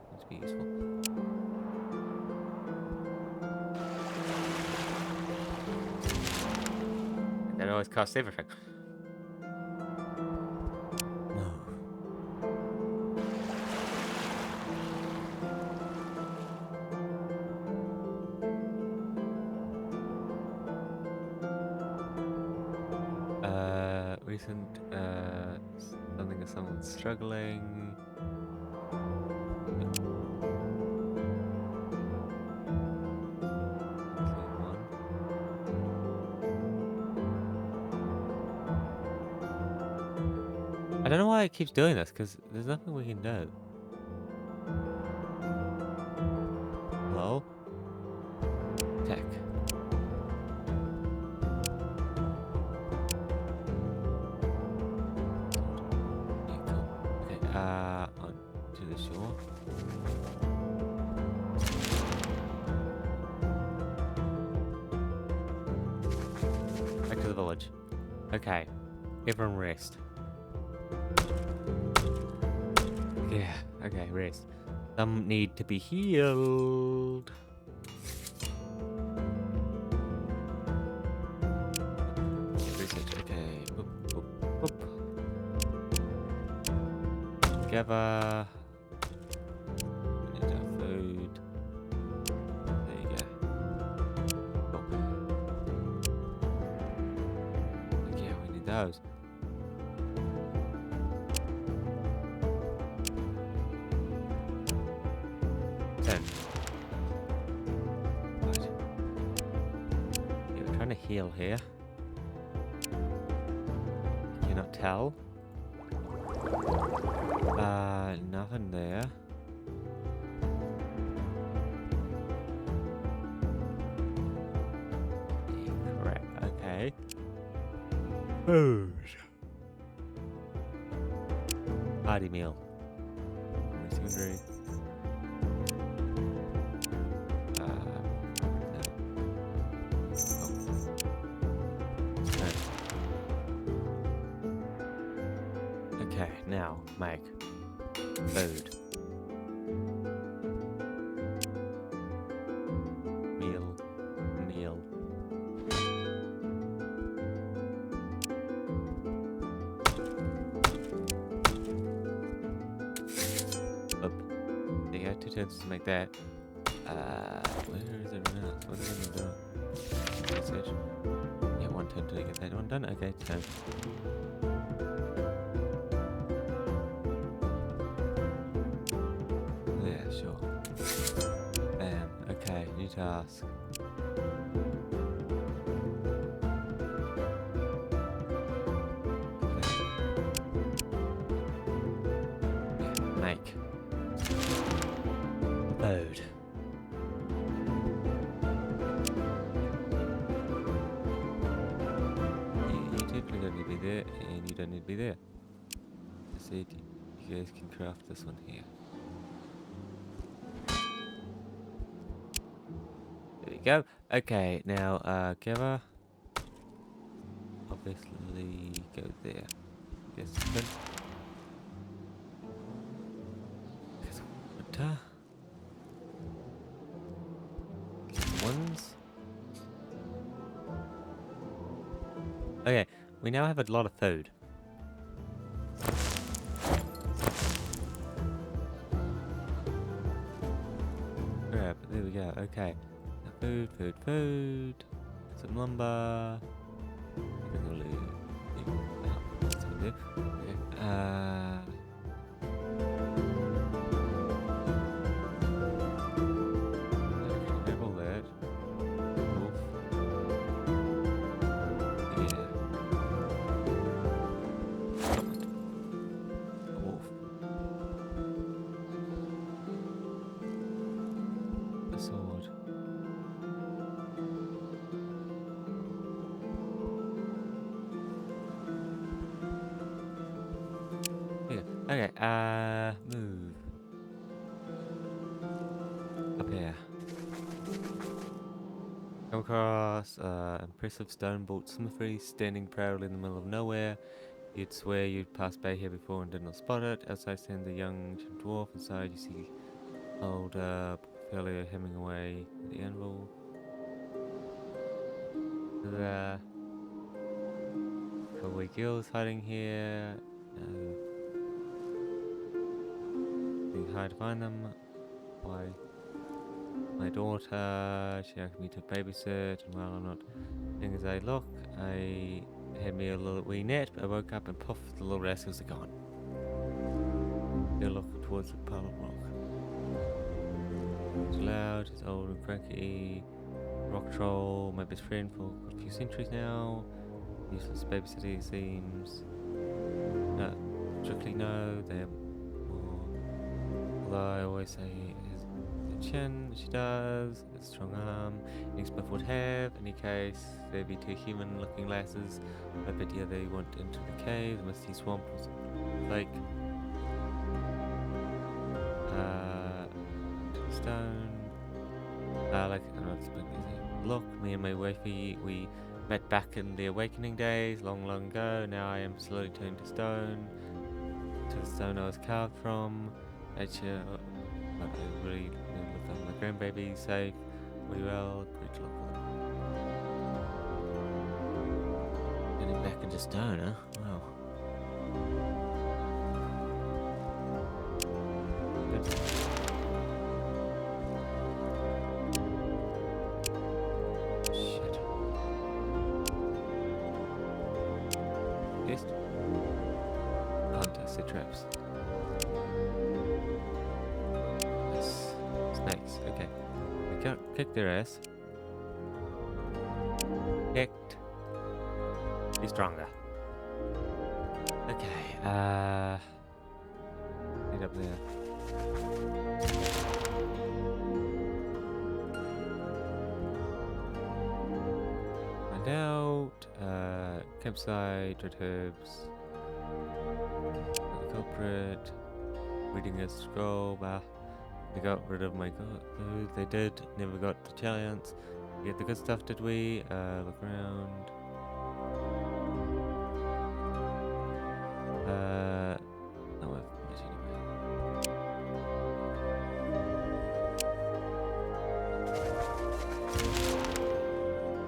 Seems to be useful. That always costs everything. Recent something of someone struggling. I don't know why it keeps doing this, because there's nothing we can do. Hello? Tech. Yeah, cool. Okay, on to the shore. Back to the village. Okay, everyone rest. Yeah, okay, rest. Some need to be healed. Research, okay. Boop, boop, boop. Together. We need our food. There you go. Cool. Yeah, we need those. Right. Yeah, we're trying to heal here. Cannot tell. Nothing there. Yeah, crap. Okay. Food. Party meal. Secondary. Okay, now make food. Meal. Up. There you go, 2 turns to make that. Where is it now? What is it doing? Research. Yeah, 1 turn to get that one done. Okay, turn. Yeah, sure. Bam. Okay, new task. Yeah, make. Food. You definitely don't need to be there, and you don't need to be there. I said you guys can craft this one here. There we go. Okay, now Geva. Obviously go there. Yes, good. Water. Ones. Okay, we now have a lot of food. Crap, there we go. Okay. Food. Some lumber. That's what we do. Okay. Grab all that. Wolf. Yeah. A wolf. A sword. Okay, move. Up here. Come across, impressive stone built smithy standing proudly in the middle of nowhere. You'd swear you'd passed by here before and did not spot it. Outside stands a young dwarf. Inside you see old, fairly hemming away at the anvil. The cowboy girls hiding here. Being hard to find them. Why? My daughter, she asked me to babysit, and while I'm not doing as I look, I had me a little wee net, but I woke up and poof, the little rascals are gone. They look towards the pile of rock. It's loud, it's old and cranky. Rock troll, my best friend for a few centuries now. Useless babysitter seems. strictly no, they're more. Although I always say his chin, she does, a strong arm, needs buff would have. In any case, there be two human looking lasses. I bet you they went into the cave, the misty swamp was like to the stone. Like I know it's been easy. Look, me and my wifey, we met back in the awakening days, long, long ago. Now I am slowly turned to stone. To the stone I was carved from. Nature, but I really look at my grandbaby safe. We well, great luck with them. Getting back into stone, huh? Wow. Good. Shit. Yes. Can't set traps. Yes. Snakes. Okay. We can't kick their ass. Kicked. Be stronger. Okay. Get up there. Find out. Campsite, red herbs. The culprit. Reading a scroll. Bah. They got rid of my god. They did. Never got the giants. We get the good stuff, did we? Look around. No, I've missed anyway.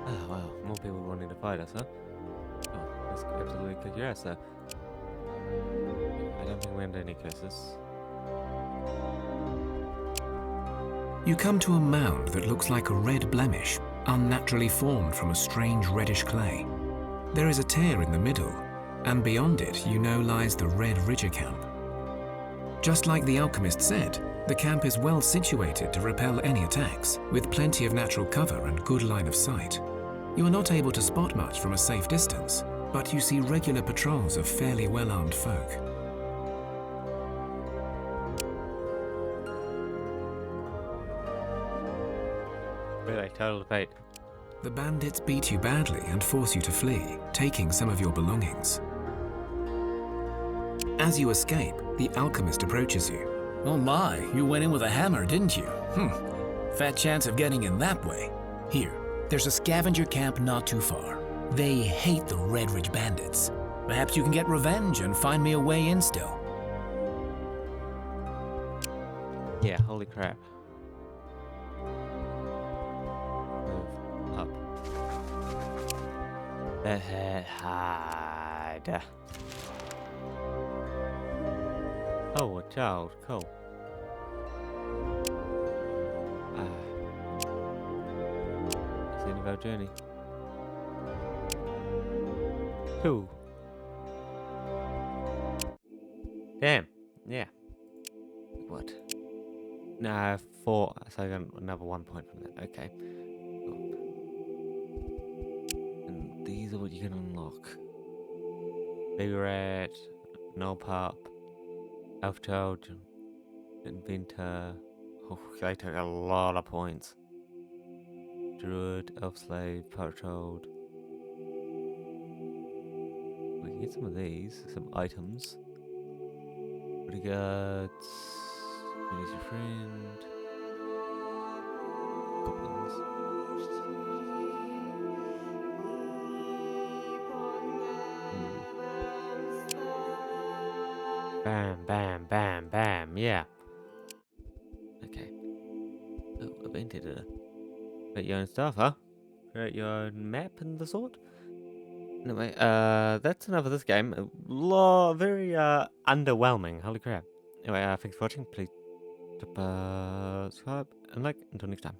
Ah, wow. More people wanting to fight us, huh? Oh, let's absolutely kick your ass, though. I don't think we're under any curses. You come to a mound that looks like a red blemish, unnaturally formed from a strange reddish clay. There is a tear in the middle, and beyond it you know lies the Red Ridger camp. Just like the alchemist said, the camp is well situated to repel any attacks, with plenty of natural cover and good line of sight. You are not able to spot much from a safe distance, but you see regular patrols of fairly well-armed folk. Really, total fate. The bandits beat you badly and force you to flee, taking some of your belongings. As you escape, the alchemist approaches you. Oh my, you went in with a hammer, didn't you? Fat chance of getting in that way. Here, there's a scavenger camp not too far. They hate the Red Ridge bandits. Perhaps you can get revenge and find me a way in still. Yeah, holy crap. Move up. Hide. Oh, a child. Cool. It's the end of our journey. Cool. Damn. Yeah. What? Nah, 4. So I got another 1 point from that. Okay. And these are what you can unlock. Baby rat, no pup, elf child, inventor. Oh, they took a lot of points. Druid, elf slave, power child. We can get some of these, some items. Bodyguards. Who's your friend? Goblins. Bam, bam, bam, bam, yeah. Okay. Oh, I've entered it. Create your own stuff, huh? Create your own map and the sort. Anyway, that's enough of this game. Very underwhelming. Holy crap. Anyway, thanks for watching. Please subscribe and like. Until next time.